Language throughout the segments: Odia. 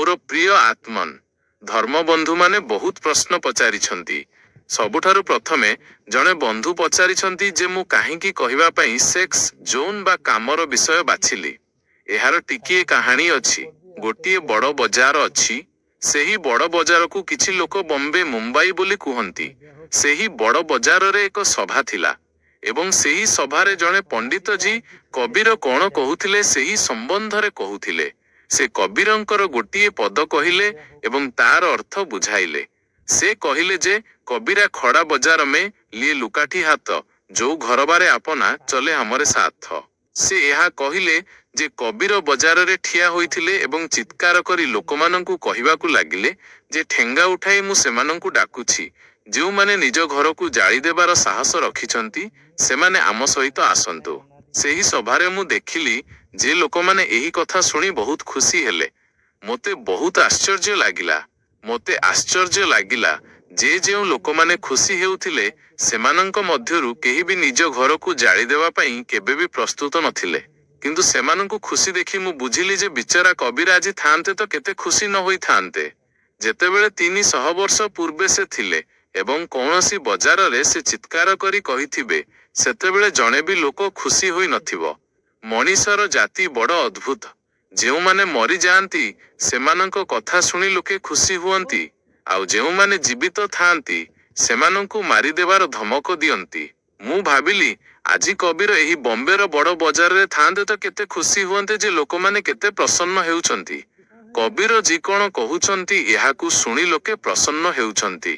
मोर प्रिय आत्मन धर्मबंधु माने बहुत प्रश्न पचारिछंती। सबुठारु प्रथमे जणे बंधु पचारिछंती जे मु काहींकी कहिबा पई सेक्स जोन बा कामर विषय बाछिली। एहार टिकिए कहानी अछि। गोटिए बड़ बजार अछि। सेही बड़ बजार को किछि लोक बम्बे मुंबई बोली कुहंती। सेही बड़ बजार रे एक सभा थिला एवं सेही सभारे जणे पंडित जी कबीर कोण कहुथिले सेही संबंधरे कहुथिले। से कबीरंकर गोटिए पद कहिले एवं तार अर्थ बुझाइले। से कहिले जे कबीरा खड़ा बजार में लिए लुकाठी हाथ जो घर बारे आपना चले हमरे साथ। से यहा कहिले जे कबीर बजार रे ठिया होइथिले एवं चित्कार करी लोकमानंकु कहिबाकु लागिले जे ठेंगा उठाई मु सेमानंकु डाकुछि। जो माने निज घर को जाली देबार साहस रखिछंती सेमाने आम सहित आसंतु। सेही सभारे मु देखिली जे लोकमाने एही कथा सुनी बहुत खुशी हेले। मोते बहुत आश्चर्य लागिला जे जेउ लोकमाने खुशी हेउथिले सेमानंक मध्यरु केही भी निज घर को जाली देवा पई केबे भी प्रस्तुत नथिले। किंतु सेमानंकु खुशी देखि मु बुझिली जे बिचारा कबीर आजि थांते तो केते खुशी न होई थांते। जेतेबेले 300 वर्ष पूर्वे से थिले एवं कौनसी बजार रे से चित्कार करी कहिथिबे सेतेबेले जणे भी लोक खुशी होई नथिबो। मनीषर जाति बड़ अद्भुत। जेउ माने मरी जांती सेमानंक कथा सुनी लोके खुशी हुअंती आउ जेउ माने जीवित थांती सेमानंकु मारी देवार धमक दियंती। मु भाबिली आजि कबीर एही बॉम्बेर बड़ बजार रे थांते तो केते खुशी हुअंते जे लोकमाने केते प्रसन्न हेउचंती। कबीर जी कोण कहुचंती एहाकु सुनी लोके प्रसन्न हेउचंती।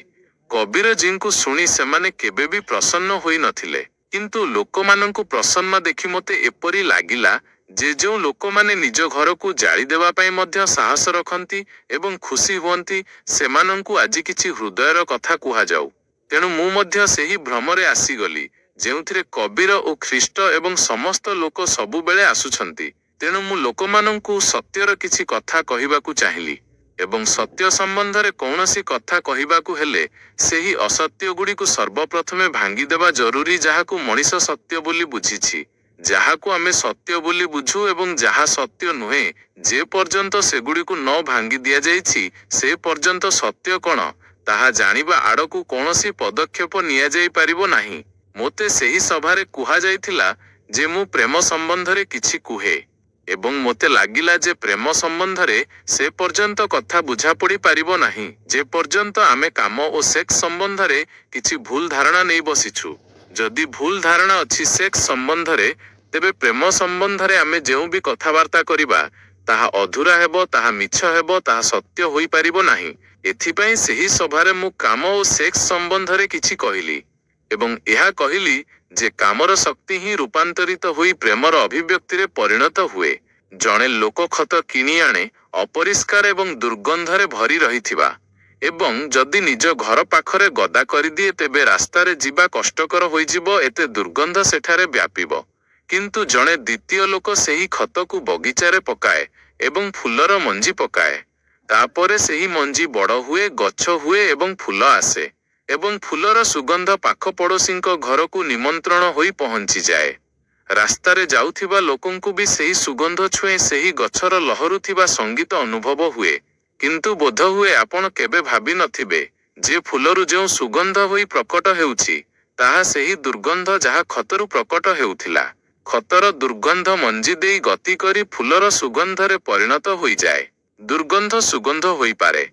कबीर जींकु सुनी सेमाने केबे भी प्रसन्न होई नथिले। किंतु लोकमानंकु प्रसन्न देखि मोते एपरी लागिला जे जो लोकमाने निज घर को जाली देवा पई मध्य साहस रखंती एवं खुशी हुअंती सेमानंकु आजि किछि हृदयर कथा कुहा जाऊ। तेणु मु मध्य सेही भ्रमरे आसीगली जेउथिरे कबीर ओ ख्रीष्ट एवं समस्त लोक सबु बेले आसुछंती। तेणु मु लोकमानंकु सत्यर किछि कथा कहिबाकु चाहिली एवं सत्य संबंधरे कौनसी कथा कहिबाकु हेले सेही असत्य गुड़िकु सर्वप्रथमे भांगी देवा जरूरी जाहाकु मनीष सत्य बोली बुझिछि। जाहाकु आमे सत्य बोली बुझू एवं जाहा सत्य नुहे जे पर्यंत सेगुड़िकु न भांगी दिया जाइछि से पर्यंत सत्य कोण ताहा जानिबा आड़कु कौनसी पदक्षेप निया जाई परिबो नाही। मोते सेही सभारे कुहा जाइथिला जे मु प्रेम संबंधरे किछि कुहे एवं मोते लागिला जे प्रेम संबंधरे से पर्यंत कथा बुझा पड़ी पारिबो नाही जे पर्यंत आमे काम ओ सेक्स संबंधरे किछि भूल धारणा नहीं बसिछु। जदि भूल धारणा अछि सेक्स संबंधरे तेबे प्रेम संबंधरे आमे जेउ भी कथावार्ता करिबा ताहा अधूरा हेबो, ताहा मिछ हेबो, ताहा सत्य होई पारिबो नाही। एथिपई सेही सभारे मु काम ओ सेक्स संबंधरे किछि कहिली एवं एहा कहिली जे कामर शक्ति ही रूपांतरित होई प्रेमर अभिव्यक्ति रे परिणत हुए। जणे लोक खत किनी आणे अपरिष्कार एवं दुर्गंधरे भरी रहिथिबा एवं जदि निज घर पाखरे गदा करि दिए तेबे रास्तारे जीवा कष्टकर होई जिवो, एते दुर्गंध सेठारे व्यापिबो। किंतु जणे द्वितीय लोक सेही खतकु बगीचारे पकाए एवं फुलर मंजी पकाए। तापरे सेही मंजी बड़ हुए, गछ हुए एवं फुल आसे एवं फुलर सुगंध पाख पड़ोसींक घर को निमंत्रण होई पहुंची जाए। रास्तारे जाउथिबा लोकंकु भी सेही सुगंध छुए सेही गछर लहरुथिबा संगीत अनुभव हुए। किंतु बोध हुए आपण केबे भाबी नथिबे जे फुलरु जेउ सुगंध होई प्रकट हेउछि ताहा सेही दुर्गंध जाहा खतरु प्रकट हेउथिला। खतर दुर्गंध मंजी देई गति करी फुलर सुगंधरे परिणत होई जाए। दुर्गंध सुगंध होई पारे,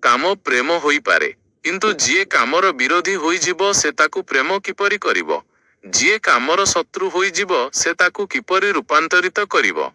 काम प्रेम होई पारे, किंतु जिए कामर विरोधी होई जिवो से ताकु प्रेम किपरि करिवो? जिए कामर शत्रु होई जिवो से ताकु किपरि रूपांतरित करिवो?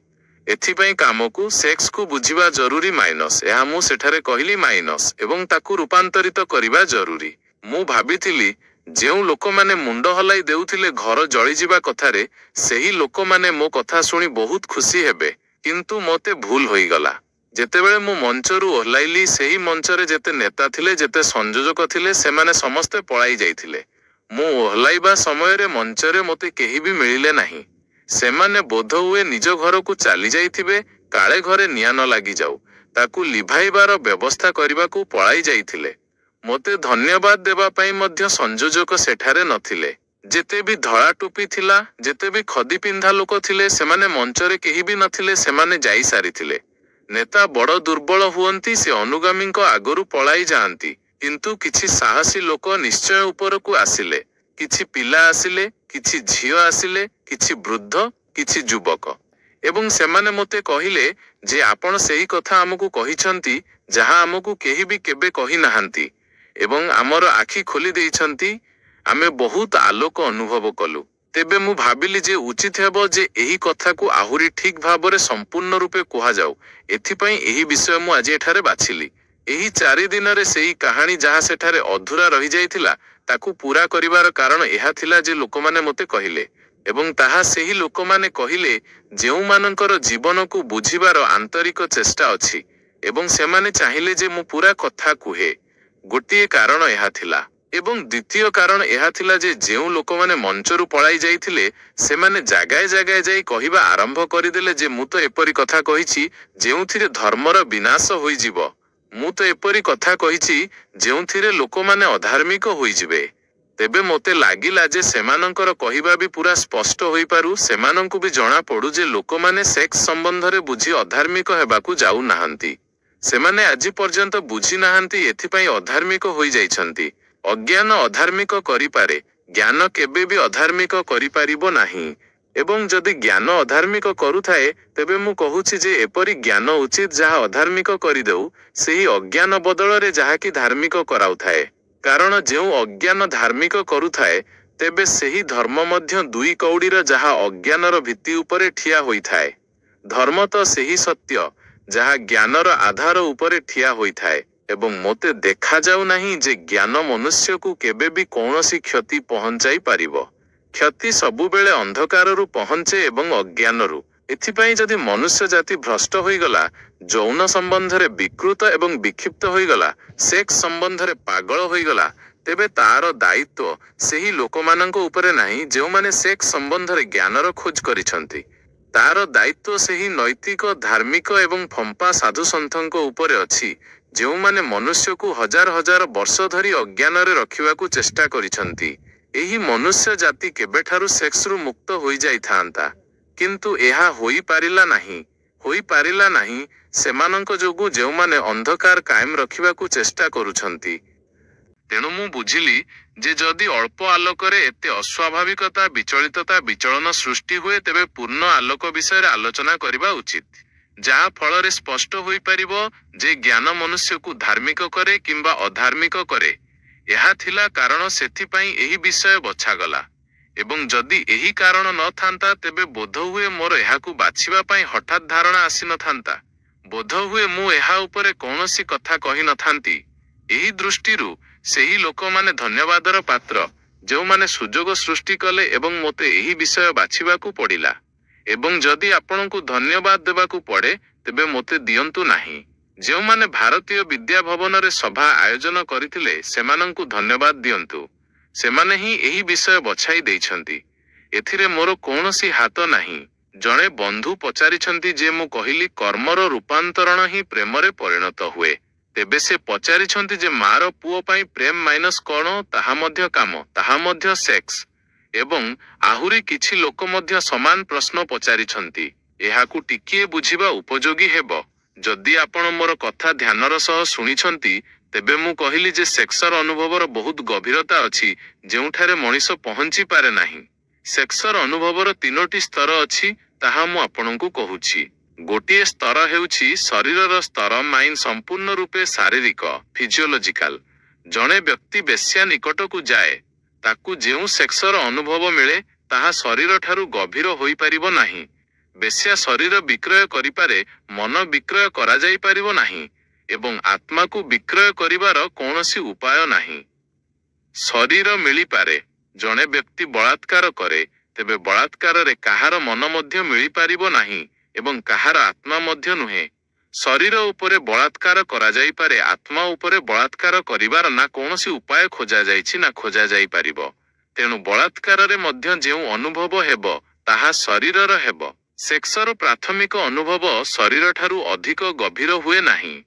एथिपई कामकु सेक्स को बुझिबा जरूरी माइनस। एहा मु सेठारे कहिली माइनस एवं ताकु रूपांतरित करिबा जरूरी। मु भाबिथिली जेउ लोक माने मुंड हलाई देउथिले घर जळी जिबा कथारे सेही लोक माने मो कथा सुनी बहुत खुशी हेबे। किंतु मोते भूल होई गला। जेतेबेले मु मंचरु ओहलाइली सेही मंचरे जेते नेता थिले, जेते संयोजक थिले, सेमाने समस्ते पळाई जाइथिले। मु ओहलाइबा समयरे मंचरे मोते केही भी मिलिले नाही। सेमाने बोध हुए निज घर को चाली जाइथिबे, काळे घरे निया न लागि जाऊ ताकु लिभाइबार व्यवस्था करिबाकू पळाई जाइथिले। मोते धन्यवाद देबा पई मध्य संयोजक सेठारे नथिले। जेते भी धळा टोपी थिला, जेते भी खदी पिंधा लोक थिले, सेमाने मंचरे केही भी नथिले, सेमाने जाई सारिथिले। ନେତା ବଡ଼ ଦୁର୍ବଳ ହୁଅନ୍ତି, ସେ ଅନୁଗାମୀଙ୍କ ଆଗରୁ ପଳାଇ ଯାଆନ୍ତି। କିନ୍ତୁ କିଛି ସାହସୀ ଲୋକ ନିଶ୍ଚୟ ଉପରକୁ ଆସିଲେ। କିଛି ପିଲା ଆସିଲେ, କିଛି ଝିଅ ଆସିଲେ, କିଛି ବୃଦ୍ଧ, କିଛି ଯୁବକ। ଏବଂ ସେମାନେ ମୋତେ କହିଲେ ଯେ ଆପଣ ସେହି କଥା ଆମକୁ କହିଛନ୍ତି ଯାହା ଆମକୁ କେହି ବି କେବେ କହିନାହାନ୍ତି ଏବଂ ଆମର ଆଖି ଖୋଲି ଦେଇଛନ୍ତି। ଆମେ ବହୁତ ଆଲୋକ ଅନୁଭବ କଲୁ। ତେବେ ମୁଁ ଭାବିଲି ଯେ ଉଚିତ ହେବ ଯେ ଏହି କଥାକୁ ଆହୁରି ଠିକ୍ ଭାବରେ ସମ୍ପୂର୍ଣ୍ଣ ରୂପେ କୁହାଯାଉ। ଏଥିପାଇଁ ଏହି ବିଷୟ ମୁଁ ଆଜି ଏଠାରେ ବାଛିଲି। ଏହି 4 ଦିନରେ ସେହି କାହାଣୀ ଯାହା ସେଠାରେ ଅଧୁରା ରହିଯାଇଥିଲା ତାକୁ ପୂରା କରିବାର କାରଣ ଏହା ଥିଲା ଯେ ଲୋକମାନେ ମୋତେ କହିଲେ, ଏବଂ ତାହା ସେହି ଲୋକମାନେ କହିଲେ ଯେଉଁମାନଙ୍କର ଜୀବନକୁ ବୁଝିବାର ଆନ୍ତରିକ ଚେଷ୍ଟା ଅଛି ଏବଂ ସେମାନେ ଚାହିଁଲେ ଯେ ମୁଁ ପୂରା କଥା କୁହେ। ଗୋଟିଏ କାରଣ ଏହା ଥିଲା। ଏବଂ ଦ୍ୱିତୀୟ କାରଣ ଏହା ଥିଲା ଯେ ଯେଉଁ ଲୋକମାନେ ମଞ୍ଚରୁ ପଳାଇ ଯାଇଥିଲେ ସେମାନେ ଜାଗାଏ ଜାଗାଏ ଯାଇ କହିବା ଆରମ୍ଭ କରିଦେଲେ ଯେ ମୁଁ ତ ଏପରି କଥା କହିଛି ଯେଉଁଥିରେ ଧର୍ମର ବିନାଶ ହୋଇଯିବ। ମୁଁ ତ ଏପରି କଥା କହିଛି ଯେଉଁଥିରେ ଲୋକମାନେ ଅଧାର୍ମିକ ହୋଇଯିବେ। ତେବେ ମୋତେ ଲାଗିଲା ଯେ ସେମାନଙ୍କର କହିବା ବି ପୂରା ସ୍ପଷ୍ଟ ହୋଇପାରୁ, ସେମାନଙ୍କୁ ବି ଜଣା ପଡ଼ୁ ଯେ ଲୋକମାନେ ସେକ୍ସ ସମ୍ବନ୍ଧରେ ବୁଝି ଅଧାର୍ମିକ ହେବାକୁ ଯାଉନାହାନ୍ତି। ସେମାନେ ଆଜି ପର୍ଯ୍ୟନ୍ତ ବୁଝି ନାହାନ୍ତି, ଏଥିପାଇଁ ଅଧାର୍ମିକ ହୋଇଯାଇଛନ୍ତି। ଅଜ୍ଞାନ ଅଧାର୍ମିକ କରିପାରେ, ଜ୍ଞାନ କେବେ ବି ଅଧାର୍ମିକ କରିପାରିବ ନାହିଁ। ଏବଂ ଯଦି ଜ୍ଞାନ ଅଧାର୍ମିକ କରୁଥାଏ ତେବେ ମୁଁ କହୁଛି ଯେ ଏପରି ଜ୍ଞାନ ଉଚିତ ଯାହା ଅଧାର୍ମିକ କରିଦେଉ ସେହି ଅଜ୍ଞାନ ବଦଳରେ ଯାହାକି ଧାର୍ମିକ କରାଉଥାଏ। କାରଣ ଯେଉଁ ଅଜ୍ଞାନ ଧାର୍ମିକ କରୁଥାଏ ତେବେ ସେହି ଧର୍ମ ମଧ୍ୟ 2 କଉଡ଼ିର ଯାହା ଅଜ୍ଞାନର ଭିତ୍ତି ଉପରେ ଠିଆ ହୋଇଥାଏ। ଧର୍ମ ତ ସେହି ସତ୍ୟ ଯାହା ଜ୍ଞାନର ଆଧାର ଉପରେ ଠିଆ ହୋଇଥାଏ। ଏବଂ ମୋତେ ଦେଖାଯାଉ ନାହିଁ ଯେ ଜ୍ଞାନ ମନୁଷ୍ୟକୁ କେବେ ବି କୌଣସି କ୍ଷତି ପହଞ୍ଚାଇ ପାରିବ। କ୍ଷତି ସବୁବେଳେ ଅନ୍ଧକାରରୁ ପହଞ୍ଚେ ଏବଂ ଅଜ୍ଞାନରୁ। ଏଥିପାଇଁ ଯଦି ମନୁଷ୍ୟ ଜାତି ଭ୍ରଷ୍ଟ ହୋଇଗଲା, ଯୌନ ସମ୍ବନ୍ଧରେ ବିକୃତ ଏବଂ ବିକ୍ଷିପ୍ତ ହୋଇଗଲା, ସେକ୍ସ ସମ୍ବନ୍ଧରେ ପାଗଳ ହୋଇଗଲା, ତେବେ ତାର ଦାୟିତ୍ୱ ସେହି ଲୋକମାନଙ୍କ ଉପରେ ନାହିଁ ଯେଉଁମାନେ ସେକ୍ସ ସମ୍ବନ୍ଧରେ ଜ୍ଞାନର ଖୋଜ କରିଛନ୍ତି। ତାର ଦାୟିତ୍ୱ ସେହି ନୈତିକ, ଧାର୍ମିକ ଏବଂ ଫମ୍ପା ସାଧୁସନ୍ଥଙ୍କ ଉପରେ ଅଛି ଯେଉଁମାନେ ମନୁଷ୍ୟକୁ ହଜାର ହଜାର ବର୍ଷ ଧରି ଅଜ୍ଞାନରେ ରଖିବାକୁ ଚେଷ୍ଟା କରିଛନ୍ତି। ଏହି ମନୁଷ୍ୟ ଜାତି କେବେଠାରୁ ସେକ୍ସରୁ ମୁକ୍ତ ହୋଇଯାଇଥାନ୍ତା, କିନ୍ତୁ ଏହା ହୋଇପାରିଲା ନାହିଁ ସେମାନଙ୍କ ଯୋଗୁଁ ଯେଉଁମାନେ ଅନ୍ଧକାର କାଏମ ରଖିବାକୁ ଚେଷ୍ଟା କରୁଛନ୍ତି। ତେଣୁ ମୁଁ ବୁଝିଲି ଯେ ଯଦି ଅଳ୍ପ ଆଲୋକରେ ଏତେ ଅସ୍ୱାଭାବିକତା, ବିଚଳନ ସୃଷ୍ଟି ହୁଏ ତେବେ ପୂର୍ଣ୍ଣ ଆଲୋକ ବିଷୟରେ ଆଲୋଚନା କରିବା ଉଚିତ, ଯାହା ଫଳରେ ସ୍ପଷ୍ଟ ହୋଇପାରିବ ଯେ ଜ୍ଞାନ ମନୁଷ୍ୟକୁ ଧାର୍ମିକ କରେ କିମ୍ବା ଅଧାର୍ମିକ କରେ। ଏହା ଥିଲା କାରଣ ସେଥିପାଇଁ ଏହି ବିଷୟ ବଛାଗଲା। ଏବଂ ଯଦି ଏହି କାରଣ ନଥାନ୍ତା ତେବେ ବୋଧହୁଏ ମୋର ଏହାକୁ ବାଛିବା ପାଇଁ ହଠାତ୍ ଧାରଣା ଆସିନଥାନ୍ତା। ବୋଧହୁଏ ମୁଁ ଏହା ଉପରେ କୌଣସି କଥା କହିନଥାନ୍ତି। ଏହି ଦୃଷ୍ଟିରୁ ସେହି ଲୋକମାନେ ଧନ୍ୟବାଦର ପାତ୍ର ଯେଉଁମାନେ ସୁଯୋଗ ସୃଷ୍ଟି କଲେ ଏବଂ ମୋତେ ଏହି ବିଷୟ ବାଛିବାକୁ ପଡ଼ିଲା। ଏବଂ ଯଦି ଆପଣଙ୍କୁ ଧନ୍ୟବାଦ ଦେବାକୁ ପଡ଼େ ତେବେ ମୋତେ ଦିଅନ୍ତୁ ନାହିଁ। ଯେଉଁମାନେ ଭାରତୀୟ ବିଦ୍ୟା ଭବନରେ ସଭା ଆୟୋଜନ କରିଥିଲେ ସେମାନଙ୍କୁ ଧନ୍ୟବାଦ ଦିଅନ୍ତୁ। ସେମାନେ ହିଁ ଏହି ବିଷୟ ବଛାଇ ଦେଇଛନ୍ତି। ଏଥିରେ ମୋର କୌଣସି ହାତ ନାହିଁ। ଜଣେ ବନ୍ଧୁ ପଚାରିଛନ୍ତି ଯେ ମୁଁ କହିଲି କର୍ମର ରୂପାନ୍ତରଣ ହିଁ ପ୍ରେମରେ ପରିଣତ ହୁଏ। ତେବେ ସେ ପଚାରିଛନ୍ତି ଯେ ମାର ପୁଅ ପାଇଁ ପ୍ରେମ ମାଇନସ କ'ଣ? ତାହା ମଧ୍ୟ କାମ, ତାହା ମଧ୍ୟ ସେକ୍ସ। ଏବଂ ଆହୁରି କିଛି ଲୋକ ମଧ୍ୟ ସମାନ ପ୍ରଶ୍ନ ପଚାରିଛନ୍ତି। ଏହାକୁ ଟିକିଏ ବୁଝିବା ଉପଯୋଗୀ ହେବ। ଯଦି ଆପଣ ମୋର କଥା ଧ୍ୟାନର ସହ ଶୁଣିଛନ୍ତି ତେବେ ମୁଁ କହିଲି ଯେ ସେକ୍ସର ଅନୁଭବର ବହୁତ ଗଭୀରତା ଅଛି ଯେଉଁଠାରେ ମଣିଷ ପହଞ୍ଚି ପାରେ ନାହିଁ। ସେକ୍ସର ଅନୁଭବର 3ଟି ସ୍ତର ଅଛି, ତାହା ମୁଁ ଆପଣଙ୍କୁ କହୁଛି। ଗୋଟିଏ ସ୍ତର ହେଉଛି ଶରୀରର ସ୍ତର, ମାଇଣ୍ଡ, ସମ୍ପୂର୍ଣ୍ଣ ରୂପେ ଶାରୀରିକ, ଫିଜିଓଲୋଜିକାଲ। ଜଣେ ବ୍ୟକ୍ତି ବେଶ୍ୟା ନିକଟକୁ ଯାଏ, ତାକୁ ଯେଉଁ ସେକ୍ସର ଅନୁଭବ ମିଳେ ତାହା ଶରୀରଠାରୁ ଗଭୀର ହୋଇପାରିବ ନାହିଁ। ବେଶ୍ୟା ଶରୀର ବିକ୍ରୟ କରିପାରେ, ମନ ବିକ୍ରୟ କରାଯାଇପାରିବ ନାହିଁ ଏବଂ ଆତ୍ମାକୁ ବିକ୍ରୟ କରିବାର କୌଣସି ଉପାୟ ନାହିଁ। ଶରୀର ମିଳିପାରେ। ଜଣେ ବ୍ୟକ୍ତି ବଳାତ୍କାର କରେ, ତେବେ ବଳାତ୍କାରରେ କାହାର ମନ ମଧ୍ୟ ମିଳିପାରିବ ନାହିଁ ଏବଂ କାହାର ଆତ୍ମା ମଧ୍ୟ ନୁହେଁ। ଶରୀର ଉପରେ ବଳାତ୍କାର କରାଯାଇପାରେ, ଆତ୍ମା ଉପରେ ବଳାତ୍କାର କରିବାର ନା କୌଣସି ଉପାୟ ଖୋଜାଯାଇଛି ନା ଖୋଜାଯାଇପାରିବ। ତେଣୁ ବଳାତ୍କାରରେ ମଧ୍ୟ ଯେଉଁ ଅନୁଭବ ହେବ ତାହା ଶରୀରର ହେବ। ସେକ୍ସର ପ୍ରାଥମିକ ଅନୁଭବ ଶରୀରଠାରୁ ଅଧିକ ଗଭୀର ହୁଏ ନାହିଁ।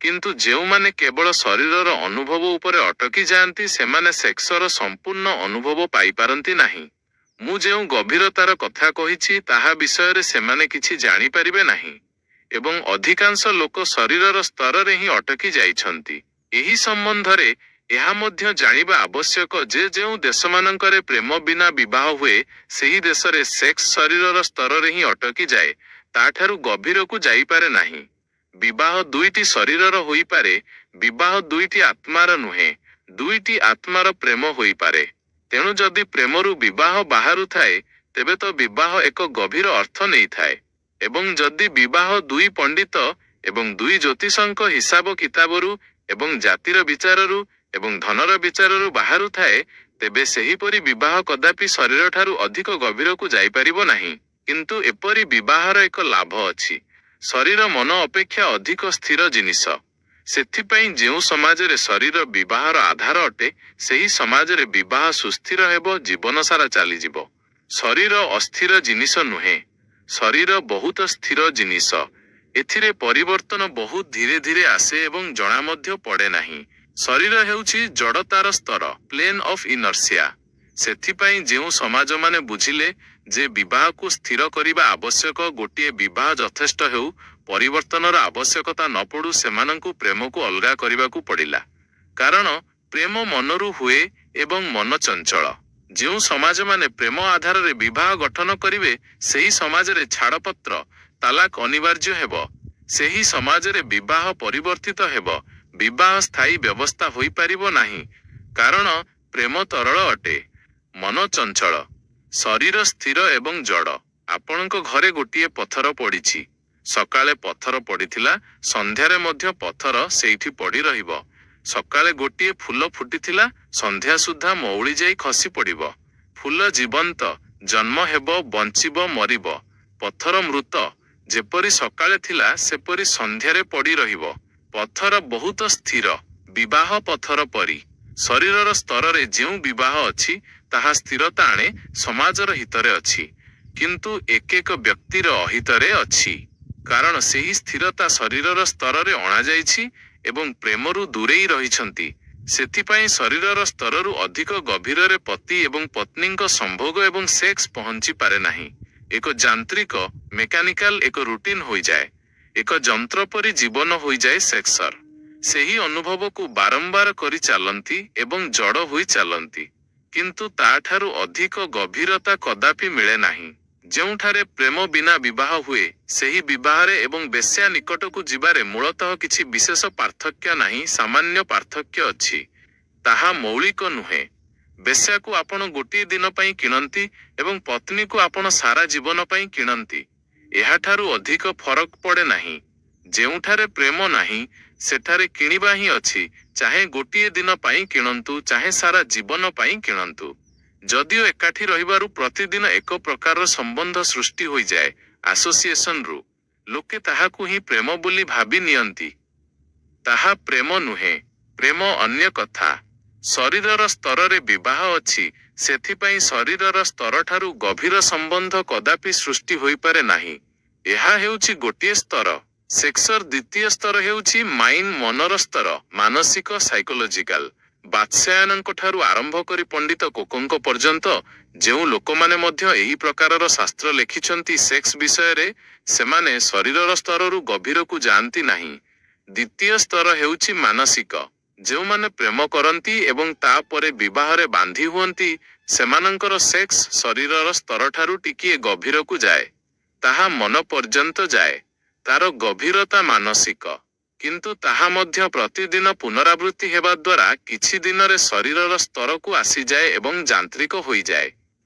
କିନ୍ତୁ ଯେଉଁମାନେ କେବଳ ଶରୀରର ଅନୁଭବ ଉପରେ ଅଟକି ଯାଆନ୍ତି ସେମାନେ ସେକ୍ସର ସମ୍ପୂର୍ଣ୍ଣ ଅନୁଭବ ପାଇପାରନ୍ତି ନାହିଁ। ମୁଁ ଯେଉଁ ଗଭୀରତାର କଥା କହିଛି ତାହା ବିଷୟରେ ସେମାନେ କିଛି ଜାଣିପାରିବେ ନାହିଁ। ଏବଂ ଅଧିକାଂଶ ଲୋକ ଶରୀରର ସ୍ତରରେ ହିଁ ଅଟକି ଯାଇଛନ୍ତି। ଏହି ସମ୍ବନ୍ଧରେ ଏହା ମଧ୍ୟ ଜାଣିବା ଆବଶ୍ୟକ ଯେ ଯେଉଁ ଦେଶମାନଙ୍କରେ ପ୍ରେମ ବିନା ବିବାହ ହୁଏ ସେହି ଦେଶରେ ସେକ୍ସ ଶରୀରର ସ୍ତରରେ ହିଁ ଅଟକି ଯାଏ, ତାଠାରୁ ଗଭୀରକୁ ଯାଇପାରେ ନାହିଁ। ବିବାହ ଦୁଇଟି ଶରୀରର ହୋଇପାରେ, ବିବାହ ଦୁଇଟି ଆତ୍ମାର ନୁହେଁ, ଦୁଇଟି ଆତ୍ମାର ପ୍ରେମ ହୋଇପାରେ। ତେଣୁ ଯଦି ପ୍ରେମରୁ ବିବାହ ବାହାରୁଥାଏ ତେବେ ତ ବିବାହ ଏକ ଗଭୀର ଅର୍ଥ ନେଇଥାଏ। ଏବଂ ଯଦି ବିବାହ ଦୁଇ ପଣ୍ଡିତ ଏବଂ ଦୁଇ ଜ୍ୟୋତିଷଙ୍କ ହିସାବ କିତାବରୁ ଏବଂ ଜାତିର ବିଚାରରୁ ଏବଂ ଧନର ବିଚାରରୁ ବାହାରୁଥାଏ ତେବେ ସେହିପରି ବିବାହ କଦାପି ଶରୀରଠାରୁ ଅଧିକ ଗଭୀରକୁ ଯାଇପାରିବ ନାହିଁ। କିନ୍ତୁ ଏପରି ବିବାହର ଏକ ଲାଭ ଅଛି। ଶରୀର ମନ ଅପେକ୍ଷା ଅଧିକ ସ୍ଥିର ଜିନିଷ। ସେଥିପାଇଁ ଯେଉଁ ସମାଜରେ ଶରୀର ବିବାହର ଆଧାର ଅଟେ ସେହି ସମାଜରେ ବିବାହ ସୁସ୍ଥିର ହେବ, ଜୀବନ ସାରା ଚାଲିଯିବ। ଶରୀର ଅସ୍ଥିର ଜିନିଷ ନୁହେଁ, ଶରୀର ବହୁତ ସ୍ଥିର ଜିନିଷ। ଏଥିରେ ପରିବର୍ତ୍ତନ ବହୁତ ଧୀରେ ଧୀରେ ଆସେ ଏବଂ ଜଣା ମଧ୍ୟ ପଡ଼େ ନାହିଁ। ଶରୀର ହେଉଛି ଜଡ଼ତାର ସ୍ତର, ପ୍ଲେନ୍ ଅଫ୍ ଇନର୍ସିଆ। ସେଥିପାଇଁ ଯେଉଁ ସମାଜମାନେ ବୁଝିଲେ ଯେ ବିବାହକୁ ସ୍ଥିର କରିବା ଆବଶ୍ୟକ, ଗୋଟିଏ ବିବାହ ଯଥେଷ୍ଟ ହେଉ, ପରିବର୍ତ୍ତନର ଆବଶ୍ୟକତା ନ ପଡ଼ୁ, ସେମାନଙ୍କୁ ପ୍ରେମକୁ ଅଲଗା କରିବାକୁ ପଡ଼ିଲା। କାରଣ ପ୍ରେମ ମନରୁ ହୁଏ ଏବଂ ମନ ଚଞ୍ଚଳ। ଯେଉଁ ସମାଜମାନେ ପ୍ରେମ ଆଧାରରେ ବିବାହ ଗଠନ କରିବେ ସେହି ସମାଜରେ ଛାଡ଼ପତ୍ର, ତାଲାକ ଅନିବାର୍ଯ୍ୟ ହେବ। ସେହି ସମାଜରେ ବିବାହ ପରିବର୍ତ୍ତିତ ହେବ। ବିବାହ ସ୍ଥାୟୀ ବ୍ୟବସ୍ଥା ହୋଇପାରିବ ନାହିଁ। କାରଣ ପ୍ରେମ ତରଳ ଅଟେ, ମନ ଚଞ୍ଚଳ, ଶରୀର ସ୍ଥିର ଏବଂ ଜଡ଼। ଆପଣଙ୍କ ଘରେ ଗୋଟିଏ ପଥର ପଡ଼ିଛି। ସକାଳେ ପଥର ପଡ଼ିଥିଲା, ସନ୍ଧ୍ୟାରେ ମଧ୍ୟ ପଥର ସେଇଠି ପଡ଼ି ରହିବ। ସକାଳେ ଗୋଟିଏ ଫୁଲ ଫୁଟିଥିଲା, ସନ୍ଧ୍ୟା ସୁଦ୍ଧା ମଉଳି ଯାଇ ଖସି ପଡ଼ିବ। ଫୁଲ ଜୀବନ୍ତ, ଜନ୍ମ ହେବ, ବଞ୍ଚିବ, ମରିବ। ପଥର ମୃତ, ଯେପରି ସକାଳେ ଥିଲା ସେପରି ସନ୍ଧ୍ୟାରେ ପଡ଼ି ରହିବ। ପଥର ବହୁତ ସ୍ଥିର। ବିବାହ ପଥର ପରି। ଶରୀରର ସ୍ତରରେ ଯେଉଁ ବିବାହ ଅଛି ତାହା ସ୍ଥିରତା ଆଣେ, ସମାଜର ହିତରେ ଅଛି। କିନ୍ତୁ ଏକ ବ୍ୟକ୍ତିର ଅହିତରେ ଅଛି। କାରଣ ସେହି ସ୍ଥିରତା ଶରୀରର ସ୍ତରରେ ଅଣାଯାଇଛି ଏବଂ ପ୍ରେମରୁ ଦୂରେଇ ରହିଛନ୍ତି। ସେଥିପାଇଁ ଶରୀରର ସ୍ତରରୁ ଅଧିକ ଗଭୀରରେ ପତି ଏବଂ ପତ୍ନୀଙ୍କ ସମ୍ଭୋଗ ଏବଂ ସେକ୍ସ ପହଞ୍ଚି ପାରେ ନାହିଁ। ଏକ ଯାନ୍ତ୍ରିକ, ମେକାନିକାଲ, ଏକ ରୁଟିନ୍ ହୋଇଯାଏ। ଏକ ଯନ୍ତ୍ର ପରି ଜୀବନ ହୋଇଯାଏ ସେକ୍ସର। ସେହି ଅନୁଭବକୁ ବାରମ୍ବାର କରି ଚାଲନ୍ତି ଏବଂ ଜଡ଼ ହୋଇ ଚାଲନ୍ତି। କିନ୍ତୁ ତାଠାରୁ ଅଧିକ ଗଭୀରତା କଦାପି ମିଳେ ନାହିଁ। ଯେଉଁଠାରେ ପ୍ରେମ ବିନା ବିବାହ ହୁଏ ସେହି ବିବାହରେ ଏବଂ ବେଶ୍ୟା ନିକଟକୁ ଯିବାରେ ମୂଳତଃ କିଛି ବିଶେଷ ପାର୍ଥକ୍ୟ ନାହିଁ। ସାମାନ୍ୟ ପାର୍ଥକ୍ୟ ଅଛି, ତାହା ମୌଳିକ ନୁହେଁ। ବେଶ୍ୟାକୁ ଆପଣ ଗୋଟିଏ ଦିନ ପାଇଁ କିଣନ୍ତି ଏବଂ ପତ୍ନୀକୁ ଆପଣ ସାରା ଜୀବନ ପାଇଁ କିଣନ୍ତି। ଏହାଠାରୁ ଅଧିକ ଫରକ ପଡ଼େ ନାହିଁ। ଯେଉଁଠାରେ ପ୍ରେମ ନାହିଁ ସେଠାରେ କିଣିବା ହିଁ ଅଛି। ଚାହେଁ ଗୋଟିଏ ଦିନ ପାଇଁ କିଣନ୍ତୁ, ଚାହେଁ ସାରା ଜୀବନ ପାଇଁ କିଣନ୍ତୁ। ଯଦିଓ ଏକାଠି ରହିବାରୁ ପ୍ରତିଦିନ ଏକ ପ୍ରକାରର ସମ୍ବନ୍ଧ ସୃଷ୍ଟି ହୋଇଯାଏ ଆସୋସିଏସନରୁ, ଲୋକେ ତାହାକୁ ହିଁ ପ୍ରେମ ବୋଲି ଭାବି ନିଅନ୍ତି। ତାହା ପ୍ରେମ ନୁହେଁ। ପ୍ରେମ ଅନ୍ୟ କଥା। ଶରୀରର ସ୍ତରରେ ବିବାହ ଅଛି, ସେଥିପାଇଁ ଶରୀରର ସ୍ତରଠାରୁ ଗଭୀର ସମ୍ବନ୍ଧ କଦାପି ସୃଷ୍ଟି ହୋଇପାରେ ନାହିଁ। ଏହା ହେଉଛି ଗୋଟିଏ ସ୍ତର। ସେକ୍ସର ଦ୍ୱିତୀୟ ସ୍ତର ହେଉଛି ମାଇଣ୍ଡ, ମନର ସ୍ତର, ମାନସିକ, ସାଇକୋଲୋଜିକାଲ। ବାତ୍ସାୟନଙ୍କଠାରୁ ଆରମ୍ଭ କରି ପଣ୍ଡିତ କୋକଙ୍କ ପର୍ଯ୍ୟନ୍ତ ଯେଉଁ ଲୋକମାନେ ମଧ୍ୟ ଏହି ପ୍ରକାରର ଶାସ୍ତ୍ର ଲେଖିଛନ୍ତି ସେକ୍ସ ବିଷୟରେ, ସେମାନେ ଶରୀରର ସ୍ତରରୁ ଗଭୀରକୁ ଯାଆନ୍ତି ନାହିଁ। ଦ୍ୱିତୀୟ ସ୍ତର ହେଉଛି ମାନସିକ। ଯେଉଁମାନେ ପ୍ରେମ କରନ୍ତି ଏବଂ ତାପରେ ବିବାହରେ ବାନ୍ଧି ହୁଅନ୍ତି ସେମାନଙ୍କର ସେକ୍ସ ଶରୀରର ସ୍ତରଠାରୁ ଟିକିଏ ଗଭୀରକୁ ଯାଏ। ତାହା ମନ ପର୍ଯ୍ୟନ୍ତ ଯାଏ। ତାର ଗଭୀରତା ମାନସିକ। କିନ୍ତୁ ତାହା ମଧ୍ୟ ପ୍ରତିଦିନ ପୁନରାବୃତ୍ତି ହେବା ଦ୍ୱାରା କିଛି ଦିନରେ ଶରୀରର ସ୍ତରକୁ ଆସିଯାଏ ଏବଂ ଯାନ୍ତ୍ରିକ ହୋଇଯାଏ।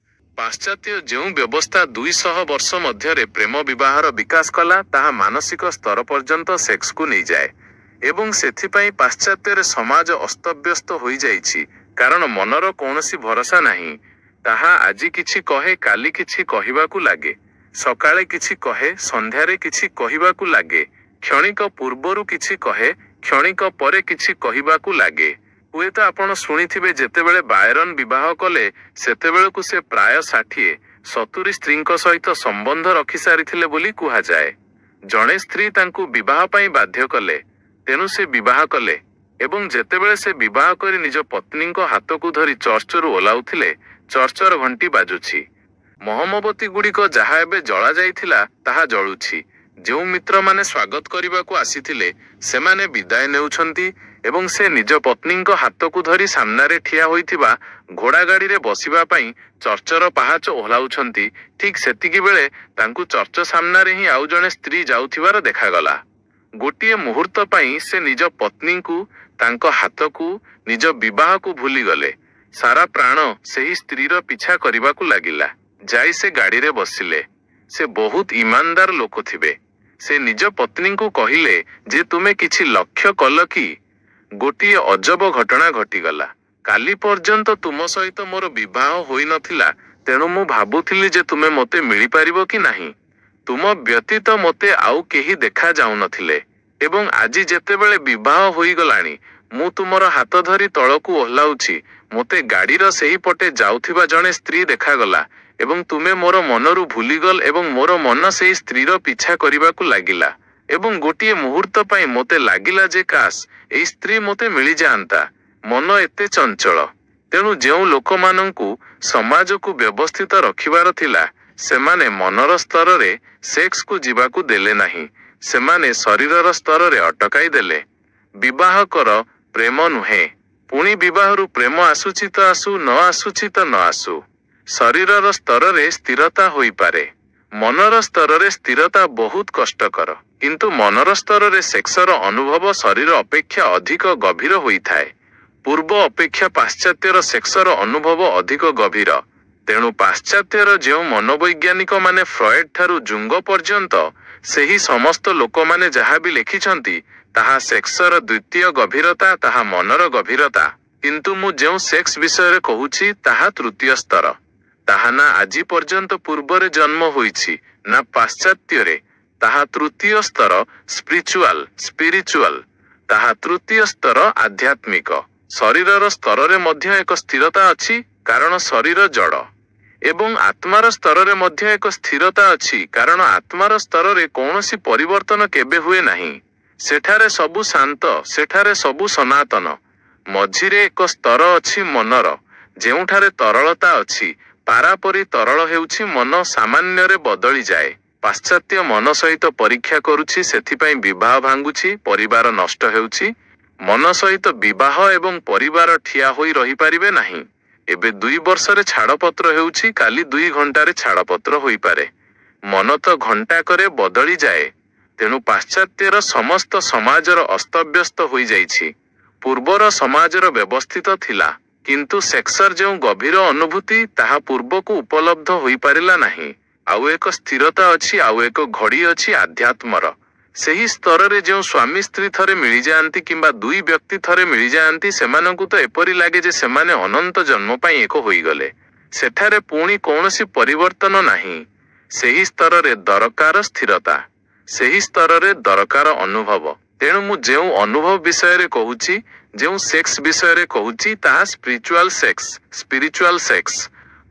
ପାଶ୍ଚାତ୍ୟ ଯେଉଁ ବ୍ୟବସ୍ଥା 200 ବର୍ଷ ମଧ୍ୟରେ ପ୍ରେମ ବିବାହର ବିକାଶ କଲା ତାହା ମାନସିକ ସ୍ତର ପର୍ଯ୍ୟନ୍ତ ସେକ୍ସକୁ ନେଇଯାଏ। ଏବଂ ସେଥିପାଇଁ ପାଶ୍ଚାତ୍ୟରେ ସମାଜ ଅସ୍ତବ୍ୟସ୍ତ ହୋଇଯାଇଛି। କାରଣ ମନର କୌଣସି ଭରସା ନାହିଁ। ତାହା ଆଜି କିଛି କହେ, କାଲି କିଛି କହିବାକୁ ଲାଗେ। ସକାଳେ କିଛି କହେ, ସନ୍ଧ୍ୟାରେ କିଛି କହିବାକୁ ଲାଗେ। କ୍ଷଣିକ ପୂର୍ବରୁ କିଛି କହେ, କ୍ଷଣିକ ପରେ କିଛି କହିବାକୁ ଲାଗେ। ହୁଏତ ଆପଣ ଶୁଣିଥିବେ ଯେତେବେଳେ ବାୟରନ୍ ବିବାହ କଲେ ସେତେବେଳକୁ ସେ ପ୍ରାୟ 60-70 ସ୍ତ୍ରୀଙ୍କ ସହିତ ସମ୍ବନ୍ଧ ରଖିସାରିଥିଲେ ବୋଲି କୁହାଯାଏ। ଜଣେ ସ୍ତ୍ରୀ ତାଙ୍କୁ ବିବାହ ପାଇଁ ବାଧ୍ୟ କଲେ, ତେଣୁ ସେ ବିବାହ କଲେ। ଏବଂ ଯେତେବେଳେ ସେ ବିବାହ କରି ନିଜ ପତ୍ନୀଙ୍କ ହାତକୁ ଧରି ଚର୍ଚ୍ଚରୁ ଓହ୍ଲାଉଥିଲେ, ଚର୍ଚ୍ଚର ଘଣ୍ଟି ବାଜୁଛି। ମହମବତୀ ଗୁଡ଼ିକ ଯାହା ଏବେ ଜଳା ଯାଇଥିଲା ତାହା ଜଳୁଛି। ଯେଉଁ ମିତ୍ରମାନେ ସ୍ୱାଗତ କରିବାକୁ ଆସିଥିଲେ ସେମାନେ ବିଦାୟ ନେଉଛନ୍ତି ଏବଂ ସେ ନିଜ ପତ୍ନୀଙ୍କ ହାତକୁ ଧରି ସାମ୍ନାରେ ଠିଆ ହୋଇଥିବା ଘୋଡ଼ା ଗାଡ଼ିରେ ବସିବା ପାଇଁ ଚର୍ଚ୍ଚର ପାହାଚ ଓହ୍ଲାଉଛନ୍ତି। ଠିକ୍ ସେତିକିବେଳେ ତାଙ୍କୁ ଚର୍ଚ୍ଚ ସାମ୍ନାରେ ହିଁ ଆଉ ଜଣେ ସ୍ତ୍ରୀ ଯାଉଥିବାର ଦେଖାଗଲା। ଗୋଟିଏ ମୁହୂର୍ତ୍ତ ପାଇଁ ସେ ନିଜ ପତ୍ନୀଙ୍କୁ, ତାଙ୍କ ହାତକୁ, ନିଜ ବିବାହକୁ ଭୁଲିଗଲେ। ସାରା ପ୍ରାଣ ସେହି ସ୍ତ୍ରୀର ପିଛା କରିବାକୁ ଲାଗିଲା। ଯାଇ ସେ ଗାଡ଼ିରେ ବସିଲେ। ସେ ବହୁତ ଇମାନଦାର ଲୋକ ଥିବେ। ସେ ନିଜ ପତ୍ନୀଙ୍କୁ କହିଲେ ଯେ ତୁମେ କିଛି ଲକ୍ଷ୍ୟ କଲ କି? ଗୋଟିଏ ଅଜବ ଘଟଣା ଘଟିଗଲା। କାଲି ପର୍ଯ୍ୟନ୍ତ ତୁମ ସହିତ ମୋର ବିବାହ ହୋଇନଥିଲା, ତେଣୁ ମୁଁ ଭାବୁଥିଲି ଯେ ତୁମେ ମୋତେ ମିଳିପାରିବ କି ନାହିଁ। ତୁମ ବ୍ୟତୀତ ମୋତେ ଆଉ କେହି ଦେଖା ଯାଉନଥିଲେ ଏବଂ ଆଜି ଯେତେବେଳେ ବିବାହ ହୋଇଗଲାଣି ମୁଁ ତୁମର ହାତ ଧରି ତଳକୁ ଓହ୍ଲାଉଛି, ମୋତେ ଗାଡ଼ିର ସେହିପଟେ ଯାଉଥିବା ଜଣେ ସ୍ତ୍ରୀ ଦେଖାଗଲା ଏବଂ ତୁମେ ମୋର ମନରୁ ଭୁଲିଗଲ ଏବଂ ମୋର ମନ ସେହି ସ୍ତ୍ରୀର ପିଛା କରିବାକୁ ଲାଗିଲା ଏବଂ ଗୋଟିଏ ମୁହୂର୍ତ୍ତ ପାଇଁ ମୋତେ ଲାଗିଲା ଯେ କାଶ ଏହି ସ୍ତ୍ରୀ ମୋତେ ମିଳିଯାଆନ୍ତା। ମନ ଏତେ ଚଞ୍ଚଳ। ତେଣୁ ଯେଉଁ ଲୋକମାନଙ୍କୁ ସମାଜକୁ ବ୍ୟବସ୍ଥିତ ରଖିବାର ଥିଲା ସେମାନେ ମନର ସ୍ତରରେ ସେକ୍ସକୁ ଯିବାକୁ ଦେଲେ ନାହିଁ, ସେମାନେ ଶରୀରର ସ୍ତରରେ ଅଟକାଇ ଦେଲେ। ବିବାହ କର, ପ୍ରେମ ନୁହେଁ। ପୁଣି ବିବାହରୁ ପ୍ରେମ ଆସୁଛି ତ ଆସୁ, ନ ଆସୁଛି ତ ନ ଆସୁ। ଶରୀରର ସ୍ତରରେ ସ୍ଥିରତା ହୋଇପାରେ, ମନର ସ୍ତରରେ ସ୍ଥିରତା ବହୁତ କଷ୍ଟକର। କିନ୍ତୁ ମନର ସ୍ତରରେ ସେକ୍ସର ଅନୁଭବ ଶରୀର ଅପେକ୍ଷା ଅଧିକ ଗଭୀର ହୋଇଥାଏ। ପୂର୍ବ ଅପେକ୍ଷା ପାଶ୍ଚାତ୍ୟର ସେକ୍ସର ଅନୁଭବ ଅଧିକ ଗଭୀର। ତେଣୁ ପାଶ୍ଚାତ୍ୟର ଯେଉଁ ମନୋବୈଜ୍ଞାନିକମାନେ ଫ୍ରଏଡ୍ ଠାରୁ ଜୁଙ୍ଗ ପର୍ଯ୍ୟନ୍ତ ସେହି ସମସ୍ତ ଲୋକମାନେ ଯାହା ବି ଲେଖିଛନ୍ତି ତାହା ସେକ୍ସର ଦ୍ୱିତୀୟ ଗଭୀରତା, ତାହା ମନର ଗଭୀରତା। କିନ୍ତୁ ମୁଁ ଯେଉଁ ସେକ୍ସ ବିଷୟରେ କହୁଛି ତାହା ତୃତୀୟ ସ୍ତର। ତାହା ନା ଆଜି ପର୍ଯ୍ୟନ୍ତ ପୂର୍ବରେ ଜନ୍ମ ହୋଇଛି ନା ପାଶ୍ଚାତ୍ୟରେ। ତାହା ତୃତୀୟ ସ୍ତର, ସ୍ପିରିଚୁଆଲ। ତାହା ତୃତୀୟ ସ୍ତର, ଆଧ୍ୟାତ୍ମିକ। ଶରୀରର ସ୍ତରରେ ମଧ୍ୟ ଏକ ସ୍ଥିରତା ଅଛି କାରଣ ଶରୀର ଜଡ଼ ଏବଂ ଆତ୍ମାର ସ୍ତରରେ ମଧ୍ୟ ଏକ ସ୍ଥିରତା ଅଛି କାରଣ ଆତ୍ମାର ସ୍ତରରେ କୌଣସି ପରିବର୍ତ୍ତନ କେବେ ହୁଏ ନାହିଁ। ସେଠାରେ ସବୁ ଶାନ୍ତ, ସେଠାରେ ସବୁ ସନାତନ। ମଝିରେ ଏକ ସ୍ତର ଅଛି ମନର, ଯେଉଁଠାରେ ତରଳତା ଅଛି। ପାରାପରି ତରଳ ହେଉଛି ମନ, ସାମାନ୍ୟରେ ବଦଳିଯାଏ। ପାଶ୍ଚାତ୍ୟ ମନ ସହିତ ପରୀକ୍ଷା କରୁଛି, ସେଥିପାଇଁ ବିବାହ ଭାଙ୍ଗୁଛି, ପରିବାର ନଷ୍ଟ ହେଉଛି। ମନ ସହିତ ବିବାହ ଏବଂ ପରିବାର ଠିଆ ହୋଇ ରହିପାରିବେ ନାହିଁ। ଏବେ 2 ବର୍ଷରେ ଛାଡ଼ପତ୍ର ହେଉଛି, କାଲି 2 ଘଣ୍ଟାରେ ଛାଡ଼ପତ୍ର ହୋଇପାରେ। ମନ ତ ଘଣ୍ଟାକରେ ବଦଳିଯାଏ। ତେଣୁ ପାଶ୍ଚାତ୍ୟର ସମସ୍ତ ସମାଜର ଅସ୍ତବ୍ୟସ୍ତ ହୋଇଯାଇଛି। ପୂର୍ବର ସମାଜର ବ୍ୟବସ୍ଥିତ ଥିଲା, କିନ୍ତୁ ସେକ୍ସର ଯେଉଁ ଗଭୀର ଅନୁଭୂତି ତାହା ପୂର୍ବକୁ ଉପଲବ୍ଧ ହୋଇପାରିଲା ନାହିଁ। ଆଉ ଏକ ସ୍ଥିରତା ଅଛି, ଆଉ ଏକ ଘଡ଼ି ଅଛି ଆଧ୍ୟାତ୍ମର। ସେହି ସ୍ତରରେ ଯେଉଁ ସ୍ୱାମୀ ସ୍ତ୍ରୀ ଥରେ ମିଳିଯାଆନ୍ତି କିମ୍ବା 2 ବ୍ୟକ୍ତି ଥରେ ମିଳିଯାଆନ୍ତି ସେମାନଙ୍କୁ ତ ଏପରି ଲାଗେ ଯେ ସେମାନେ ଅନନ୍ତ ଜନ୍ମ ପାଇଁ ଏକ ହୋଇଗଲେ। ସେଠାରେ ପୁଣି କୌଣସି ପରିବର୍ତ୍ତନ ନାହିଁ। ସେହି ସ୍ତରରେ ଦରକାର ସ୍ଥିରତା, ସେହି ସ୍ତରରେ ଦରକାର ଅନୁଭବ। ତେଣୁ ମୁଁ ଯେଉଁ ଅନୁଭବ ବିଷୟରେ କହୁଛି, ଯେଉଁ ସେକ୍ସ ବିଷୟରେ କହୁଛି ତାହା ସ୍ପିରିଚୁଆଲ ସେକ୍ସ।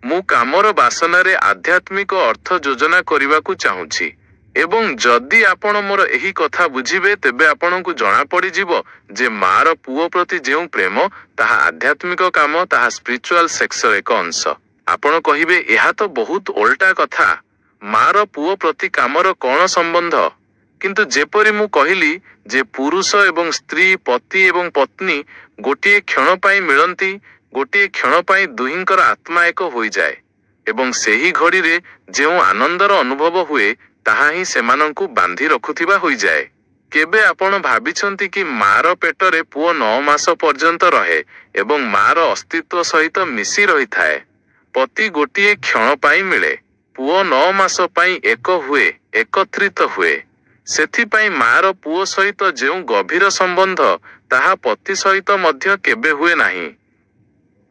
ମୁଁ କାମର ବାସନାରେ ଆଧ୍ୟାତ୍ମିକ ଅର୍ଥ ଯୋଜନା କରିବାକୁ ଚାହୁଁଛି ଏବଂ ଯଦି ଆପଣ ମୋର ଏହି କଥା ବୁଝିବେ ତେବେ ଆପଣଙ୍କୁ ଜଣାପଡ଼ିଯିବ ଯେ ମାର ପୁଅ ପ୍ରତି ଯେଉଁ ପ୍ରେମ ତାହା ଆଧ୍ୟାତ୍ମିକ କାମ, ତାହା ସ୍ପିରିଚୁଆଲ ସେକ୍ସର ଏକ ଅଂଶ। ଆପଣ କହିବେ ଏହା ତ ବହୁତ ଓଲଟା କଥା, ମାର ପୁଅ ପ୍ରତି କାମର କ'ଣ ସମ୍ବନ୍ଧ? କିନ୍ତୁ ଯେପରି ମୁଁ କହିଲି ଯେ ପୁରୁଷ ଏବଂ ସ୍ତ୍ରୀ, ପତି ଏବଂ ପତ୍ନୀ ଗୋଟିଏ କ୍ଷଣ ପାଇଁ ମିଳନ୍ତି, ଗୋଟିଏ କ୍ଷଣ ପାଇଁ ଦୁହିଁଙ୍କର ଆତ୍ମା ଏକ ହୋଇଯାଏ ଏବଂ ସେହି ଘଡ଼ିରେ ଯେଉଁ ଆନନ୍ଦର ଅନୁଭବ ହୁଏ ତାହା ହିଁ ସେମାନଙ୍କୁ ବାନ୍ଧି ରଖୁଥିବା ହୋଇଯାଏ। କେବେ ଆପଣ ଭାବିଛନ୍ତି କି ମାର ପେଟରେ ପୁଅ 9 ମାସ ପର୍ଯ୍ୟନ୍ତ ରହେ ଏବଂ ମାର ଅସ୍ତିତ୍ୱ ସହିତ ମିଶି ରହିଥାଏ? ପତି ଗୋଟିଏ କ୍ଷଣ ପାଇଁ ମିଳେ, ପୁଅ 9 ମାସ ପାଇଁ ଏକ ହୁଏ, ଏକତ୍ରିତ ହୁଏ। ସେଥିପାଇଁ ମାର ପୁଅ ସହିତ ଯେଉଁ ଗଭୀର ସମ୍ବନ୍ଧ ତାହା ପତି ସହିତ ମଧ୍ୟ କେବେ ହୁଏ ନାହିଁ,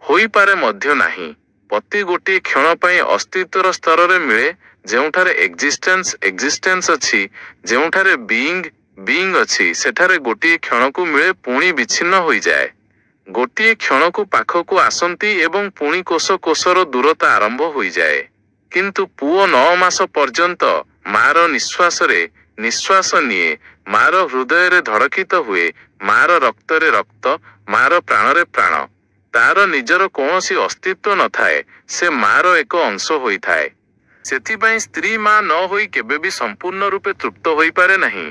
ହୋଇପାରେ ମଧ୍ୟ ନାହିଁ। ପତି ଗୋଟିଏ କ୍ଷଣ ପାଇଁ ଅସ୍ତିତ୍ୱର ସ୍ତରରେ ମିଳେ, ଯେଉଁଠାରେ ଏକ୍ଜିଷ୍ଟେନ୍ସ ଅଛି, ଯେଉଁଠାରେ ବିଇଙ୍ଗ ଅଛି, ସେଠାରେ ଗୋଟିଏ କ୍ଷଣକୁ ମିଳେ, ପୁଣି ବିଚ୍ଛିନ୍ନ ହୋଇଯାଏ। ଗୋଟିଏ କ୍ଷଣକୁ ପାଖକୁ ଆସନ୍ତି ଏବଂ ପୁଣି କୋଷର ଦୂରତା ଆରମ୍ଭ ହୋଇଯାଏ। କିନ୍ତୁ ପୁଅ 9 ମାସ ପର୍ଯ୍ୟନ୍ତ ମାର ନିଶ୍ୱାସରେ ନିଶ୍ୱାସ ନିଏ, ମାର ହୃଦୟରେ ଧଡ଼କିତ ହୁଏ, ମାର ରକ୍ତରେ ରକ୍ତ, ମାର ପ୍ରାଣରେ ପ୍ରାଣ। ତାର ନିଜର କୌଣସି ଅସ୍ତିତ୍ୱ ନଥାଏ, ସେ ମାର ଏକ ଅଂଶ ହୋଇଥାଏ। ସେଥିପାଇଁ ସ୍ତ୍ରୀ ମା ନ ହୋଇ କେବେ ବି ସମ୍ପୂର୍ଣ୍ଣ ରୂପେ ତୃପ୍ତ ହୋଇପାରେ ନାହିଁ।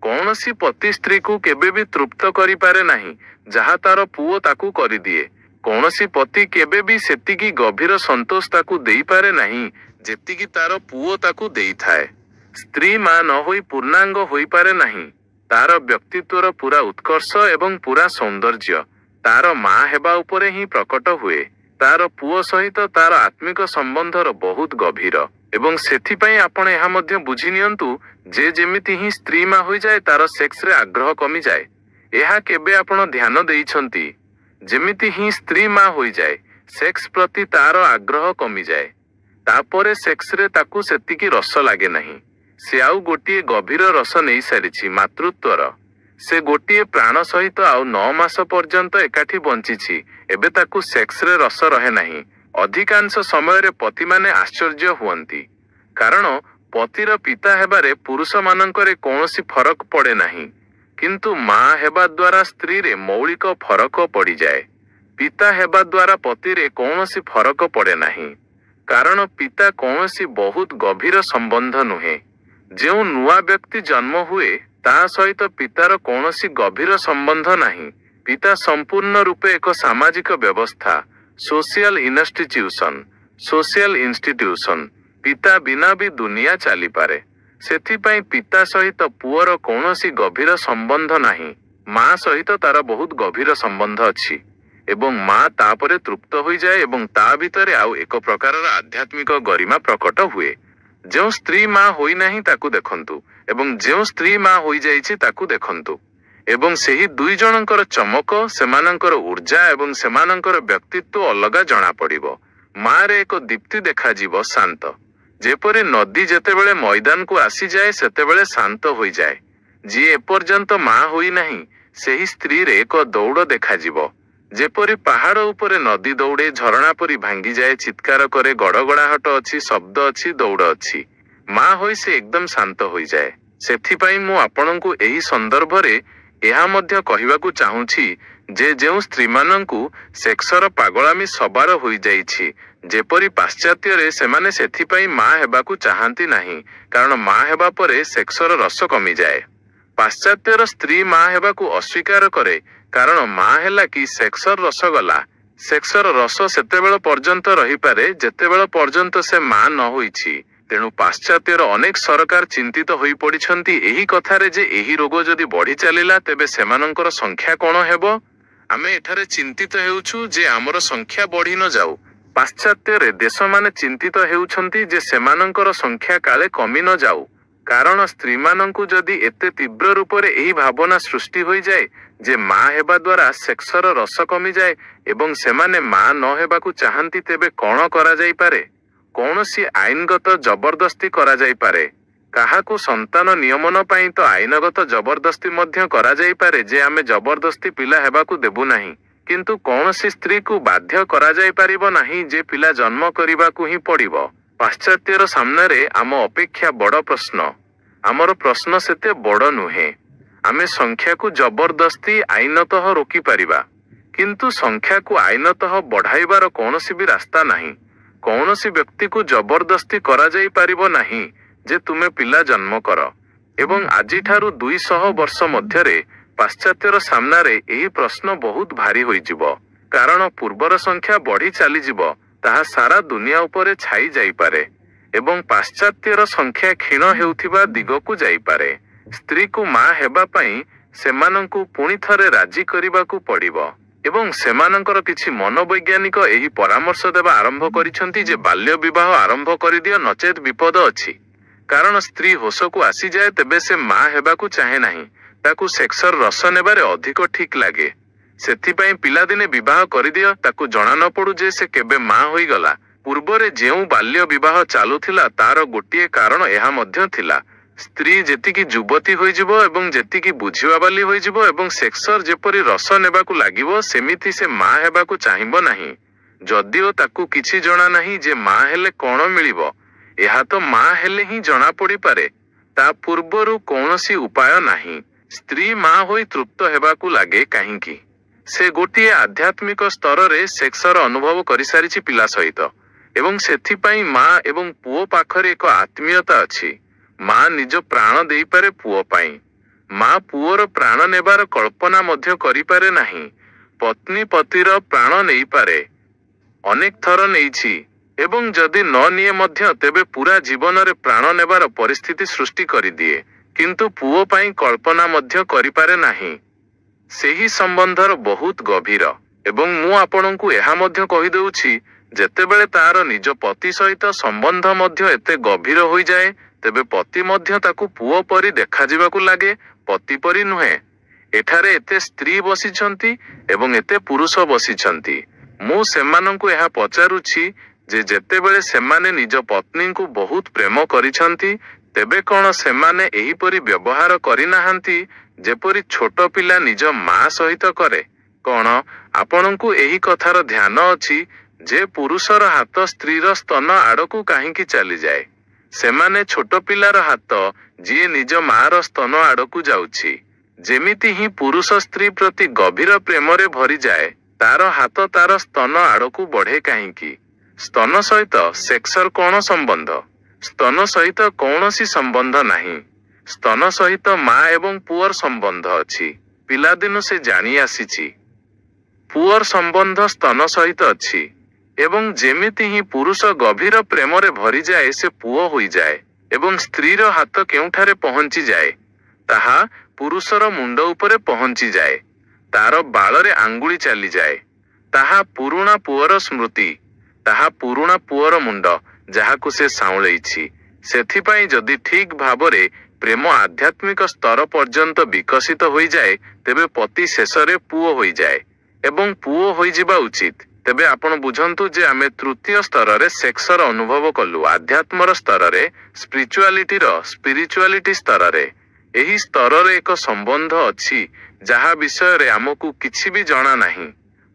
କୌଣସି ପତି ସ୍ତ୍ରୀକୁ କେବେ ବି ତୃପ୍ତ କରିପାରେ ନାହିଁ ଯାହା ତାର ପୁଅ ତାକୁ କରିଦିଏ। କୌଣସି ପତି କେବେ ବି ସେତିକି ଗଭୀର ସନ୍ତୋଷ ତାକୁ ଦେଇପାରେ ନାହିଁ ଯେତିକି ତାର ପୁଅ ତାକୁ ଦେଇଥାଏ। ସ୍ତ୍ରୀ ମା ନ ହୋଇ ପୂର୍ଣ୍ଣାଙ୍ଗ ହୋଇପାରେ ନାହିଁ। ତାର ବ୍ୟକ୍ତିତ୍ୱର ପୁରା ଉତ୍କର୍ଷ ଏବଂ ପୁରା ସୌନ୍ଦର୍ଯ୍ୟ ତାର ମା ହେବା ଉପରେ ହିଁ ପ୍ରକଟ ହୁଏ। ତାର ପୁଅ ସହିତ ତାର ଆତ୍ମିକ ସମ୍ବନ୍ଧର ବହୁତ ଗଭୀର ଏବଂ ସେଥିପାଇଁ ଆପଣ ଏହା ମଧ୍ୟ ବୁଝି ନିଅନ୍ତୁ ଯେ ଯେମିତି ହିଁ ସ୍ତ୍ରୀ ମା ହୋଇଯାଏ ତାର ସେକ୍ସରେ ଆଗ୍ରହ କମିଯାଏ। ଏହା କେବେ ଆପଣ ଧ୍ୟାନ ଦେଇଛନ୍ତି? ଯେମିତି ହିଁ ସ୍ତ୍ରୀ ମା ହୋଇଯାଏ ସେକ୍ସ ପ୍ରତି ତାର ଆଗ୍ରହ କମିଯାଏ। ତାପରେ ସେକ୍ସରେ ତାକୁ ସେତିକି ରସ ଲାଗେ ନାହିଁ। ସେ ଆଉ ଗୋଟିଏ ଗଭୀର ରସ ନେଇ ସାରିଛି ମାତୃତ୍ୱର। ସେ ଗୋଟିଏ ପ୍ରାଣ ସହିତ ଆଉ 9 ମାସ ପର୍ଯ୍ୟନ୍ତ ଏକାଠି ବଞ୍ଚିଛି। ଏବେ ତାକୁ ସେକ୍ସରେ ରସ ରହେ ନାହିଁ। ଅଧିକାଂଶ ସମୟରେ ପତିମାନେ ଆଶ୍ଚର୍ଯ୍ୟ ହୁଅନ୍ତି କାରଣ ପତିର ପିତା ହେବାରେ ପୁରୁଷମାନଙ୍କରେ କୌଣସି ଫରକ ପଡ଼େ ନାହିଁ କିନ୍ତୁ ମା ହେବା ଦ୍ୱାରା ସ୍ତ୍ରୀରେ ମୌଳିକ ଫରକ ପଡ଼ିଯାଏ। ପିତା ହେବା ଦ୍ୱାରା ପତିରେ କୌଣସି ଫରକ ପଡ଼େ ନାହିଁ କାରଣ ପିତା କୌଣସି ବହୁତ ଗଭୀର ସମ୍ବନ୍ଧ ନୁହେଁ। ଯେଉଁ ନୂଆ ବ୍ୟକ୍ତି ଜନ୍ମ ହୁଏ ତା ସହିତ ପିତାର କୌଣସି ଗଭୀର ସମ୍ବନ୍ଧ ନାହିଁ। ପିତା ସମ୍ପୂର୍ଣ୍ଣ ରୂପେ ଏକ ସାମାଜିକ ବ୍ୟବସ୍ଥା, ସୋସିଆଲ ଇନଷ୍ଟିଟ୍ୟୁସନ। ପିତା ବିନା ବି ଦୁନିଆ ଚାଲିପାରେ। ସେଥିପାଇଁ ପିତା ସହିତ ପୁଅର କୌଣସି ଗଭୀର ସମ୍ବନ୍ଧ ନାହିଁ। ମା ସହିତ ତାର ବହୁତ ଗଭୀର ସମ୍ବନ୍ଧ ଅଛି ଏବଂ ମା ତାପରେ ତୃପ୍ତ ହୋଇଯାଏ ଏବଂ ତା ଭିତରେ ଆଉ ଏକ ପ୍ରକାରର ଆଧ୍ୟାତ୍ମିକ ଗରିମା ପ୍ରକଟ ହୁଏ। ଯେଉଁ ସ୍ତ୍ରୀ ମା ହୋଇନାହିଁ ତାକୁ ଦେଖନ୍ତୁ ଏବଂ ଯେଉଁ ସ୍ତ୍ରୀ ମା ହୋଇଯାଇଛି ତାକୁ ଦେଖନ୍ତୁ ଏବଂ ସେହି ଦୁଇ ଜଣଙ୍କର ଚମକ, ସେମାନଙ୍କର ଊର୍ଜା ଏବଂ ସେମାନଙ୍କର ବ୍ୟକ୍ତିତ୍ୱ ଅଲଗା ଜଣାପଡ଼ିବ। ମାରେ ଏକ ଦୀପ୍ତି ଦେଖାଯିବ, ଶାନ୍ତ। ଯେପରି ନଦୀ ଯେତେବେଳେ ମଇଦାନକୁ ଆସିଯାଏ ସେତେବେଳେ ଶାନ୍ତ ହୋଇଯାଏ। ଯିଏ ଏପର୍ଯ୍ୟନ୍ତ ମା ହୋଇନାହିଁ ସେହି ସ୍ତ୍ରୀରେ ଏକ ଦୌଡ଼ ଦେଖାଯିବ। ଯେପରି ପାହାଡ଼ ଉପରେ ନଦୀ ଦୌଡ଼େ, ଝରଣା ପରି ଭାଙ୍ଗିଯାଏ, ଚିତ୍କାର କରେ, ଗଡ଼ଗଡ଼ାହଟ ଅଛି, ଶବ୍ଦ ଅଛି, ଦୌଡ଼ ଅଛି। ମା ହୋଇ ସେ ଏକଦମ ଶାନ୍ତ ହୋଇଯାଏ। ସେଥିପାଇଁ ମୁଁ ଆପଣଙ୍କୁ ଏହି ସନ୍ଦର୍ଭରେ ଏହା ମଧ୍ୟ କହିବାକୁ ଚାହୁଁଛି ଯେ ଯେଉଁ ସ୍ତ୍ରୀମାନଙ୍କୁ ସେକ୍ସର ପାଗଳାମୀ ସବାର ହୋଇଯାଇଛି, ଯେପରି ପାଶ୍ଚାତ୍ୟରେ ସେମାନେ ସେଥିପାଇଁ ମା ହେବାକୁ ଚାହାନ୍ତି ନାହିଁ କାରଣ ମା ହେବା ପରେ ସେକ୍ସର ରସ କମିଯାଏ। ପାଶ୍ଚାତ୍ୟର ସ୍ତ୍ରୀ ମା ହେବାକୁ ଅସ୍ୱୀକାର କରେ କାରଣ ମା ହେଲା କି ସେକ୍ସର ରସ ଗଲା। ସେକ୍ସର ରସ ସେତେବେଳ ପର୍ଯ୍ୟନ୍ତ ରହିପାରେ ଯେତେବେଳ ପର୍ଯ୍ୟନ୍ତ ସେ ମା ନ ହୋଇଛି। ତେଣୁ ପାଶ୍ଚାତ୍ୟର ଅନେକ ସରକାର ଚିନ୍ତିତ ହୋଇପଡ଼ିଛନ୍ତି ଏହି କଥାରେ ଯେ ଏହି ରୋଗ ଯଦି ବଢ଼ି ଚାଲିଲା ତେବେ ସେମାନଙ୍କର ସଂଖ୍ୟା କ'ଣ ହେବ। ଆମେ ଏଠାରେ ଚିନ୍ତିତ ହେଉଛୁ ଯେ ଆମର ସଂଖ୍ୟା ବଢ଼ି ନ ଯାଉ। ପାଶ୍ଚାତ୍ୟରେ ଦେଶମାନେ ଚିନ୍ତିତ ହେଉଛନ୍ତି ଯେ ସେମାନଙ୍କର ସଂଖ୍ୟା କାଳେ କମି ନ ଯାଉ କାରଣ ସ୍ତ୍ରୀମାନଙ୍କୁ ଯଦି ଏତେ ତୀବ୍ର ରୂପରେ ଏହି ଭାବନା ସୃଷ୍ଟି ହୋଇଯାଏ ଯେ ମା ହେବା ଦ୍ୱାରା ସେକ୍ସର ରସ କମିଯାଏ ଏବଂ ସେମାନେ ମା ନ ହେବାକୁ ଚାହାନ୍ତି ତେବେ କ'ଣ କରାଯାଇପାରେ? କୌଣସି ଆଇନଗତ ଜବରଦସ୍ତି କରାଯାଇପାରେ। କାହାକୁ ସନ୍ତାନ ନିୟମନ ପାଇଁ ତ ଆଇନଗତ ଜବରଦସ୍ତି ମଧ୍ୟ କରାଯାଇପାରେ ଯେ ଆମେ ଜବରଦସ୍ତି ପିଲା ହେବାକୁ ଦେବୁ ନାହିଁ। କିନ୍ତୁ କୌଣସି ସ୍ତ୍ରୀକୁ ବାଧ୍ୟ କରାଯାଇପାରିବ ନାହିଁ ଯେ ପିଲା ଜନ୍ମ କରିବାକୁ ହିଁ ପଡ଼ିବ। ପାଶ୍ଚାତ୍ୟର ସାମ୍ନାରେ ଆମ ଅପେକ୍ଷା ବଡ଼ ପ୍ରଶ୍ନ। ଆମର ପ୍ରଶ୍ନ ସେତେ ବଡ଼ ନୁହେଁ। ଆମେ ସଂଖ୍ୟାକୁ ଜବରଦସ୍ତି ଆଇନତଃ ରୋକିପାରିବା କିନ୍ତୁ ସଂଖ୍ୟାକୁ ଆଇନତଃ ବଢ଼ାଇବାର କୌଣସି ବି ରାସ୍ତା ନାହିଁ। କୌଣସି ବ୍ୟକ୍ତିକୁ ଜବରଦସ୍ତି କରାଯାଇପାରିବ ନାହିଁ ଯେ ତୁମେ ପିଲା ଜନ୍ମ କର। ଏବଂ ଆଜିଠାରୁ 200 ବର୍ଷ ମଧ୍ୟରେ ପାଶ୍ଚାତ୍ୟର ସାମ୍ନାରେ ଏହି ପ୍ରଶ୍ନ ବହୁତ ଭାରି ହୋଇଯିବ କାରଣ ପୂର୍ବର ସଂଖ୍ୟା ବଢ଼ି ଚାଲିଯିବ, ତାହା ସାରା ଦୁନିଆ ଉପରେ ଛାଇ ଯାଇପାରେ ଏବଂ ପାଶ୍ଚାତ୍ୟର ସଂଖ୍ୟା କ୍ଷୀଣ ହେଉଥିବା ଦିଗକୁ ଯାଇପାରେ। ସ୍ତ୍ରୀକୁ ମା ହେବା ପାଇଁ ସେମାନଙ୍କୁ ପୁଣି ଥରେ ରାଜି କରିବାକୁ ପଡ଼ିବ ଏବଂ ସେମାନଙ୍କର କିଛି ମନୋବୈଜ୍ଞାନିକ ଏହି ପରାମର୍ଶ ଦେବା ଆରମ୍ଭ କରିଛନ୍ତି ଯେ ବାଲ୍ୟ ବିବାହ ଆରମ୍ଭ କରିଦିଅ ନଚେତ୍ ବିପଦ ଅଛି। କାରଣ ସ୍ତ୍ରୀ ହୋଶକୁ ଆସିଯାଏ ତେବେ ସେ ମା ହେବାକୁ ଚାହେଁ ନାହିଁ, ତାକୁ ସେକ୍ସର ରସ ନେବାରେ ଅଧିକ ଠିକ୍ ଲାଗେ। ସେଥିପାଇଁ ପିଲାଦିନେ ବିବାହ କରିଦିଅ, ତାକୁ ଜଣା ନ ପଡ଼ୁ ଯେ ସେ କେବେ ମା ହୋଇଗଲା। ପୂର୍ବରେ ଯେଉଁ ବାଲ୍ୟ ବିବାହ ଚାଲୁଥିଲା ତାର ଗୋଟିଏ କାରଣ ଏହା ମଧ୍ୟ ଥିଲା। ସ୍ତ୍ରୀ ଯେତିକି ଯୁବତୀ ହୋଇଯିବ ଏବଂ ଯେତିକି ବୁଝିବାବାଲି ହୋଇଯିବ ଏବଂ ସେକ୍ସର ଯେପରି ରସ ନେବାକୁ ଲାଗିବ ସେମିତି ସେ ମା ହେବାକୁ ଚାହିଁବ ନାହିଁ। ଯଦିଓ ତାକୁ କିଛି ଜଣା ନାହିଁ ଯେ ମା ହେଲେ କ'ଣ ମିଳିବ, ଏହା ତ ମା ହେଲେ ହିଁ ଜଣା ପଡ଼ିପାରେ। ତା ପୂର୍ବରୁ କୌଣସି ଉପାୟ ନାହିଁ। ସ୍ତ୍ରୀ ମା ହୋଇ ତୃପ୍ତ ହେବାକୁ ଲାଗେ କାହିଁକି? ସେ ଗୋଟିଏ ଆଧ୍ୟାତ୍ମିକ ସ୍ତରରେ ସେକ୍ସର ଅନୁଭବ କରିସାରିଛି ପିଲା ସହିତ ଏବଂ ସେଥିପାଇଁ ମା ଏବଂ ପୁଅ ପାଖରେ ଏକ ଆତ୍ମୀୟତା ଅଛି। ମା ନିଜ ପ୍ରାଣ ଦେଇପାରେ ପୁଅ ପାଇଁ। ମା ପୁଅର ପ୍ରାଣ ନେବାର କଳ୍ପନା ମଧ୍ୟ କରିପାରେ ନାହିଁ। ପତ୍ନୀ ପତିର ପ୍ରାଣ ନେଇପାରେ, ଅନେକ ଥର ନେଇଛି, ଏବଂ ଯଦି ନ ନିଏ ମଧ୍ୟ ତେବେ ପୁରା ଜୀବନରେ ପ୍ରାଣ ନେବାର ପରିସ୍ଥିତି ସୃଷ୍ଟି କରିଦିଏ, କିନ୍ତୁ ପୁଅ ପାଇଁ କଳ୍ପନା ମଧ୍ୟ କରିପାରେ ନାହିଁ। ସେହି ସମ୍ବନ୍ଧର ବହୁତ ଗଭୀର। ଏବଂ ମୁଁ ଆପଣଙ୍କୁ ଏହା ମଧ୍ୟ କହିଦେଉଛି, ଯେତେବେଳେ ତାର ନିଜ ପତି ସହିତ ସମ୍ବନ୍ଧ ମଧ୍ୟ ଏତେ ଗଭୀର ହୋଇଯାଏ, ତେବେ ପତି ମଧ୍ୟ ତାକୁ ପୁଅ ପରି ଦେଖାଯିବାକୁ ଲାଗେ, ପତି ପରି ନୁହେଁ। ଏଠାରେ ଏତେ ସ୍ତ୍ରୀ ବସିଛନ୍ତି ଏବଂ ଏତେ ପୁରୁଷ ବସିଛନ୍ତି। ମୁଁ ସେମାନଙ୍କୁ ଏହା ପଚାରୁଛି ଯେ ଯେତେବେଳେ ସେମାନେ ନିଜ ପତ୍ନୀଙ୍କୁ ବହୁତ ପ୍ରେମ କରିଛନ୍ତି, ତେବେ କ'ଣ ସେମାନେ ଏହିପରି ବ୍ୟବହାର କରିନାହାନ୍ତି ଯେପରି ଛୋଟ ପିଲା ନିଜ ମା ସହିତ କରେ? କ'ଣ ଆପଣଙ୍କୁ ଏହି କଥାର ଧ୍ୟାନ ଅଛି ଯେ ପୁରୁଷର ହାତ ସ୍ତ୍ରୀର ସ୍ତନ ଆଡ଼କୁ କାହିଁକି ଚାଲିଯାଏ? ସେମାନେ ଛୋଟ ପିଲାର ହାତ ଯିଏ ନିଜ ମାର ସ୍ତନ ଆଡ଼କୁ ଯାଉଛି। ଯେମିତି ହିଁ ପୁରୁଷ ସ୍ତ୍ରୀ ପ୍ରତି ଗଭୀର ପ୍ରେମରେ ଭରିଯାଏ, ତାର ହାତ ତାର ସ୍ତନ ଆଡ଼କୁ ବଢ଼େ କାହିଁକି? ସ୍ତନ ସହିତ ସେକ୍ସର କ'ଣ ସମ୍ବନ୍ଧ? ସ୍ତନ ସହିତ କୌଣସି ସମ୍ବନ୍ଧ ନାହିଁ। ସ୍ତନ ସହିତ ମା ଏବଂ ପୁଅର ସମ୍ବନ୍ଧ ଅଛି। ପିଲାଦିନୁ ସେ ଜାଣି ଆସିଛି। ପୁଅର ସମ୍ବନ୍ଧ ସ୍ତନ ସହିତ ଅଛି। ଏବଂ ଯେମିତି ହିଁ ପୁରୁଷ ଗଭୀର ପ୍ରେମରେ ଭରିଯାଏ, ସେ ପୁଅ ହୋଇଯାଏ ଏବଂ ସ୍ତ୍ରୀର ହାତ କେଉଁଠାରେ ପହଞ୍ଚିଯାଏ? ତାହା ପୁରୁଷର ମୁଣ୍ଡ ଉପରେ ପହଞ୍ଚିଯାଏ। ତାର ବାଳରେ ଆଙ୍ଗୁଳି ଚାଲିଯାଏ। ତାହା ପୁରୁଣା ପୁଅର ସ୍ମୃତି। ତାହା ପୁରୁଣା ପୁଅର ମୁଣ୍ଡ, ଯାହାକୁ ସେ ସାଉଁଳେଇଛି। ସେଥିପାଇଁ ଯଦି ଠିକ୍ ଭାବରେ ପ୍ରେମ ଆଧ୍ୟାତ୍ମିକ ସ୍ତର ପର୍ଯ୍ୟନ୍ତ ବିକଶିତ ହୋଇଯାଏ, ତେବେ ପତି ଶେଷରେ ପୁଅ ହୋଇଯାଏ ଏବଂ ପୁଅ ହୋଇଯିବା ଉଚିତ। ତେବେ ଆପଣ ବୁଝନ୍ତୁ ଯେ ଆମେ ତୃତୀୟ ସ୍ତରରେ ସେକ୍ସର ଅନୁଭବ କଲୁ, ଆଧ୍ୟାତ୍ମର ସ୍ତରରେ, ସ୍ପିରିଚୁଆଲିଟି ସ୍ତରରେ। ଏହି ସ୍ତରରେ ଏକ ସମ୍ବନ୍ଧ ଅଛି ଯାହା ବିଷୟରେ ଆମକୁ କିଛି ବି ଜଣା ନାହିଁ।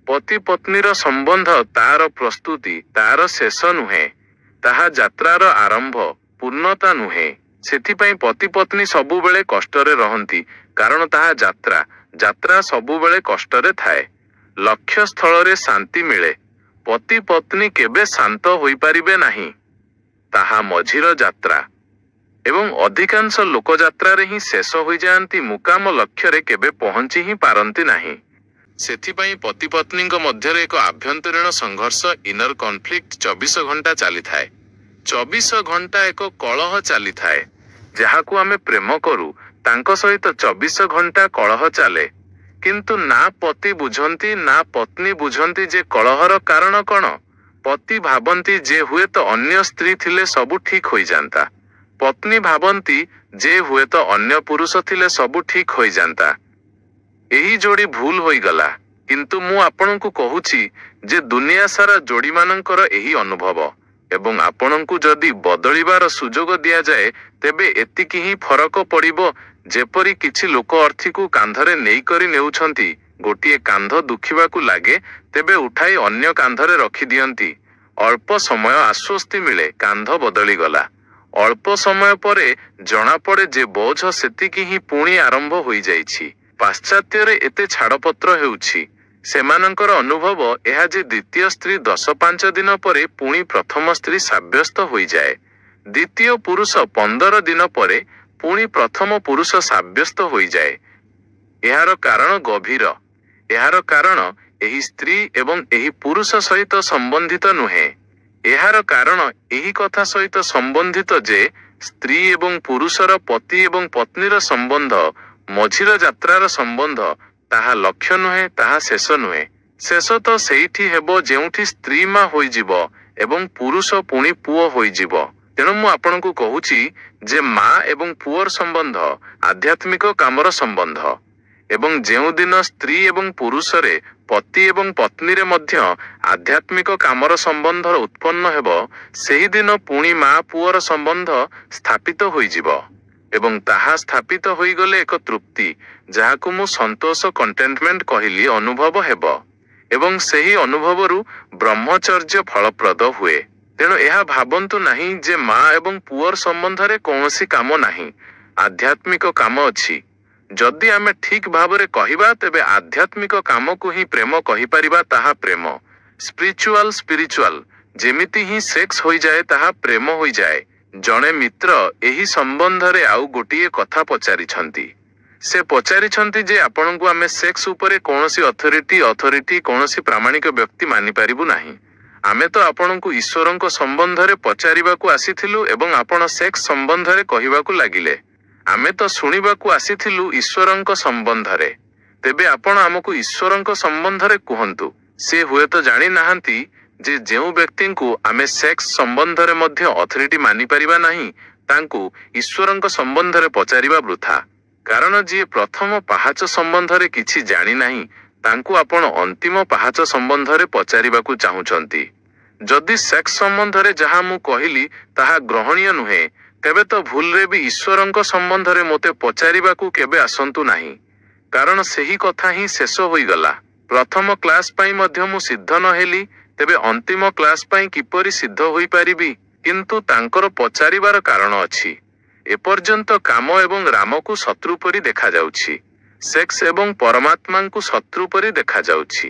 ପତି ପତ୍ନୀର ସମ୍ବନ୍ଧ ତାର ପ୍ରସ୍ତୁତି, ତାର ଶେଷ ନୁହେଁ। ତାହା ଯାତ୍ରାର ଆରମ୍ଭ, ପୂର୍ଣ୍ଣତା ନୁହେଁ। ସେଥିପାଇଁ ପତି ପତ୍ନୀ ସବୁବେଳେ କଷ୍ଟରେ ରହନ୍ତି, କାରଣ ତାହା ଯାତ୍ରା। ଯାତ୍ରା ସବୁବେଳେ କଷ୍ଟରେ ଥାଏ। ଲକ୍ଷ୍ୟସ୍ଥଳରେ ଶାନ୍ତି ମିଳେ। ପତି ପତ୍ନୀ କେବେ ଶାନ୍ତ ହୋଇପାରିବେ ନାହିଁ। ତାହା ମଝିର ଯାତ୍ରା। ଏବଂ ଅଧିକାଂଶ ଲୋକ ଯାତ୍ରାରେ ହିଁ ଶେଷ ହୋଇଯାଆନ୍ତି, ମୁକାମ ଲକ୍ଷ୍ୟରେ କେବେ ପହଞ୍ଚି ହିଁ ପାରନ୍ତି ନାହିଁ। ସେଥିପାଇଁ ପତି ପତ୍ନୀଙ୍କ ମଧ୍ୟରେ ଏକ ଆଭ୍ୟନ୍ତରୀଣ ସଂଘର୍ଷ, ଇନର କନଫ୍ଲିକ୍ଟ 24 ଘଣ୍ଟା ଚାଲିଥାଏ। 24 ଘଣ୍ଟା ଏକ କଳହ ଚାଲିଥାଏ। ଯାହାକୁ ଆମେ ପ୍ରେମ କରୁ, ତାଙ୍କ ସହିତ 24 ଘଣ୍ଟା କଳହ ଚାଲେ। କିନ୍ତୁ ନା ପତି ବୁଝନ୍ତି ନା ପତ୍ନୀ ବୁଝନ୍ତି ଯେ କଳହର କାରଣ କ'ଣ। ପତି ଭାବନ୍ତି ଯେ ହୁଏତ ଅନ୍ୟ ସ୍ତ୍ରୀ ଥିଲେ ସବୁ ଠିକ୍ ହୋଇଯାନ୍ତା। ପତ୍ନୀ ଭାବନ୍ତି ଯେ ହୁଏତ ଅନ୍ୟ ପୁରୁଷ ଥିଲେ ସବୁ ଠିକ୍ ହୋଇଯାନ୍ତା। ଏହି ଯୋଡ଼ି ଭୁଲ ହୋଇଗଲା। କିନ୍ତୁ ମୁଁ ଆପଣଙ୍କୁ କହୁଛି ଯେ ଦୁନିଆ ସାରା ଯୋଡ଼ିମାନଙ୍କର ଏହି ଅନୁଭବ। ଏବଂ ଆପଣଙ୍କୁ ଯଦି ବଦଳିବାର ସୁଯୋଗ ଦିଆଯାଏ, ତେବେ ଏତିକି ହିଁ ଫରକ ପଡ଼ିବ, ଯେପରି କିଛି ଲୋକ ଅର୍ଥୀକୁ କାନ୍ଧରେ ନେଇକରି ନେଉଛନ୍ତି। ଗୋଟିଏ କାନ୍ଧ ଦୁଖିବାକୁ ଲାଗେ, ତେବେ ଉଠାଇ ଅନ୍ୟ କାନ୍ଧରେ ରଖିଦିଅନ୍ତି। ଅଳ୍ପ ସମୟ ଆଶ୍ୱସ୍ତି ମିଳେ, କାନ୍ଧ ବଦଳିଗଲା। ଅଳ୍ପ ସମୟ ପରେ ଜଣାପଡ଼େ ଯେ ବୋଝ ସେତିକି ହିଁ ପୁଣି ଆରମ୍ଭ ହୋଇଯାଇଛି। ପାଶ୍ଚାତ୍ୟରେ ଏତେ ଛାଡ଼ପତ୍ର ହେଉଛି। ସେମାନଙ୍କର ଅନୁଭବ ଏହା ଯେ ଦ୍ୱିତୀୟ ସ୍ତ୍ରୀ 10-5 ଦିନ ପରେ ପୁଣି ପ୍ରଥମ ସ୍ତ୍ରୀ ସାବ୍ୟସ୍ତ ହୋଇଯାଏ। ଦ୍ୱିତୀୟ ପୁରୁଷ 15 ଦିନ ପରେ ପୁଣି ପ୍ରଥମ ପୁରୁଷ ସାବ୍ୟସ୍ତ ହୋଇଯାଏ। ଏହାର କାରଣ ଗଭୀର। ଏହାର କାରଣ ଏହି ସ୍ତ୍ରୀ ଏବଂ ଏହି ପୁରୁଷ ସହିତ ସମ୍ବନ୍ଧିତ ନୁହେଁ। ଏହାର କାରଣ ଏହି କଥା ସହିତ ସମ୍ବନ୍ଧିତ ଯେ ସ୍ତ୍ରୀ ଏବଂ ପୁରୁଷର, ପତି ଏବଂ ପତ୍ନୀର ସମ୍ବନ୍ଧ, ମଝିର ଯାତ୍ରାର ସମ୍ବନ୍ଧ, ତାହା ଲକ୍ଷ୍ୟ ନୁହେଁ, ତାହା ଶେଷ ନୁହେଁ। ଶେଷ ତ ସେଇଠି ହେବ ଯେଉଁଠି ସ୍ତ୍ରୀ ମା ହୋଇଯିବ ଏବଂ ପୁରୁଷ ପୁଣି ପୁଅ ହୋଇଯିବ। ତେଣୁ ମୁଁ ଆପଣଙ୍କୁ କହୁଛି ଯେ ମା ଏବଂ ପୁଅର ସମ୍ବନ୍ଧ ଆଧ୍ୟାତ୍ମିକ କାମର ସମ୍ବନ୍ଧ। ଏବଂ ଯେଉଁଦିନ ସ୍ତ୍ରୀ ଏବଂ ପୁରୁଷରେ, ପତି ଏବଂ ପତ୍ନୀରେ ମଧ୍ୟ ଆଧ୍ୟାତ୍ମିକ କାମର ସମ୍ବନ୍ଧ ଉତ୍ପନ୍ନ ହେବ, ସେହିଦିନ ପୁଣି ମା ପୁଅର ସମ୍ବନ୍ଧ ସ୍ଥାପିତ ହୋଇଯିବ। ଏବଂ ତାହା ସ୍ଥାପିତ ହୋଇଗଲେ ଏକ ତୃପ୍ତି, ଯାହାକୁ ମୁଁ ସନ୍ତୋଷ, କଣ୍ଟେଣ୍ଟମେଣ୍ଟ କହିଲି, ଅନୁଭବ ହେବ। ଏବଂ ସେହି ଅନୁଭବରୁ ବ୍ରହ୍ମଚର୍ଯ୍ୟ ଫଳପ୍ରଦ ହୁଏ। ତେଣୁ ଏହା ଭାବନ୍ତୁ ନାହିଁ ଯେ ମା ଏବଂ ପୁଅର ସମ୍ବନ୍ଧରେ କୌଣସି କାମ ନାହିଁ। ଆଧ୍ୟାତ୍ମିକ କାମ ଅଛି। ଯଦି ଆମେ ଠିକ୍ ଭାବରେ କହିବା, ତେବେ ଆଧ୍ୟାତ୍ମିକ କାମକୁ ହିଁ ପ୍ରେମ କହିପାରିବା। ତାହା ପ୍ରେମ, ସ୍ପିରିଚୁଆଲ, ଯେମିତି ହିଁ ସେକ୍ସ ହୋଇଯାଏ ତାହା ପ୍ରେମ ହୋଇଯାଏ। ଜଣେ ମିତ୍ର ଏହି ସମ୍ବନ୍ଧରେ ଆଉ ଗୋଟିଏ କଥା ପଚାରିଛନ୍ତି। ସେ ପଚାରିଛନ୍ତି ଯେ ଆପଣଙ୍କୁ ଆମେ ସେକ୍ସ ଉପରେ କୌଣସି ଅଥରିଟି କୌଣସି ପ୍ରାମାଣିକ ବ୍ୟକ୍ତି ମାନିପାରିବୁ ନାହିଁ। ଆମେ ତ ଆପଣଙ୍କୁ ଈଶ୍ୱରଙ୍କ ସମ୍ବନ୍ଧରେ ପଚାରିବାକୁ ଆସିଥିଲୁ ଏବଂ ଆପଣ ସେକ୍ସ ସମ୍ବନ୍ଧରେ କହିବାକୁ ଲାଗିଲେ। ଆମେ ତ ଶୁଣିବାକୁ ଆସିଥିଲୁ ଈଶ୍ୱରଙ୍କ ସମ୍ବନ୍ଧରେ। ତେବେ ଆପଣ ଆମକୁ ଈଶ୍ୱରଙ୍କ ସମ୍ବନ୍ଧରେ କୁହନ୍ତୁ। ସେ ହୁଏତ ଜାଣିନାହାନ୍ତି ଯେ ଯେଉଁ ବ୍ୟକ୍ତିଙ୍କୁ ଆମେ ସେକ୍ସ ସମ୍ବନ୍ଧରେ ମଧ୍ୟ ଅଥରିଟି ମାନିପାରିବା ନାହିଁ, ତାଙ୍କୁ ଈଶ୍ୱରଙ୍କ ସମ୍ବନ୍ଧରେ ପଚାରିବା ବୃଥା। କାରଣ ଯିଏ ପ୍ରଥମ ପାହାଚ ସମ୍ବନ୍ଧରେ କିଛି ଜାଣିନାହିଁ, ତାଙ୍କୁ ଆପଣ ଅନ୍ତିମ ପାହାଚ ସମ୍ବନ୍ଧରେ ପଚାରିବାକୁ ଚାହୁଁଛନ୍ତି। ଯଦି ସେକ୍ସ ସମ୍ବନ୍ଧରେ ଯାହା ମୁଁ କହିଲି ତାହା ଗ୍ରହଣୀୟ ନୁହେଁ, ତେବେ ତ ଭୁଲରେ ବି ଈଶ୍ୱରଙ୍କ ସମ୍ବନ୍ଧରେ ମୋତେ ପଚାରିବାକୁ କେବେ ଆସନ୍ତୁ ନାହିଁ। କାରଣ ସେହି କଥା ହିଁ ଶେଷ ହୋଇଗଲା। ପ୍ରଥମ କ୍ଲାସ୍ ପାଇଁ ମଧ୍ୟ ମୁଁ ସିଦ୍ଧ ନ ହେଲି, ତେବେ ଅନ୍ତିମ କ୍ଲାସ୍ ପାଇଁ କିପରି ସିଦ୍ଧ ହୋଇପାରିବି? କିନ୍ତୁ ତାଙ୍କର ପଚାରିବାର କାରଣ ଅଛି। ଏପର୍ଯ୍ୟନ୍ତ କାମ ଏବଂ ରାମକୁ ଶତ୍ରୁ ପରି ଦେଖାଯାଉଛି। ସେକ୍ସ ଏବଂ ପରମାତ୍ମାଙ୍କୁ ଶତ୍ରୁ ପରି ଦେଖାଯାଉଛି।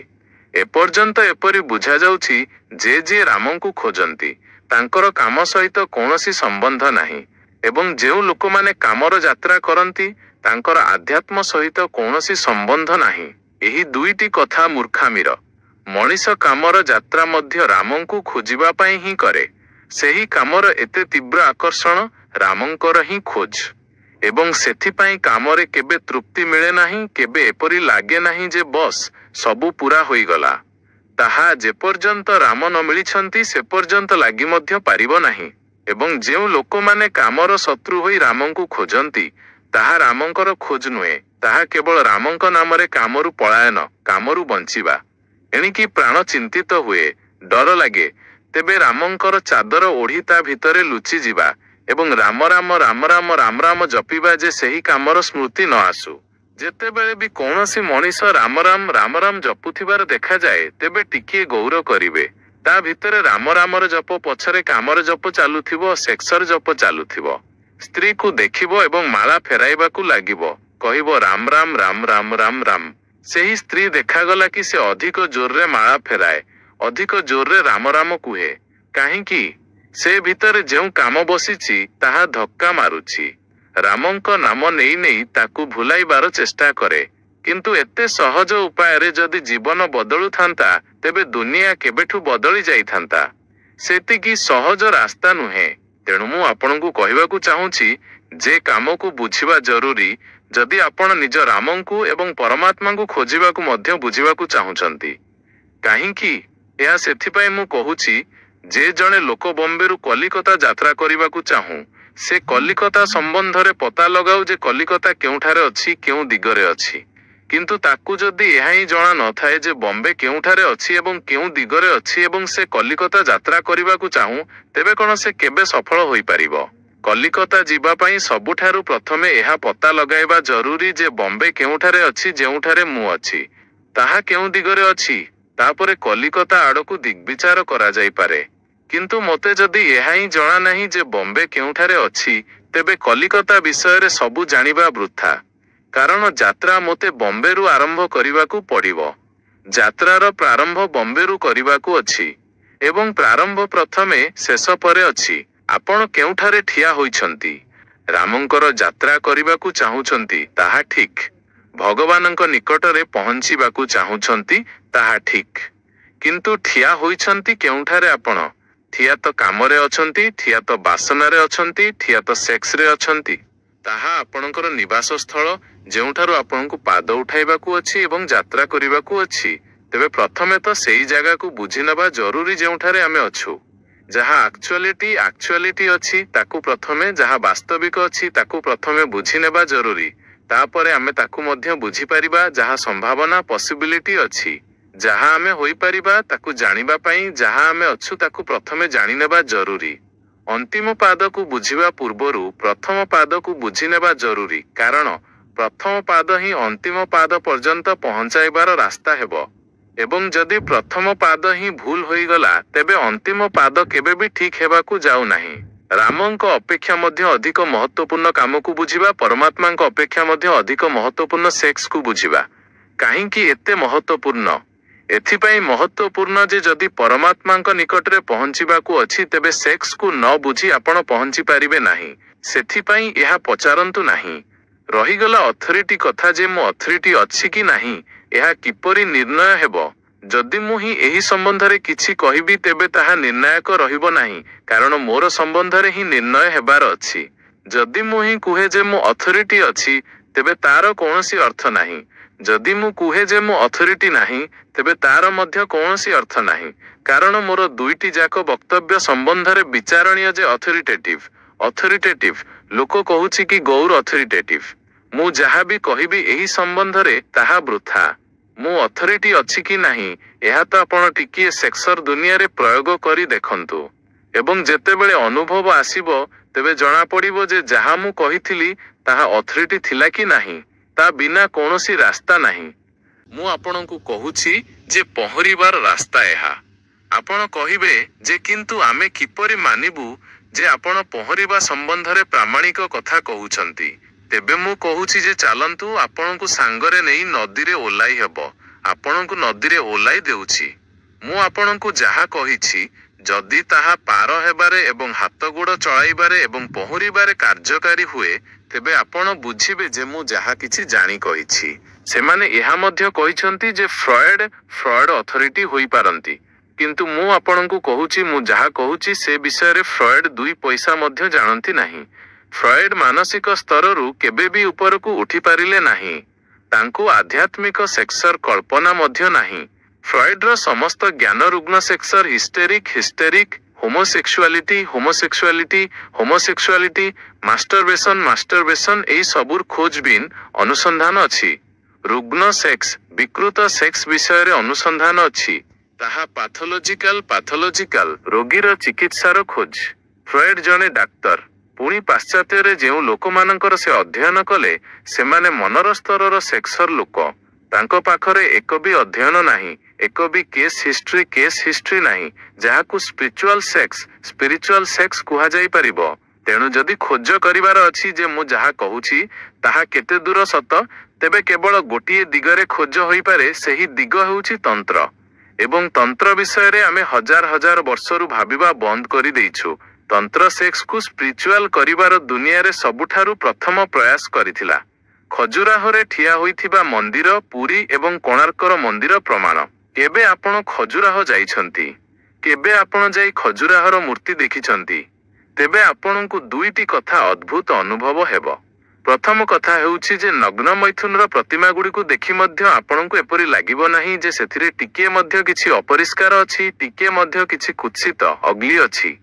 ଏପର୍ଯ୍ୟନ୍ତ ଏପରି ବୁଝାଯାଉଛି ଯେ ଯିଏ ରାମଙ୍କୁ ଖୋଜନ୍ତି, ତାଙ୍କର କାମ ସହିତ କୌଣସି ସମ୍ବନ୍ଧ ନାହିଁ ଏବଂ ଯେଉଁ ଲୋକମାନେ କାମର ଯାତ୍ରା କରନ୍ତି, ତାଙ୍କର ଆଧ୍ୟାତ୍ମ ସହିତ କୌଣସି ସମ୍ବନ୍ଧ ନାହିଁ। ଏହି ଦୁଇଟି କଥା ମୂର୍ଖାମିର। ମଣିଷ କାମର ଯାତ୍ରା ମଧ୍ୟ ରାମଙ୍କୁ ଖୋଜିବା ପାଇଁ ହିଁ କରେ। ସେହି କାମର ଏତେ ତୀବ୍ର ଆକର୍ଷଣ ରାମଙ୍କର ହିଁ ଖୋଜ। ଏବଂ ସେଥିପାଇଁ କାମରେ କେବେ ତୃପ୍ତି ମିଳେ ନାହିଁ, କେବେ ଏପରି ଲାଗେ ନାହିଁ ଯେ ବସ୍ ସବୁ ପୂରା ହୋଇଗଲା। ତାହା ଯେପର୍ଯ୍ୟନ୍ତ ରାମ ନ ମିଳିଛନ୍ତି ସେ ପର୍ଯ୍ୟନ୍ତ ଲାଗି ମଧ୍ୟ ପାରିବ ନାହିଁ। ଏବଂ ଯେଉଁ ଲୋକମାନେ କାମର ଶତ୍ରୁ ହୋଇ ରାମଙ୍କୁ ଖୋଜନ୍ତି, ତାହା ରାମଙ୍କର ଖୋଜ ନୁହେଁ, ତାହା କେବଳ ରାମଙ୍କ ନାମରେ କାମରୁ ପଳାୟନ, କାମରୁ ବଞ୍ଚିବା। ଏଣିକି ପ୍ରାଣ ଚିନ୍ତିତ ହୁଏ, ଡର ଲାଗେ, ତେବେ ରାମଙ୍କର ଚାଦର ଓଢ଼ି ତା ଭିତରେ ଲୁଚିଯିବା ଏବଂ ରାମ ରାମ ରାମ ରାମ ରାମ ରାମ ଜପିବା ଯେ ସେହି କାମର ସ୍ମୃତି ନ ଆସୁ। ଯେତେବେଳେ ବି କୌଣସି ମଣିଷ ରାମ ରାମ ରାମ ରାମ ଜପୁଥିବାର ଦେଖାଯାଏ, ତେବେ ଟିକିଏ ଗୌର କରିବେ। ତା ଭିତରେ ରାମ ରାମର ଜପ ପଛରେ କାମର ଜପ ଚାଲୁଥିବ, ସେକ୍ସର ଜପ ଚାଲୁଥିବ। ସ୍ତ୍ରୀକୁ ଦେଖିବ ଏବଂ ମାଳା ଫେରାଇବାକୁ ଲାଗିବ, କହିବ ରାମ ରାମ ରାମ ରାମ ରାମ ରାମ। ସେହି ସ୍ତ୍ରୀ ଦେଖାଗଲା କି ସେ ଅଧିକ ଜୋରରେ ମାଳା ଫେରାଏ, ଅଧିକ ଜୋରରେ ରାମ ରାମ କୁହେ। କାହିଁକି? ସେ ଭିତରେ ଯେଉଁ କାମ ବସିଛି ତାହା ଧକ୍କା ମାରୁଛି। ରାମଙ୍କ ନାମ ନେଇ ନେଇ ତାକୁ ଭୁଲାଇବାର ଚେଷ୍ଟା କରେ। କିନ୍ତୁ ଏତେ ସହଜ ଉପାୟରେ ଯଦି ଜୀବନ ବଦଳୁଥାନ୍ତା, ତେବେ ଦୁନିଆ କେବେଠୁ ବଦଳି ଯାଇଥାନ୍ତା। ସେତିକି ସହଜ ରାସ୍ତା ନୁହେଁ। ତେଣୁ ମୁଁ ଆପଣଙ୍କୁ କହିବାକୁ ଚାହୁଁଛି ଯେ କାମକୁ ବୁଝିବା ଜରୁରୀ, ଯଦି ଆପଣ ନିଜ ରାମଙ୍କୁ ଏବଂ ପରମାତ୍ମାଙ୍କୁ ଖୋଜିବାକୁ ମଧ୍ୟ ବୁଝିବାକୁ ଚାହୁଁଛନ୍ତି। କାହିଁକି? ଏହା ସେଥିପାଇଁ ମୁଁ କହୁଛି ଯେ ଜଣେ ଲୋକ ବମ୍ବେରୁ କଲିକତା ଯାତ୍ରା କରିବାକୁ ଚାହୁଁ, ସେ କଲିକତା ସମ୍ବନ୍ଧରେ ପତା ଲଗାଉ ଯେ କଲିକତା କେଉଁଠାରେ ଅଛି, କେଉଁ ଦିଗରେ ଅଛି। କିନ୍ତୁ ତାକୁ ଯଦି ଏହା ହିଁ ଜଣା ନଥାଏ ଯେ ବମ୍ବେ କେଉଁଠାରେ ଅଛି ଏବଂ କେଉଁ ଦିଗରେ ଅଛି ଏବଂ ସେ କଲିକତା ଯାତ୍ରା କରିବାକୁ ଚାହୁଁ, ତେବେ କ'ଣ ସେ କେବେ ସଫଳ ହୋଇପାରିବ? କଲିକତା ଯିବା ପାଇଁ ସବୁଠାରୁ ପ୍ରଥମେ ଏହା ପତା ଲଗାଇବା ଜରୁରୀ ଯେ ବମ୍ବେ କେଉଁଠାରେ ଅଛି, ଯେଉଁଠାରେ ମୁଁ ଅଛି ତାହା କେଉଁ ଦିଗରେ ଅଛି। ତାପରେ କଲିକତା ଆଡ଼କୁ ଦିଗ୍ବିଚାର କରାଯାଇପାରେ। କିନ୍ତୁ ମୋତେ ଯଦି ଏହା ହିଁ ଜଣା ନାହିଁ ଯେ ବମ୍ବେ କେଉଁଠାରେ ଅଛି, ତେବେ କଲିକତା ବିଷୟରେ ସବୁ ଜାଣିବା ବୃଥା। କାରଣ ଯାତ୍ରା ମୋତେ ବମ୍ବେରୁ ଆରମ୍ଭ କରିବାକୁ ପଡ଼ିବ। ଯାତ୍ରାର ପ୍ରାରମ୍ଭ ବମ୍ବେରୁ କରିବାକୁ ଅଛି ଏବଂ ପ୍ରାରମ୍ଭ ପ୍ରଥମେ, ଶେଷ ପରେ ଅଛି। ଆପଣ କେଉଁଠାରେ ଠିଆ ହୋଇଛନ୍ତି? ରାମଙ୍କର ଯାତ୍ରା କରିବାକୁ ଚାହୁଁଛନ୍ତି, ତାହା ଠିକ୍। ଭଗବାନଙ୍କ ନିକଟରେ ପହଞ୍ଚିବାକୁ ଚାହୁଁଛନ୍ତି, ତାହା ଠିକ୍। କିନ୍ତୁ ଠିଆ ହୋଇଛନ୍ତି କେଉଁଠାରେ ଆପଣ? ଠିଆ ତ କାମରେ ଅଛନ୍ତି, ଠିଆ ତ ବାସନାରେ ଅଛନ୍ତି, ଠିଆ ତ ସେକ୍ସରେ ଅଛନ୍ତି। ତାହା ଆପଣଙ୍କର ନିବାସ ସ୍ଥଳ, ଯେଉଁଠାରୁ ଆପଣଙ୍କୁ ପାଦ ଉଠାଇବାକୁ ଅଛି ଏବଂ ଯାତ୍ରା କରିବାକୁ ଅଛି। ତେବେ ପ୍ରଥମେ ତ ସେଇ ଜାଗାକୁ ବୁଝିନେବା ଜରୁରୀ ଯେଉଁଠାରେ ଆମେ ଅଛୁ। ଯାହା ଆକ୍ଚୁଆଲିଟି ଅଛି ତାକୁ ପ୍ରଥମେ, ଯାହା ବାସ୍ତବିକ ଅଛି ତାକୁ ପ୍ରଥମେ ବୁଝିନେବା ଜରୁରୀ। ତାପରେ ଆମେ ତାକୁ ମଧ୍ୟ ବୁଝିପାରିବା ଯାହା ସମ୍ଭାବନା, ପସିବିଲିଟି ଅଛି। ଯାହା ଆମେ ହୋଇପାରିବା ତାକୁ ଜାଣିବା ପାଇଁ ଯାହା ଆମେ ଅଛୁ ତାକୁ ପ୍ରଥମେ ଜାଣିନେବା ଜରୁରୀ। ଅନ୍ତିମ ପାଦକୁ ବୁଝିବା ପୂର୍ବରୁ ପ୍ରଥମ ପାଦକୁ ବୁଝିନେବା ଜରୁରୀ, କାରଣ ପ୍ରଥମ ପାଦ ହିଁ ଅନ୍ତିମ ପାଦ ପର୍ଯ୍ୟନ୍ତ ପହଞ୍ଚାଇବାର ରାସ୍ତା ହେବ। ଏବଂ ଯଦି ପ୍ରଥମ ପାଦ ହିଁ ଭୁଲ ହୋଇଗଲା, ତେବେ ଅନ୍ତିମ ପାଦ କେବେ ବି ଠିକ୍ ହେବାକୁ ଯାଉନାହିଁ। ରାମଙ୍କ ଅପେକ୍ଷା ମଧ୍ୟ ଅଧିକ ମହତ୍ତ୍ୱପୂର୍ଣ୍ଣ କାମକୁ ବୁଝିବା, ପରମାତ୍ମାଙ୍କ ଅପେକ୍ଷା ମଧ୍ୟ ଅଧିକ ମହତ୍ତ୍ୱପୂର୍ଣ୍ଣ ସେକ୍ସକୁ ବୁଝିବା। କାହିଁକି ଏତେ ମହତ୍ତ୍ୱପୂର୍ଣ୍ଣ? एथिपाई महत्वपूर्ण जे जदि परमात्मांक निकटरे पहुंचिबाकू अछि तेबे सेक्स को न बुझी आपण पहुंची पारिबे नाही। सेथिपाई एहा पचारंतु नाही। रहीगला अथॉरिटी कथा जे मो अथॉरिटी अछि कि नाही एहा किपरि निर्णय हेबो। जदि मु ही एही संबंधरे किछि कहिबी तेबे ताहा निर्णायक रहिबो नाही कारण मोर संबंधरे ही निर्णय हेबार अछि। जदि मु ही कुहे जे मो अथॉरिटी अछि तेबे तार कोनोसी अर्थ नाही। जदि मु कुहे जे मो अथॉरिटी नाही तेबे तार मध्य कोनोसी अर्थ नाही कारण मोर दुईटी जाक वक्तव्य संबंधरे विचारणीय जे अथॉरिटेटिव लोक कहूछि कि गौर अथॉरिटेटिव। मु जहा भी कहिबी एही संबंधरे ताहा वृथा। मु अथॉरिटी अछि कि नाही एहा तो आपण टिकिए सेक्सर दुनिया रे प्रयोग करी देखंतु एवं जेतेबेले अनुभव आसीबो तेबे जणा पड़िबो जे जहा मु कहिथिली ताहा अथॉरिटी थिला कि नाही। ता बिना कोनोसी रास्ता नाही। मु आपणकु कहूछि जे पहरिबार रास्ता एहा। आपण कहिबे जे किंतु आमे किपरि मानिबु जे आपण पहरिबा संबंधरे प्रामाणिक कथा कहउछंती। तेबे मु कहूछि जे चालंतु आपणकु सांगरे नेई नदीरे ओलाई हेबो। आपणकु नदीरे ओलाई देउछि। मु आपणकु जहा कहिछि जदि ताहा पार हेबारे एवं हाथ गोड़ चलाइबारे एवं पहरिबारे कार्यकारी हुए तेबे आपण बुझिबे जे मु जहा किछि जानी कहिछि। सेमाने एहा मध्य कहिछंती जे फ्रॉयड अथॉरिटी होई पारंती किंतु मु आपणकु कहूछि मु जहा कहूछि से विषय रे फ्रॉयड दुई पैसा मध्य जानंती नाही। फ्रॉयड मानसिक स्तररू केबे भी उपरकू उठी पारिले नाही। तांकु आध्यात्मिक सेक्सर कल्पना मध्य नाही। फ्रॉयडर समस्त ज्ञान रुग्ण सेक्सर हिस्टेरिक होमोसेक्सुअलिटी मास्टरबेशन एई सबुर खोजबीन अनुसंधान अछि। रुग्ण सेक्स विकृत सेक्स विषय रे अनुसंधान अछि। ताहा पाथोलॉजिकल रोगीर चिकित्सार खोज। फ्रॉयड जने डाक्तर पुणी पाश्चात्य रे जेउ लोकमानंकर से अध्ययन कले सेमाने मनर स्तरर सेक्सर लोक। तांको पाखरे एक भी अध्ययन नाही एक भी केस हिस्ट्री नाही जाहाकू स्पिरिचुअल सेक्स कुहा जाई परिबो। तेणु जदि खोज करिवार अछि जे मु जहा कहूछि ताहा केते दूर सत तेबे केवल गोटिए दिगरे खोज होई पारे सेही दिग हेउछि तंत्र। एवं तंत्र विषय रे आमे हजार वर्षरु भाबिबा बंद करि देइछु। तंत्र सेक्स को स्पिरिचुअल करिवार दुनिया रे सबुठारु प्रथम प्रयास करिथिला। खजुराहोरे ठिया होइथिबा मंदिर पुरी एवं कोणार्कर मंदिर प्रमाण। केबे आपण खजुराहो जाइछंती? केबे आपण जाई खजुराहोर मूर्ति देखिछंती? तेबे आपणकु दुईटी कथा अद्भुत अनुभव हेबो। प्रथम कथा हेउछि जे नग्न मैथुनर प्रतिमा गुड़िकु देखि मध्य आपणकु एपरि लागिबो नाही जे सेथिरे टिके मध्य किछि अपरिष्कार अछि टिके मध्य किछि कुत्सित अग्ली अछि।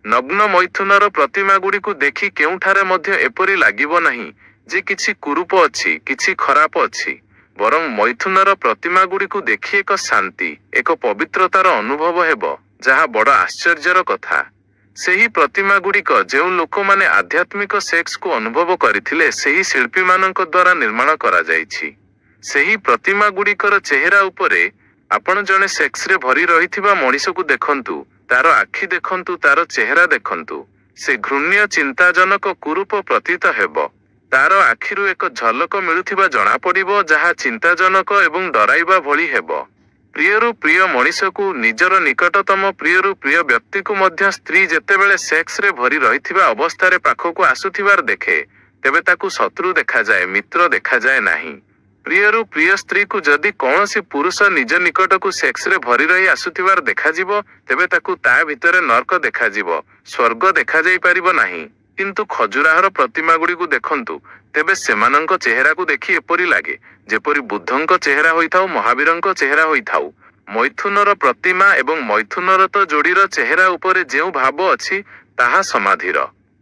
नग्न मैथुनर प्रतिमा गुड़िकु देखि केउठारे मध्य एपरि लागिबो नाही जे किछि कुरूप अछि किछि खराप अछि बरं मैथुनर प्रतिमा गुड़िकु देखि एक शांति एक पवित्रतार अनुभव हेबो जहा बड़ आश्चर्यर कथा। सेही प्रतिमा गुड़िक जेउ लोक माने आध्यात्मिक सेक्स को अनुभव करिथिले सेही शिल्पी मानक द्वारा निर्माण करा जाइछि। सेही प्रतिमा गुड़िकर चेहरा उपरे आपण जने सेक्स रे भरी रहिथिबा मनीषकु देखंतु तार आखि देखंतु तार चेहरा देखंतु से घृण्य चिंताजनक कुरूप प्रतीत हेबो। तार आखिरु एक झलक मिलुथिबा जणा पड़िबो जहा चिंताजनक एवं डराइबा भली हेबो। प्रियरु प्रिय मनीषकु निजर निकटतम प्रियरु प्रिय व्यक्ति को मध्य स्त्री जेतेबेले सेक्स रे भरी रहिथिबा अवस्थारे पाखकु आसुथिबार देखे तेबे ताकु शत्रु देखा जाए मित्र देखा जाए नाही। प्रियरु प्रिय स्त्री को जदि कौनसी पुरुष निज निकटकु सेक्स रे भरी रही आसुथिबार देखा जिवो तेबे ताकु ता भितरे नरक देखा जिवो स्वर्ग देखा जाई परिबो नाही। किंतु खजुराहर प्रतिमा गुड़िकु देखंतु तेबे सेमानंक चेहरा को देखि एपरि लागे जेपरि बुद्धंक चेहरा होइथाउ महावीरंक चेहरा होइथाउ। मैथुनर प्रतिमा एवं मैथुनरत जोड़ीर चेहरा उपरे जेउ भाव अछि ताहा समाधिर।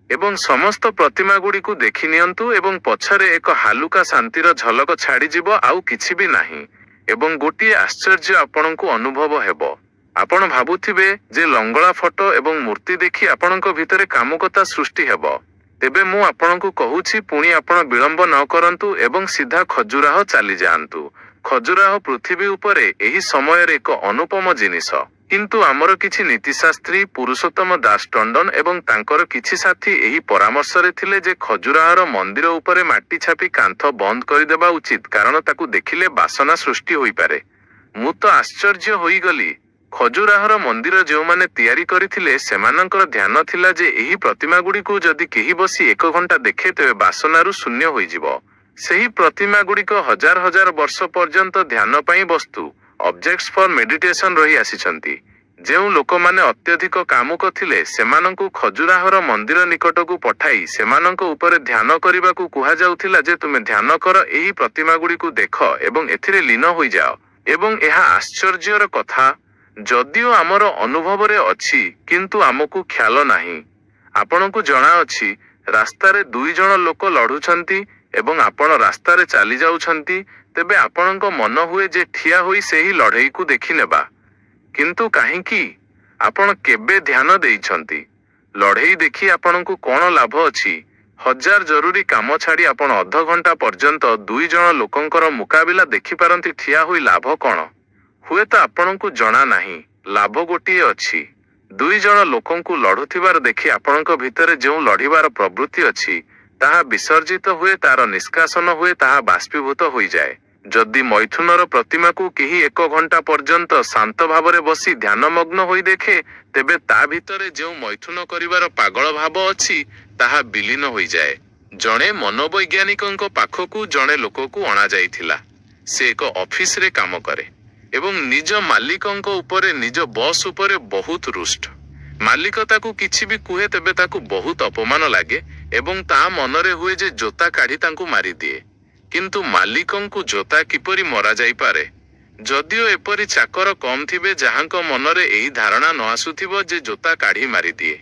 एवं समस्त प्रतिमा गुड़िकु देखि नियंतु एवं पछरे एक हालुका शांतिर झलक छाड़ी जिवो आउ किछि भी नाही एवं गोटिए आश्चर्य आपणकु अनुभव हेबो। आपण भाबुथिबे जे लंगड़ा फोटो एवं मूर्ति देखि आपणक भितरे कामुकता सृष्टि हेबो। तेबे मु आपणकु कहूछि पुणी आपण विलंब न करंतु एवं सीधा खजुराहो चली जाआंतु। खजुराहो पृथ्वी उपरे एही समय रे एक अनुपम जिनिस। किंतु आमर किछि नीतिशास्त्री पुरुषोत्तम दास टंडन एवं तांकर किछि साथी एही परामर्श रे थिले जे खजुराहोर मंदिर उपरे माटी छापी कांथ बंद करिदेबा उचित कारण ताकु देखिले बासना सृष्टि होई पारे। ମୁଁ ତ ଆଶ୍ଚର୍ଯ୍ୟ ହୋଇଗଲି। ଖଜୁରାହର ମନ୍ଦିର ଯେଉଁମାନେ ତିଆରି କରିଥିଲେ ସେମାନଙ୍କର ଧ୍ୟାନ ଥିଲା ଯେ ଏହି ପ୍ରତିମାଗୁଡ଼ିକୁ ଯଦି କେହି ବସି 1 ଘଣ୍ଟା ଦେଖେ ତେବେ ବାସନାରୁ ଶୂନ୍ୟ ହୋଇଯିବ। ସେହି ପ୍ରତିମାଗୁଡ଼ିକ ହଜାର ହଜାର ବର୍ଷ ପର୍ଯ୍ୟନ୍ତ ଧ୍ୟାନ ପାଇଁ ବସ୍ତୁ ଅବଜେକ୍ଟସ୍ ଫର ମେଡିଟେସନ ରହି ଆସିଛନ୍ତି। ଯେଉଁ ଲୋକମାନେ ଅତ୍ୟଧିକ କାମୁକ ଥିଲେ ସେମାନଙ୍କୁ ଖଜୁରାହର ମନ୍ଦିର ନିକଟକୁ ପଠାଇ ସେମାନଙ୍କ ଉପରେ ଧ୍ୟାନ କରିବାକୁ କୁହାଯାଉଥିଲା ଯେ ତୁମେ ଧ୍ୟାନ କର, ଏହି ପ୍ରତିମାଗୁଡ଼ିକୁ ଦେଖ ଏବଂ ଏଥିରେ ଲୀନ ହୋଇଯାଅ। ଏବଂ ଏହା ଆଶ୍ଚର୍ଯ୍ୟର କଥା, ଯଦିଓ ଆମର ଅନୁଭବରେ ଅଛି କିନ୍ତୁ ଆମକୁ ଖ୍ୟାଲ ନାହିଁ। ଆପଣଙ୍କୁ ଜଣାଅଛି ରାସ୍ତାରେ 2 ଜଣ ଲୋକ ଲଢ଼ୁଛନ୍ତି ଏବଂ ଆପଣ ରାସ୍ତାରେ ଚାଲି ଯାଉଛନ୍ତି, ତେବେ ଆପଣଙ୍କ ମନ ହୁଏ ଯେ ଠିଆ ହୋଇ ସେହି ଲଢ଼େଇକୁ ଦେଖିନେବା। କିନ୍ତୁ କାହିଁକି? ଆପଣ କେବେ ଧ୍ୟାନ ଦେଇଛନ୍ତି? ଲଢ଼େଇ ଦେଖି ଆପଣଙ୍କୁ କ'ଣ ଲାଭ ଅଛି? ହଜାର ଜରୁରୀ କାମ ଛାଡ଼ି ଆପଣ ଅଧଘଣ୍ଟା ପର୍ଯ୍ୟନ୍ତ 2 ଜଣ ଲୋକଙ୍କର ମୁକାବିଲା ଦେଖିପାରନ୍ତି, ଠିଆ ହୋଇ ଲାଭ କ'ଣ? ହୁଏତ ଆପଣଙ୍କୁ ଜଣା ନାହିଁ, ଲାଭ ଗୋଟିଏ ଅଛି। 2 ଜଣ ଲୋକଙ୍କୁ ଲଢ଼ୁଥିବାର ଦେଖି ଆପଣଙ୍କ ଭିତରେ ଯେଉଁ ଲଢ଼ିବାର ପ୍ରବୃତ୍ତି ଅଛି ତାହା ବିସର୍ଜିତ ହୁଏ, ତାର ନିଷ୍କାସନ ହୁଏ, ତାହା ବାଷ୍ପୀଭୂତ ହୋଇଯାଏ। ଯଦି ମୈଥୁନର ପ୍ରତିମାକୁ କେହି 1 ଘଣ୍ଟା ପର୍ଯ୍ୟନ୍ତ ଶାନ୍ତ ଭାବରେ ବସି ଧ୍ୟାନମଗ୍ନ ହୋଇ ଦେଖେ ତେବେ ତା ଭିତରେ ଯେଉଁ ମୈଥୁନ କରିବାର ପାଗଳ ଭାବ ଅଛି ତାହା ବିଲୀନ ହୋଇଯାଏ। ଜଣେ ମନୋବୈଜ୍ଞାନିକଙ୍କ ପାଖକୁ ଜଣେ ଲୋକକୁ ଅଣାଯାଇଥିଲା। ସେ ଏକ ଅଫିସରେ କାମ କରେ ଏବଂ ନିଜ ମାଲିକଙ୍କ ଉପରେ, ନିଜ ବସ୍ ଉପରେ ବହୁତ ରୁଷ୍ଟ। ମାଲିକ ତାକୁ କିଛି ବି କୁହେ ତେବେ ତାକୁ ବହୁତ ଅପମାନ ଲାଗେ ଏବଂ ତା ମନରେ ହୁଏ ଯେ ଜୋତା କାଢ଼ି ତାଙ୍କୁ ମାରିଦିଏ। କିନ୍ତୁ ମାଲିକଙ୍କୁ ଜୋତା କିପରି ମରାଯାଇପାରେ? ଯଦିଓ ଏପରି ଚାକର କମ୍ ଥିବେ ଯାହାଙ୍କ ମନରେ ଏହି ଧାରଣା ନ ଆସୁଥିବ ଯେ ଜୋତା କାଢ଼ି ମାରିଦିଏ।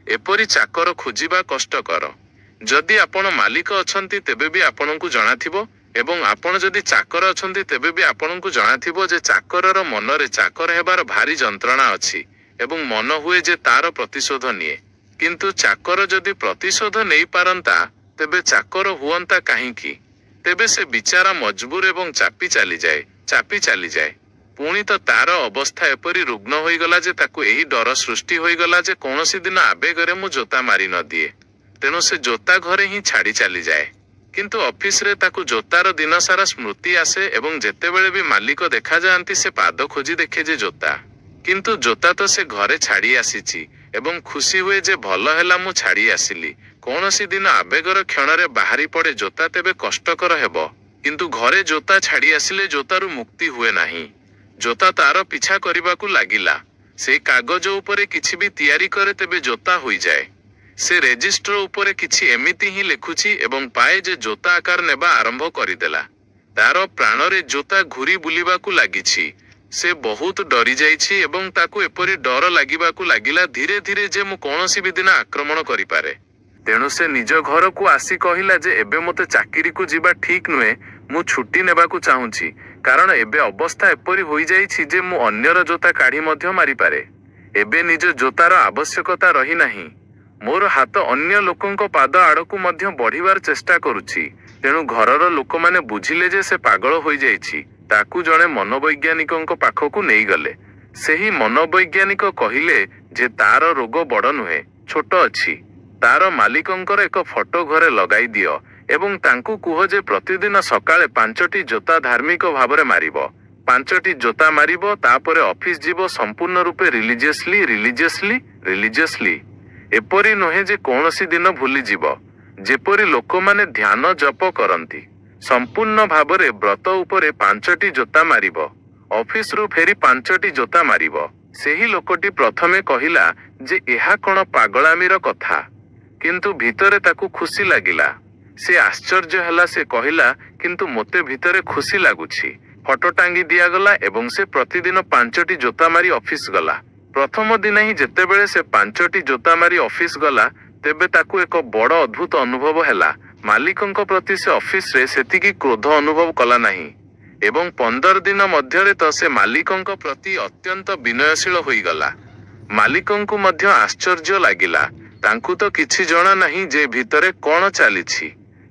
ଏପରି ଚାକର ଖୋଜିବା କଷ୍ଟକର। ଯଦି ଆପଣ ମାଲିକ ଅଛନ୍ତି ତେବେ ବି ଆପଣଙ୍କୁ ଜଣାଥିବ ଏବଂ ଆପଣ ଯଦି ଚାକର ଅଛନ୍ତି ତେବେ ବି ଆପଣଙ୍କୁ ଜଣାଥିବ ଯେ ଚାକରର ମନରେ ଚାକର ହେବାର ଭାରି ଯନ୍ତ୍ରଣା ଅଛି ଏବଂ ମନ ହୁଏ ଯେ ତାର ପ୍ରତିଶୋଧ ନିଏ। କିନ୍ତୁ ଚାକର ଯଦି ପ୍ରତିଶୋଧ ନେଇପାରନ୍ତା ତେବେ ଚାକର ହୁଅନ୍ତା କାହିଁକି? ତେବେ ସେ ବିଚାରା ମଜବୁର ଏବଂ ଚାପି ଚାଲିଯାଏ। ପୁଣି ତ ତାର ଅବସ୍ଥା ଏପରି ରୁଗ୍ନ ହୋଇଗଲା ଯେ ତାକୁ ଏହି ଡର ସୃଷ୍ଟି ହୋଇଗଲା ଯେ କୌଣସି ଦିନ ଆବେଗରେ ମୁଁ ଜୋତା ମାରି ନ ଦିଏ। ତେଣୁ ସେ ଜୋତା ଘରେ ହିଁ ଛାଡ଼ି ଚାଲିଯାଏ। କିନ୍ତୁ ଅଫିସରେ ତାକୁ ଜୋତାର ଦିନସାରା ସ୍ମୃତି ଆସେ ଏବଂ ଯେତେବେଳେ ବି ମାଲିକ ଦେଖାଯାଆନ୍ତି ସେ ପାଦ ଖୋଜି ଦେଖେ ଯେ ଜୋତା। କିନ୍ତୁ ଜୋତା ତ ସେ ଘରେ ଛାଡ଼ି ଆସିଛି ଏବଂ ଖୁସି ହୁଏ ଯେ ଭଲ ହେଲା ମୁଁ ଛାଡ଼ି ଆସିଲି। କୌଣସି ଦିନ ଆବେଗର କ୍ଷଣରେ ବାହାରି ପଡ଼େ ଜୋତା, ତେବେ କଷ୍ଟକର ହେବ। କିନ୍ତୁ ଘରେ ଜୋତା ଛାଡ଼ି ଆସିଲେ ଜୋତାରୁ ମୁକ୍ତି ହୁଏ ନାହିଁ। ଜୋତା ତାର ପିଛା କରିବାକୁ ଲାଗିଲା। ସେ କାଗଜ ଉପରେ କିଛି ବି ତିଆରି କରେ ତେବେ ଜୋତା ହୋଇଯାଏ। ସେ ରେଜିଷ୍ଟର ଉପରେ କିଛି ଏମିତି ହିଁ ଲେଖୁଛି ଏବଂ ପାଏ ଯେ ଜୋତା ଆକାର ନେବା ଆରମ୍ଭ କରିଦେଲା। ତାର ପ୍ରାଣରେ ଜୋତା ଘୁରି ବୁଲିବାକୁ ଲାଗିଛି। ସେ ବହୁତ ଡରିଯାଇଛି ଏବଂ ତାକୁ ଏପରି ଡର ଲାଗିବାକୁ ଲାଗିଲା ଧୀରେ ଧୀରେ ଯେ ମୁଁ କୌଣସି ବି ଦିନ ଆକ୍ରମଣ କରିପାରେ। ତେଣୁ ସେ ନିଜ ଘରକୁ ଆସି କହିଲା ଯେ ଏବେ ମୋତେ ଚାକିରିକୁ ଯିବା ଠିକ୍ ନୁହେଁ, ମୁଁ ଛୁଟି ନେବାକୁ ଚାହୁଁଛି, କାରଣ ଏବେ ଅବସ୍ଥା ଏପରି ହୋଇଯାଇଛି ଯେ ମୁଁ ଅନ୍ୟର ଜୋତା କାଢ଼ି ମଧ୍ୟ ମାରିପାରେ। ଏବେ ନିଜ ଜୋତାର ଆବଶ୍ୟକତା ରହିନାହିଁ। ମୋର ହାତ ଅନ୍ୟ ଲୋକଙ୍କ ପାଦ ଆଡ଼କୁ ମଧ୍ୟ ବଢ଼ିବାର ଚେଷ୍ଟା କରୁଛି। ତେଣୁ ଘରର ଲୋକମାନେ ବୁଝିଲେ ଯେ ସେ ପାଗଳ ହୋଇଯାଇଛି। ତାକୁ ଜଣେ ମନୋବୈଜ୍ଞାନିକଙ୍କ ପାଖକୁ ନେଇଗଲେ। ସେହି ମନୋବୈଜ୍ଞାନିକ କହିଲେ ଯେ ତାର ରୋଗ ବଡ଼ ନୁହେଁ, ଛୋଟ ଅଛି। ତାର ମାଲିକଙ୍କର ଏକ ଫଟୋ ଘରେ ଲଗାଇ ଦିଅ ଏବଂ ତାଙ୍କୁ କୁହ ଯେ ପ୍ରତିଦିନ ସକାଳେ 5ଟି ଜୋତା ଧାର୍ମିକ ଭାବରେ ମାରିବ। 5ଟି ଜୋତା ମାରିବ, ତାପରେ ଅଫିସ ଯିବ ସମ୍ପୂର୍ଣ୍ଣ ରୂପେ ରିଲିଜିୟସଲି। ଏପରି ନୁହେଁ ଯେ କୌଣସି ଦିନ ଭୁଲିଯିବ। ଯେପରି ଲୋକମାନେ ଧ୍ୟାନ ଜପ କରନ୍ତି। ସମ୍ପୂର୍ଣ୍ଣ ଭାବରେ ବ୍ରତ ଉପରେ 5ଟି ଜୋତା ମାରିବ। ଅଫିସରୁ ଫେରି 5ଟି ଜୋତା ମାରିବ। ସେହି ଲୋକଟି ପ୍ରଥମେ କହିଲା ଯେ ଏହା କ'ଣ ପାଗଳାମିର କଥା, କିନ୍ତୁ ଭିତରେ ତାକୁ ଖୁସି ଲାଗିଲା। ସେ ଆଶ୍ଚର୍ଯ୍ୟ ହେଲା। ସେ କହିଲା କିନ୍ତୁ ମୋତେ ଭିତରେ ଖୁସି ଲାଗୁଛି। ଫଟୋ ଟାଙ୍ଗି ଦିଆଗଲା ଏବଂ ସେ ପ୍ରତିଦିନ 5ଟି ଜୋତା ମାରି ଅଫିସ ଗଲା। ପ୍ରଥମ ଦିନ ହିଁ ଯେତେବେଳେ ସେ 5ଟି ଜୋତା ମାରି ଅଫିସ ଗଲା ତେବେ ତାକୁ ଏକ ବଡ଼ ଅଦ୍ଭୁତ ଅନୁଭବ ହେଲା। ମାଲିକଙ୍କ ପ୍ରତି ସେ ଅଫିସରେ ସେତିକି କ୍ରୋଧ ଅନୁଭବ କଲା ନାହିଁ ଏବଂ 15 ଦିନ ମଧ୍ୟରେ ତ ସେ ମାଲିକଙ୍କ ପ୍ରତି ଅତ୍ୟନ୍ତ ବିନୟଶୀଳ ହୋଇଗଲା। ମାଲିକଙ୍କୁ ମଧ୍ୟ ଆଶ୍ଚର୍ଯ୍ୟ ଲାଗିଲା। ତାଙ୍କୁ ତ କିଛି ଜଣା ନାହିଁ ଯେ ଭିତରେ କ'ଣ ଚାଲିଛି।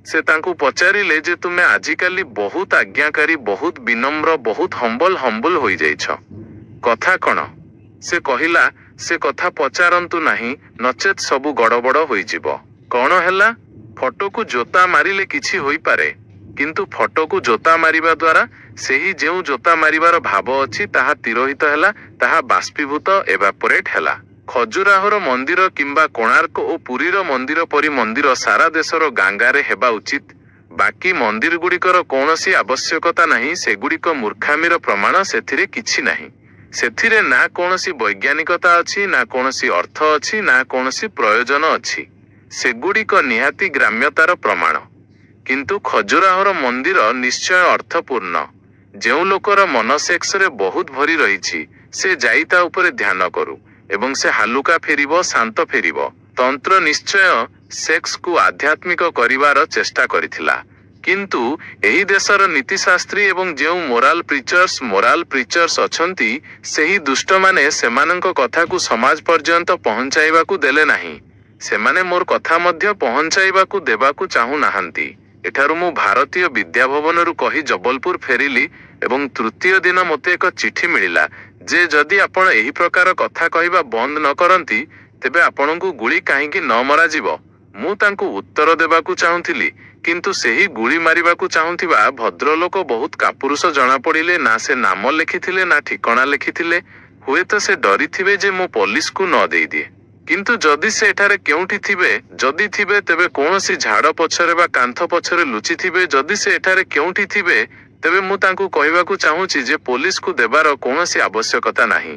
ସେ ତାଙ୍କୁ ପଚାରିଲେ ଯେ ତୁମେ ଆଜିକାଲି ବହୁତ ଆଜ୍ଞାକାରୀ, ବହୁତ ବିନମ୍ର, ବହୁତ ହମ୍ବଲ ହୋଇଯାଇଛ। କଥା କ'ଣ? ସେ କହିଲା ସେ କଥା ପଚାରନ୍ତୁ ନାହିଁ, ନଚେତ୍ ସବୁ ଗଡ଼ବଡ଼ ହୋଇଯିବ। କ'ଣ ହେଲା? ଫଟୋକୁ ଜୋତା ମାରିଲେ କିଛି ହୋଇପାରେ। କିନ୍ତୁ ଫଟୋକୁ ଜୋତା ମାରିବା ଦ୍ୱାରା ସେହି ଯେଉଁ ଜୋତା ମାରିବାର ଭାବ ଅଛି ତାହା ତିରୋହିତ ହେଲା, ତାହା ବାଷ୍ପୀଭୂତ ଏଭାପୋରେଟ୍ ହେଲା। ଖଜୁରାହୋର ମନ୍ଦିର କିମ୍ବା କୋଣାର୍କ ଓ ପୁରୀର ମନ୍ଦିର ପରି ମନ୍ଦିର ସାରା ଦେଶର ଗାଙ୍ଗାରେ ହେବା ଉଚିତ। ବାକି ମନ୍ଦିରଗୁଡ଼ିକର କୌଣସି ଆବଶ୍ୟକତା ନାହିଁ, ସେଗୁଡ଼ିକ ମୂର୍ଖାମିର ପ୍ରମାଣ, ସେଥିରେ କିଛି ନାହିଁ। ସେଥିରେ ନା କୌଣସି ବୈଜ୍ଞାନିକତା ଅଛି, ନା କୌଣସି ଅର୍ଥ ଅଛି, ନା କୌଣସି ପ୍ରୟୋଜନ ଅଛି। ସେଗୁଡ଼ିକ ନିହାତି ଗ୍ରାମ୍ୟତାର ପ୍ରମାଣ। କିନ୍ତୁ ଖଜୁରାହୋର ମନ୍ଦିର ନିଶ୍ଚୟ ଅର୍ଥପୂର୍ଣ୍ଣ। ଯେଉଁ ଲୋକର ମନ ସେକ୍ସରେ ବହୁତ ଭରି ରହିଛି, ସେ ଯାଇ ତା ଉପରେ ଧ୍ୟାନ କରୁ ଏବଂ ସେ ହାଲୁକା ଫେରିବ, ଶାନ୍ତ ଫେରିବ। ତନ୍ତ୍ର ନିଶ୍ଚୟ ସେକ୍ସକୁ ଆଧ୍ୟାତ୍ମିକ କରିବାର ଚେଷ୍ଟା କରିଥିଲା। କିନ୍ତୁ ଏହି ଦେଶର ନୀତିଶାସ୍ତ୍ରୀ ଏବଂ ଯେଉଁ ମୋରାଲ ପ୍ରିଚର୍ସ ଅଛନ୍ତି, ସେହି ଦୁଷ୍ଟମାନେ ସେମାନଙ୍କ କଥାକୁ ସମାଜ ପର୍ଯ୍ୟନ୍ତ ପହଞ୍ଚାଇବାକୁ ଦେଲେ ନାହିଁ। ସେମାନେ ମୋର କଥା ମଧ୍ୟ ପହଞ୍ଚାଇବାକୁ ଦେବାକୁ ଚାହୁଁନାହାନ୍ତି। ଏଠାରୁ ମୁଁ ଭାରତୀୟ ବିଦ୍ୟାଭବନରୁ କହି ଜବଲପୁର ଫେରିଲି ଏବଂ ତୃତୀୟ ଦିନ ମୋତେ ଏକ ଚିଠି ମିଳିଲା ଯେ ଯଦି ଆପଣ ଏହି ପ୍ରକାର କଥା କହିବା ବନ୍ଦ ନ କରନ୍ତି, ତେବେ ଆପଣଙ୍କୁ ଗୁଳି କାହିଁକି ନ ମରାଯିବ। ମୁଁ ତାଙ୍କୁ ଉତ୍ତର ଦେବାକୁ ଚାହୁଁଥିଲି, କିନ୍ତୁ ସେହି ଗୁଳି ମାରିବାକୁ ଚାହୁଁଥିବା ଭଦ୍ରଲୋକ ବହୁତ କାପୁରୁଷ ଜଣାପଡ଼ିଲେ। ନା ସେ ନାମ ଲେଖିଥିଲେ, ନା ଠିକଣା ଲେଖିଥିଲେ। ହୁଏତ ସେ ଡରିଥିବେ ଯେ ମୁଁ ପୋଲିସକୁ ନ ଦେଇଦିଏ। କିନ୍ତୁ ଯଦି ସେ ଏଠାରେ କେଉଁଠି ଥିବେ, ଯଦି ଥିବେ ତେବେ କୌଣସି ଝାଡ଼ ପଛରେ ବା କାନ୍ଥ ପଛରେ ଲୁଚିଥିବେ। ଯଦି ସେ ଏଠାରେ କେଉଁଠି ଥିବେ, ତେବେ ମୁଁ ତାଙ୍କୁ କହିବାକୁ ଚାହୁଁଛି ଯେ ପୋଲିସକୁ ଦେବାର କୌଣସି ଆବଶ୍ୟକତା ନାହିଁ।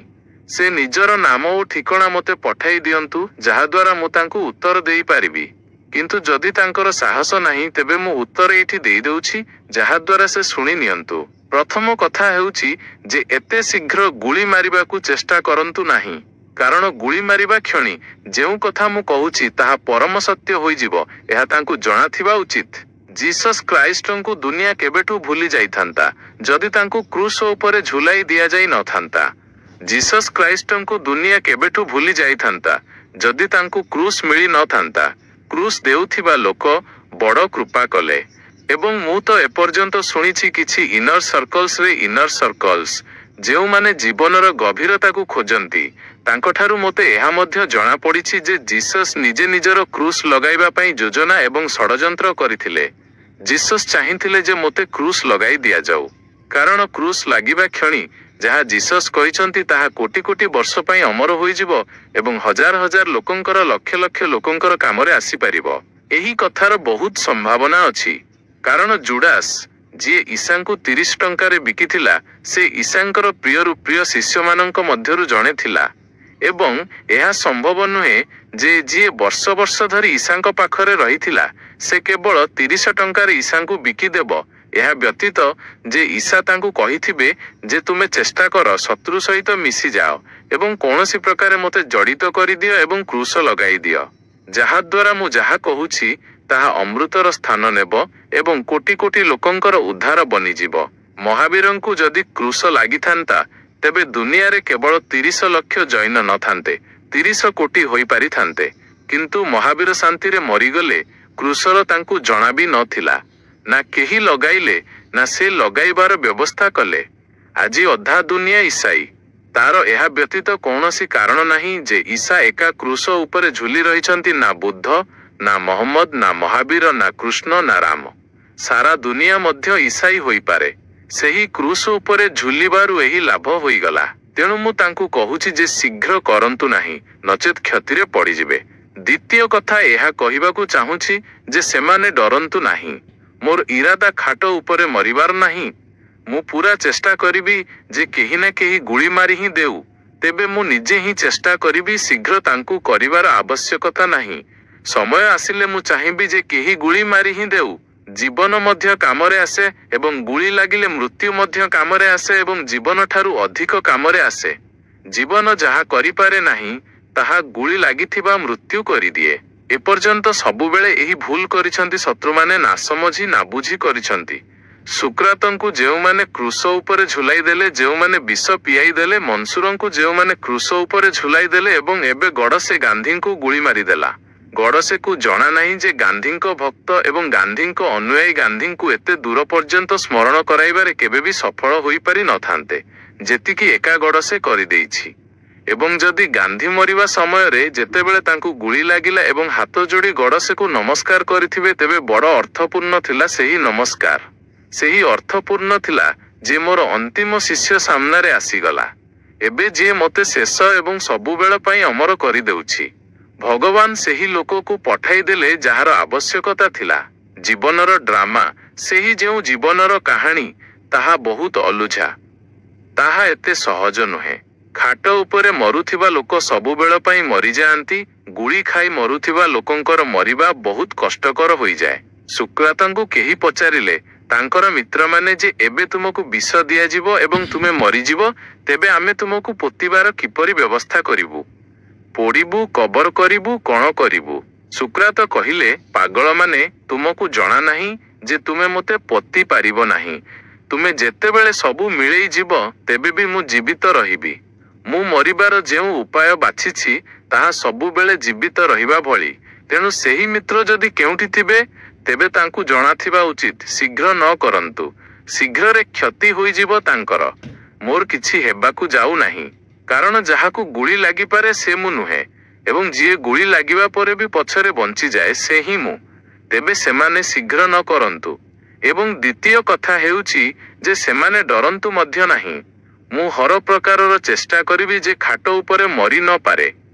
ସେ ନିଜର ନାମ ଓ ଠିକଣା ମୋତେ ପଠାଇ ଦିଅନ୍ତୁ, ଯାହାଦ୍ୱାରା ମୁଁ ତାଙ୍କୁ ଉତ୍ତର ଦେଇପାରିବି। କିନ୍ତୁ ଯଦି ତାଙ୍କର ସାହସ ନାହିଁ, ତେବେ ମୁଁ ଉତ୍ତର ଏଇଠି ଦେଇଦେଉଛି, ଯାହାଦ୍ୱାରା ସେ ଶୁଣି ନିଅନ୍ତୁ। ପ୍ରଥମ କଥା ହେଉଛି ଯେ ଏତେ ଶୀଘ୍ର ଗୁଳି ମାରିବାକୁ ଚେଷ୍ଟା କରନ୍ତୁ ନାହିଁ, କାରଣ ଗୁଳି ମାରିବା କ୍ଷଣି ଯେଉଁ କଥା ମୁଁ କହୁଛି ତାହା ପରମ ସତ୍ୟ ହୋଇଯିବ, ଏହା ତାଙ୍କୁ ଜଣାଥିବା ଉଚିତ। ଜିସସ୍ କ୍ରାଇଷ୍ଟଙ୍କୁ ଦୁନିଆ କେବେଠୁ ଭୁଲି ଯାଇଥାନ୍ତା ଯଦି ତାଙ୍କୁ କ୍ରୁଶ ଉପରେ ଝୁଲାଇ ଦିଆଯାଇ ନଥାନ୍ତା। ଜିସସ୍ କ୍ରାଇଷ୍ଟଙ୍କୁ ଦୁନିଆ କେବେଠୁ ଭୁଲି ଯାଇଥାନ୍ତା ଯଦି ତାଙ୍କୁ କ୍ରୁଶ ମିଳି ନଥାନ୍ତା। କ୍ରୁଶ ଦେଉଥିବା ଲୋକ ବଡ଼ କୃପା କଲେ। ଏବଂ ମୁଁ ତ ଏପର୍ଯ୍ୟନ୍ତ ଶୁଣିଛି କିଛି ଇନର ସର୍କଲ୍ସ ଯେଉଁମାନେ ଜୀବନର ଗଭୀରତାକୁ ଖୋଜନ୍ତି, ତାଙ୍କଠାରୁ ମୋତେ ଏହା ମଧ୍ୟ ଜଣାପଡ଼ିଛି ଯେ ଜିସସ୍ ନିଜେ ନିଜର କ୍ରୁଶ ଲଗାଇବା ପାଇଁ ଯୋଜନା ଏବଂ ଷଡ଼ଯନ୍ତ୍ର କରିଥିଲେ। ଜିସସ୍ ଚାହିଁଥିଲେ ଯେ ମୋତେ କ୍ରୁଶ ଲଗାଇ ଦିଆଯାଉ, କାରଣ କ୍ରୁଶ ଲାଗିବା କ୍ଷଣି ଯାହା ଜିସସ୍ କହିଛନ୍ତି ତାହା କୋଟି କୋଟି ବର୍ଷ ପାଇଁ ଅମର ହୋଇଯିବ ଏବଂ ହଜାର ହଜାର ଲୋକଙ୍କର, ଲକ୍ଷ ଲକ୍ଷ ଲୋକଙ୍କର କାମରେ ଆସିପାରିବ। ଏହି କଥାର ବହୁତ ସମ୍ଭାବନା ଅଛି, କାରଣ ଜୁଡାସ୍ ଯିଏ ଈଶାଙ୍କୁ 30 ଟଙ୍କାରେ ବିକିଥିଲା, ସେ ଈଶାଙ୍କର ପ୍ରିୟରୁ ପ୍ରିୟ ଶିଷ୍ୟମାନଙ୍କ ମଧ୍ୟରୁ ଜଣେ ଥିଲା। ଏବଂ ଏହା ସମ୍ଭବ ନୁହେଁ ଯେ ଯିଏ ବର୍ଷ ବର୍ଷ ଧରି ଈଶାଙ୍କ ପାଖରେ ରହିଥିଲା, ସେ କେବଳ 30 ଟଙ୍କାରେ ଈଶାଙ୍କୁ ବିକିଦେବ। ଏହା ବ୍ୟତୀତ ଯେ ଈଶା ତାଙ୍କୁ କହିଥିବେ ଯେ ତୁମେ ଚେଷ୍ଟା କର, ଶତ୍ରୁ ସହିତ ମିଶିଯାଅ ଏବଂ କୌଣସି ପ୍ରକାରେ ମୋତେ ଜଡ଼ିତ କରିଦିଅ ଏବଂ କ୍ରୁଶ ଲଗାଇ ଦିଅ, ଯାହାଦ୍ୱାରା ମୁଁ ଯାହା କହୁଛି ତାହା ଅମୃତର ସ୍ଥାନ ନେବ ଏବଂ କୋଟି କୋଟି ଲୋକଙ୍କର ଉଦ୍ଧାର ବନିଯିବ। ମହାବୀରଙ୍କୁ ଯଦି କ୍ରୁଶ ଲାଗିଥାନ୍ତା, ତେବେ ଦୁନିଆରେ କେବଳ 30 ଲକ୍ଷ ଜୈନ ନଥାନ୍ତେ, 30 କୋଟି ହୋଇପାରିଥାନ୍ତେ। କିନ୍ତୁ ମହାବୀର ଶାନ୍ତିରେ ମରିଗଲେ, କ୍ରୁଶର ତାଙ୍କୁ ଜଣା ବି ନଥିଲା। ନା କେହି ଲଗାଇଲେ, ନା ସେ ଲଗାଇବାର ବ୍ୟବସ୍ଥା କଲେ। ଆଜି ଅଧା ଦୁନିଆ ଈସାଇ। ତାର ଏହା ବ୍ୟତୀତ କୌଣସି କାରଣ ନାହିଁ ଯେ ଈଶା ଏକା କ୍ରୁଶ ଉପରେ ଝୁଲି ରହିଛନ୍ତି। ନା ବୁଦ୍ଧ, ନା ମହମ୍ମଦ, ନା ମହାବୀର, ନା କୃଷ୍ଣ, ନା ରାମ। ସାରା ଦୁନିଆ ମଧ୍ୟ ଈସାଇ ହୋଇପାରେ। ସେହି କ୍ରୁଶ ଉପରେ ଝୁଲିବାରୁ ଏହି ଲାଭ ହୋଇଗଲା। ତେଣୁ ମୁଁ ତାଙ୍କୁ କହୁଛି ଯେ ଶୀଘ୍ର କରନ୍ତୁ ନାହିଁ, ନଚେତ୍ କ୍ଷତିରେ ପଡ଼ିଯିବେ। ଦ୍ୱିତୀୟ କଥା ଏହା କହିବାକୁ ଚାହୁଁଛି ଯେ ସେମାନେ ଡରନ୍ତୁ ନାହିଁ। ମୋର ଇରାଦା ଖାଟ ଉପରେ ମରିବାର ନାହିଁ। ମୁଁ ପୁରା ଚେଷ୍ଟା କରିବି ଯେ କେହି ନା କେହି ଗୁଳି ମାରି ହିଁ ଦେଉ। ତେବେ ମୁଁ ନିଜେ ହିଁ ଚେଷ୍ଟା କରିବି। ଶୀଘ୍ର ତାଙ୍କୁ କରିବାର ଆବଶ୍ୟକତା ନାହିଁ। ସମୟ ଆସିଲେ ମୁଁ ଚାହିଁବି ଯେ କେହି ଗୁଳି ମାରି ହିଁ ଦେଉ। ଜୀବନ ମଧ୍ୟ କାମରେ ଆସେ ଏବଂ ଗୁଳି ଲାଗିଲେ ମୃତ୍ୟୁ ମଧ୍ୟ କାମରେ ଆସେ ଏବଂ ଜୀବନଠାରୁ ଅଧିକ କାମରେ ଆସେ। ଜୀବନ ଯାହା କରିପାରେ ନାହିଁ, ତାହା ଗୁଳି ଲାଗିଥିବା ମୃତ୍ୟୁ କରିଦିଏ। ଏପର୍ଯ୍ୟନ୍ତ ସବୁବେଳେ ଏହି ଭୁଲ କରିଛନ୍ତି ଶତ୍ରୁମାନେ, ନା ସମଝି ନା ବୁଝି କରିଛନ୍ତି। ସୁକ୍ରାତଙ୍କୁ ଯେଉଁମାନେ କ୍ରୁଶ ଉପରେ ଝୁଲାଇ ଦେଲେ, ଯେଉଁମାନେ ବିଷ ପିଆଇ ଦେଲେ, ମନସୁରଙ୍କୁ ଯେଉଁମାନେ କ୍ରୁଶ ଉପରେ ଝୁଲାଇ ଦେଲେ ଏବଂ ଏବେ ଗଡ଼ସେ ଗାନ୍ଧୀଙ୍କୁ ଗୁଳି ମାରିଦେଲା। ଗଡ଼ସେକୁ ଜଣା ନାହିଁ ଯେ ଗାନ୍ଧୀଙ୍କ ଭକ୍ତ ଏବଂ ଗାନ୍ଧୀଙ୍କ ଅନୁୟାୟୀ ଗାନ୍ଧୀଙ୍କୁ ଏତେ ଦୂର ପର୍ଯ୍ୟନ୍ତ ସ୍ମରଣ କରାଇବାରେ କେବେ ବି ସଫଳ ହୋଇପାରି ନଥାନ୍ତେ, ଯେତିକି ଏକା ଗଡ଼ସେ କରିଦେଇଛି। ଏବଂ ଯଦି ଗାନ୍ଧୀ ମରିବା ସମୟରେ ଯେତେବେଳେ ତାଙ୍କୁ ଗୁଳି ଲାଗିଲା ଏବଂ ହାତ ଯୋଡ଼ି ଗଡ଼ସେକୁ ନମସ୍କାର କରିଥିବେ ତେବେ ବଡ଼ ଅର୍ଥପୂର୍ଣ୍ଣ ଥିଲା ସେହି ନମସ୍କାର। ସେହି ଅର୍ଥପୂର୍ଣ୍ଣ ଥିଲା ଯେ ମୋର ଅନ୍ତିମ ଶିଷ୍ୟ ସାମ୍ନାରେ ଆସିଗଲା। ଏବେ ଯିଏ ମୋତେ ଶେଷ ଏବଂ ସବୁବେଳ ପାଇଁ ଅମର କରିଦେଉଛି। ଭଗବାନ ସେହି ଲୋକକୁ ପଠାଇଦେଲେ ଯାହାର ଆବଶ୍ୟକତା ଥିଲା। ଜୀବନର ଡ୍ରାମା, ସେହି ଯେଉଁ ଜୀବନର କାହାଣୀ, ତାହା ବହୁତ ଅଲୁଝା। ତାହା ଏତେ ସହଜ ନୁହେଁ। ଖାଟ ଉପରେ ମରୁଥିବା ଲୋକ ସବୁବେଳ ପାଇଁ ମରିଯାଆନ୍ତି। ଗୁଳି ଖାଇ ମରୁଥିବା ଲୋକଙ୍କର ମରିବା ବହୁତ କଷ୍ଟକର ହୋଇଯାଏ। ସୁକ୍ରାତଙ୍କୁ କେହି ପଚାରିଲେ ତାଙ୍କର ମିତ୍ରମାନେ ଯେ ଏବେ ତୁମକୁ ବିଷ ଦିଆଯିବ ଏବଂ ତୁମେ ମରିଯିବ, ତେବେ ଆମେ ତୁମକୁ ପୋତିବାର କିପରି ବ୍ୟବସ୍ଥା କରିବୁ? ପୋଡ଼ିବୁ, କବର କରିବୁ, କ'ଣ କରିବୁ? ସୁକ୍ରାତ କହିଲେ, ପାଗଳମାନେ, ତୁମକୁ ଜଣା ନାହିଁ ଯେ ତୁମେ ମୋତେ ପୋତି ପାରିବ ନାହିଁ। ତୁମେ ଯେତେବେଳେ ସବୁ ମିଳେଇ ଯିବ ତେବେ ବି ମୁଁ ଜୀବିତ ରହିବି। ମୁଁ ମରିବାର ଯେଉଁ ଉପାୟ ବାଛିଛି ତାହା ସବୁବେଳେ ଜୀବିତ ରହିବା ଭଳି। ତେଣୁ ସେହି ମିତ୍ର ଯଦି କେଉଁଠି ଥିବେ ତେବେ ତାଙ୍କୁ ଜଣାଥିବା ଉଚିତ ଶୀଘ୍ର ନ କରନ୍ତୁ। ଶୀଘ୍ରରେ କ୍ଷତି ହୋଇଯିବ ତାଙ୍କର। ମୋର କିଛି ହେବାକୁ ଯାଉ ନାହିଁ, କାରଣ ଯାହାକୁ ଗୁଳି ଲାଗିପାରେ ସେ ମୁଁ ନୁହେଁ ଏବଂ ଯିଏ ଗୁଳି ଲାଗିବା ପରେ ବି ପଛରେ ବଞ୍ଚିଯାଏ ସେ ହିଁ ମୁଁ। ତେବେ ସେମାନେ ଶୀଘ୍ର ନ କରନ୍ତୁ। ଏବଂ ଦ୍ୱିତୀୟ କଥା ହେଉଛି ଯେ ସେମାନେ ଡରନ୍ତୁ ମଧ୍ୟ ନାହିଁ। ମୁଁ ହର ପ୍ରକାରର ଚେଷ୍ଟା କରିବି ଯେ ଖାଟ ଉପରେ ମରି ନ ପାରେ।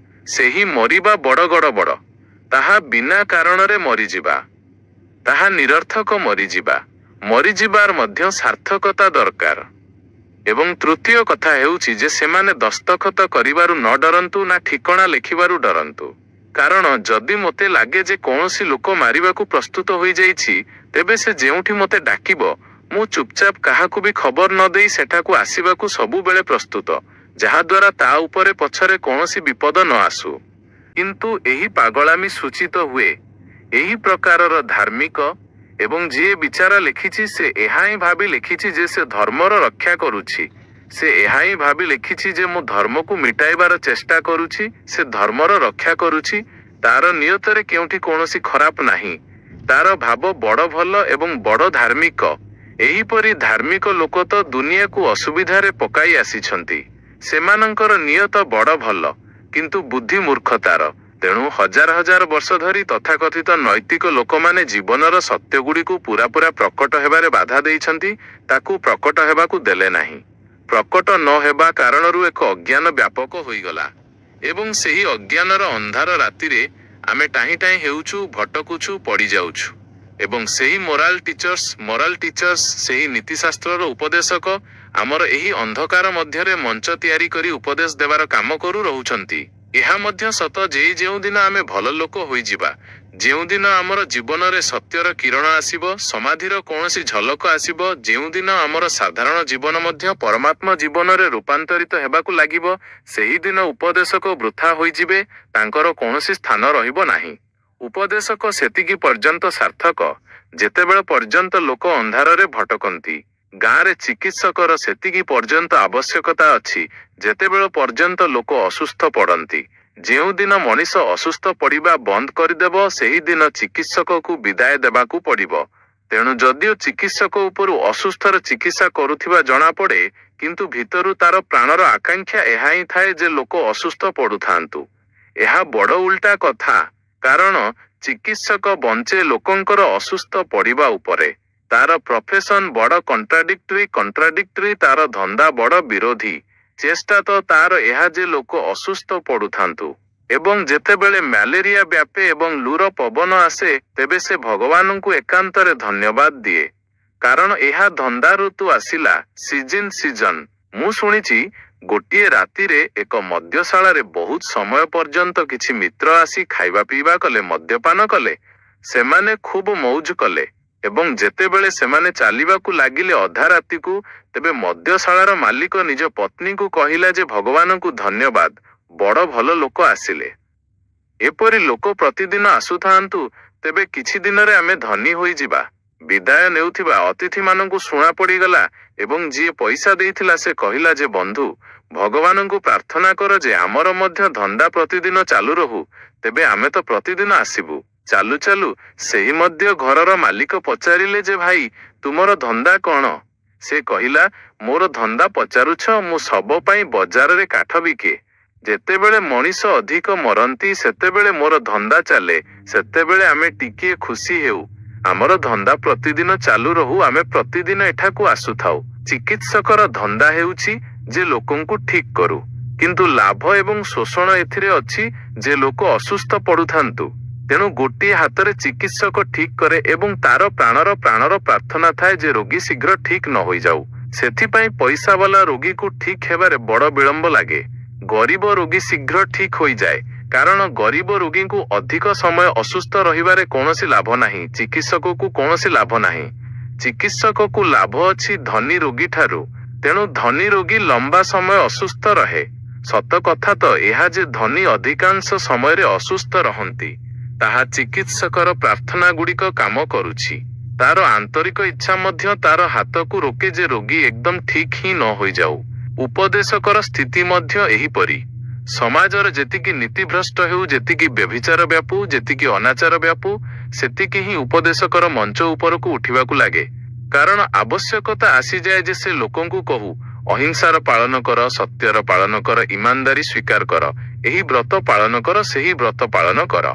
ସେହି ମରିବା ବଡ଼ ଗଡ଼ବଡ଼। ତାହା ବିନା କାରଣରେ ମରିଯିବା। ତାହା ନିରର୍ଥକ ମରିଯିବା। ମରିଯିବାର ମଧ୍ୟ ସାର୍ଥକତା ଦରକାର। ଏବଂ ତୃତୀୟ କଥା ହେଉଛି ଯେ ସେମାନେ ଦସ୍ତଖତ କରିବାରୁ ନ ଡରନ୍ତୁ ନା ଠିକଣା ଲେଖିବାରୁ ଡରନ୍ତୁ। କାରଣ ଯଦି ମୋତେ ଲାଗେ ଯେ କୌଣସି ଲୋକ ମାରିବାକୁ ପ୍ରସ୍ତୁତ ହୋଇଯାଇଛି ତେବେ ସେ ଯେଉଁଠି ମୋତେ ଡାକିବ ମୁଁ ଚୁପଚାପ କାହାକୁ ବି ଖବର ନ ଦେଇ ସେଠାକୁ ଆସିବାକୁ ସବୁବେଳେ ପ୍ରସ୍ତୁତ, ଯାହାଦ୍ୱାରା ତା ଉପରେ ପଛରେ କୌଣସି ବିପଦ ନ ଆସୁ। କିନ୍ତୁ ଏହି ପାଗଳାମୀ ସୂଚିତ ହୁଏ ଏହି ପ୍ରକାରର ଧାର୍ମିକ ଏବଂ ଯିଏ ବିଚାର ଲେଖିଛି ସେ ଏହା ହିଁ ଭାବି ଲେଖିଛି ଯେ ସେ ଧର୍ମର ରକ୍ଷା କରୁଛି। ସେ ଏହା ହିଁ ଭାବି ଲେଖିଛି ଯେ ମୁଁ ଧର୍ମକୁ ମିଟାଇବାର ଚେଷ୍ଟା କରୁଛି, ସେ ଧର୍ମର ରକ୍ଷା କରୁଛି। ତାର ନିୟତରେ କେଉଁଠି କୌଣସି ଖରାପ ନାହିଁ। ତାର ଭାବ ବଡ଼ ଭଲ ଏବଂ ବଡ଼ ଧାର୍ମିକ। ଏହିପରି ଧାର୍ମିକ ଲୋକ ତ ଦୁନିଆକୁ ଅସୁବିଧାରେ ପକାଇ ଆସିଛନ୍ତି। ସେମାନଙ୍କର ନିୟତ ବଡ଼ ଭଲ, କିନ୍ତୁ ବୁଦ୍ଧି ମୂର୍ଖତାର। ତେଣୁ ହଜାର ହଜାର ବର୍ଷ ଧରି ତଥାକଥିତ ନୈତିକ ଲୋକମାନେ ଜୀବନର ସତ୍ୟଗୁଡ଼ିକୁ ପୂରାପୂରା ପ୍ରକଟ ହେବାରେ ବାଧା ଦେଇଛନ୍ତି, ତାକୁ ପ୍ରକଟ ହେବାକୁ ଦେଲେ ନାହିଁ। ପ୍ରକଟ ନ ହେବା କାରଣରୁ ଏକ ଅଜ୍ଞାନ ବ୍ୟାପକ ହୋଇଗଲା ଏବଂ ସେହି ଅଜ୍ଞାନର ଅନ୍ଧାର ରାତିରେ ଆମେ ଟାହିଁ ଟାହିଁ ହେଉଛୁ, ଭଟକୁଛୁ, ପଡ଼ିଯାଉଛୁ। ଏବଂ ସେହି ମୋରାଲ ଟିଚର୍ସ, ସେହି ନୀତିଶାସ୍ତ୍ରର ଉପଦେଶକ ଆମର ଏହି ଅନ୍ଧକାର ମଧ୍ୟରେ ମଞ୍ଚ ତିଆରି କରି ଉପଦେଶ ଦେବାର କାମ କରୁ ରହୁଛନ୍ତି। ଏହା ମଧ୍ୟ ସତ ଯେ ଯେଉଁଦିନ ଆମେ ଭଲ ଲୋକ ହୋଇଯିବା, ଯେଉଁଦିନ ଆମର ଜୀବନରେ ସତ୍ୟର କିରଣ ଆସିବ, ସମାଧିର କୌଣସି ଝଲକ ଆସିବ, ଯେଉଁଦିନ ଆମର ସାଧାରଣ ଜୀବନ ମଧ୍ୟ ପରମାତ୍ମ ଜୀବନରେ ରୂପାନ୍ତରିତ ହେବାକୁ ଲାଗିବ, ସେହିଦିନ ଉପଦେଶକ ବୃଥା ହୋଇଯିବେ, ତାଙ୍କର କୌଣସି ସ୍ଥାନ ରହିବ ନାହିଁ। ଉପଦେଶକ ସେତିକି ପର୍ଯ୍ୟନ୍ତ ସାର୍ଥକ ଯେତେବେଳେ ପର୍ଯ୍ୟନ୍ତ ଲୋକ ଅନ୍ଧାରରେ ଭଟକନ୍ତି। ଗାଁରେ ଚିକିତ୍ସକର ସେତିକି ପର୍ଯ୍ୟନ୍ତ ଆବଶ୍ୟକତା ଅଛି ଯେତେବେଳେ ପର୍ଯ୍ୟନ୍ତ ଲୋକ ଅସୁସ୍ଥ ପଡ଼ନ୍ତି। ଯେଉଁଦିନ ମଣିଷ ଅସୁସ୍ଥ ପଡ଼ିବା ବନ୍ଦ କରିଦେବ ସେହିଦିନ ଚିକିତ୍ସକକୁ ବିଦାୟ ଦେବାକୁ ପଡ଼ିବ। ତେଣୁ ଯଦିଓ ଚିକିତ୍ସକ ଉପରୁ ଅସୁସ୍ଥର ଚିକିତ୍ସା କରୁଥିବା ଜଣାପଡ଼େ, କିନ୍ତୁ ଭିତରୁ ତାର ପ୍ରାଣର ଆକାଂକ୍ଷା ଏହା ହିଁ ଥାଏ ଯେ ଲୋକ ଅସୁସ୍ଥ ପଡ଼ୁଥାନ୍ତୁ। ଏହା ବଡ଼ ଉଲ୍ଟା କଥା, କାରଣ ଚିକିତ୍ସକ ବଞ୍ଚେ ଲୋକଙ୍କର ଅସୁସ୍ଥ ପଡ଼ିବା ଉପରେ। ତାର ପ୍ରଫେସନ ବଡ଼ କଣ୍ଟ୍ରାଡିକ୍ଟରି, ତାର ଧନ୍ଦା ବଡ଼ ବିରୋଧୀ। ଚେଷ୍ଟା ତ ତାର ଏହା ଯେ ଲୋକ ଅସୁସ୍ଥ ପଡ଼ୁଥାନ୍ତୁ। ଏବଂ ଯେତେବେଳେ ମ୍ୟାଲେରିଆ ବ୍ୟାପେ ଏବଂ ଲୁର ପବନ ଆସେ ତେବେ ସେ ଭଗବାନଙ୍କୁ ଏକାନ୍ତରେ ଧନ୍ୟବାଦ ଦିଏ, କାରଣ ଏହା ଧନ୍ଦା ଋତୁ ଆସିଲା, ସିଜନ। ମୁଁ ଶୁଣିଛି ଗୋଟିଏ ରାତିରେ ଏକ ମଦ୍ୟଶାଳାରେ ବହୁତ ସମୟ ପର୍ଯ୍ୟନ୍ତ କିଛି ମିତ୍ର ଆସି ଖାଇବା ପିଇବା କଲେ, ମଦ୍ୟପାନ କଲେ। ସେମାନେ ଖୁବ୍ ମୌଜ କଲେ ଏବଂ ଯେତେବେଳେ ସେମାନେ ଚାଲିବାକୁ ଲାଗିଲେ ଅଧା ରାତିକୁ, ତେବେ ମଦ୍ୟଶାଳାର ମାଲିକ ନିଜ ପତ୍ନୀକୁ କହିଲା ଯେ ଭଗବାନଙ୍କୁ ଧନ୍ୟବାଦ, ବଡ଼ ଭଲ ଲୋକ ଆସିଲେ। ଏପରି ଲୋକ ପ୍ରତିଦିନ ଆସୁଥାନ୍ତୁ, ତେବେ କିଛି ଦିନରେ ଆମେ ଧନୀ ହୋଇଯିବା। ବିଦାୟ ନେଉଥିବା ଅତିଥିମାନଙ୍କୁ ଶୁଣା ପଡ଼ିଗଲା ଏବଂ ଯିଏ ପଇସା ଦେଇଥିଲା ସେ କହିଲା ଯେ ବନ୍ଧୁ, ଭଗବାନଙ୍କୁ ପ୍ରାର୍ଥନା କର ଯେ ଆମର ମଧ୍ୟ ଧନ୍ଦା ପ୍ରତିଦିନ ଚାଲୁ ରହୁ, ତେବେ ଆମେ ତ ପ୍ରତିଦିନ ଆସିବୁ। ଚାଲୁ ଚାଲୁ ସେହି ମଧ୍ୟ ଘରର ମାଲିକ ପଚାରିଲେ ଯେ ଭାଇ, ତୁମର ଧନ୍ଦା କ'ଣ? ସେ କହିଲା, ମୋର ଧନ୍ଦା ପଚାରୁଛ? ମୁଁ ଶବ ପାଇଁ ବଜାରରେ କାଠ ବିକେ। ଯେତେବେଳେ ମଣିଷ ଅଧିକ ମରନ୍ତି ସେତେବେଳେ ମୋର ଧନ୍ଦା ଚାଲେ, ସେତେବେଳେ ଆମେ ଟିକିଏ ଖୁସି ହେଉ। ଆମର ଧନ୍ଦା ପ୍ରତିଦିନ ଚାଲୁ ରହୁ, ଆମେ ପ୍ରତିଦିନ ଏଠାକୁ ଆସୁଥାଉ। ଚିକିତ୍ସକର ଧନ୍ଦା ହେଉଛି ଯେ ଲୋକଙ୍କୁ ଠିକ୍ କରୁ, କିନ୍ତୁ ଲାଭ ଏବଂ ଶୋଷଣ ଏଥିରେ ଅଛି ଯେ ଲୋକ ଅସୁସ୍ଥ ପଡୁଥାନ୍ତୁ। ତେଣୁ ଗୋଟିଏ ହାତରେ ଚିକିତ୍ସକ ଠିକ୍ କରେ ଏବଂ ତାର ପ୍ରାଣର ପ୍ରାର୍ଥନା ଥାଏ ଯେ ରୋଗୀ ଶୀଘ୍ର ଠିକ୍ ନ ହୋଇଯାଉ। ସେଥିପାଇଁ ପଇସାବାଲା ରୋଗୀକୁ ଠିକ୍ ହେବାରେ ବଡ଼ ବିଳମ୍ବ ଲାଗେ। ଗରିବ ରୋଗୀ ଶୀଘ୍ର ଠିକ୍ ହୋଇଯାଏ, କାରଣ ଗରିବ ରୋଗୀଙ୍କୁ ଅଧିକ ସମୟ ଅସୁସ୍ଥ ରହିବାରେ କୌଣସି ଲାଭ ନାହିଁ। ଚିକିତ୍ସକକୁ କୌଣସି ଲାଭ ନାହିଁ। ଚିକିତ୍ସକକୁ ଲାଭ ଅଛି ଧନୀ ରୋଗୀଠାରୁ, ତେଣୁ ଧନୀ ରୋଗୀ ଲମ୍ବା ସମୟ ଅସୁସ୍ଥ ରହେ। ସତ କଥା ତ ଏହା ଯେ ଧନୀ ଅଧିକାଂଶ ସମୟରେ ଅସୁସ୍ଥ ରହନ୍ତି। ତାହା ଚିକିତ୍ସକର ପ୍ରାର୍ଥନା ଗୁଡ଼ିକ କାମ କରୁଛି। ତାର ଆନ୍ତରିକ ଇଚ୍ଛା ମଧ୍ୟ ତାର ହାତକୁ ରୋକେ ଯେ ରୋଗୀ ଏକଦମ ଠିକ୍ ହିଁ ନ ହୋଇଯାଉ। ଉପଦେଶକର ସ୍ଥିତି ମଧ୍ୟ ଏହିପରି। ସମାଜରେ ଯେତିକି ନୀତିଭ୍ରଷ୍ଟ ହେଉ, ଯେତିକି ବ୍ୟଭିଚାର ବ୍ୟାପୁ, ଯେତିକି ଅନାଚାର ବ୍ୟାପୁ, ସେତିକି ହିଁ ଉପଦେଶକର ମଞ୍ଚ ଉପରକୁ ଉଠିବାକୁ ଲାଗେ। କାରଣ ଆବଶ୍ୟକତା ଆସିଯାଏ ଯେ ସେ ଲୋକଙ୍କୁ କହୁ, ଅହିଂସାର ପାଳନ କର, ସତ୍ୟର ପାଳନ କର, ଇମାନଦାରୀ ସ୍ୱୀକାର କର, ଏହି ବ୍ରତ ପାଳନ କର, ସେହି ବ୍ରତ ପାଳନ କର।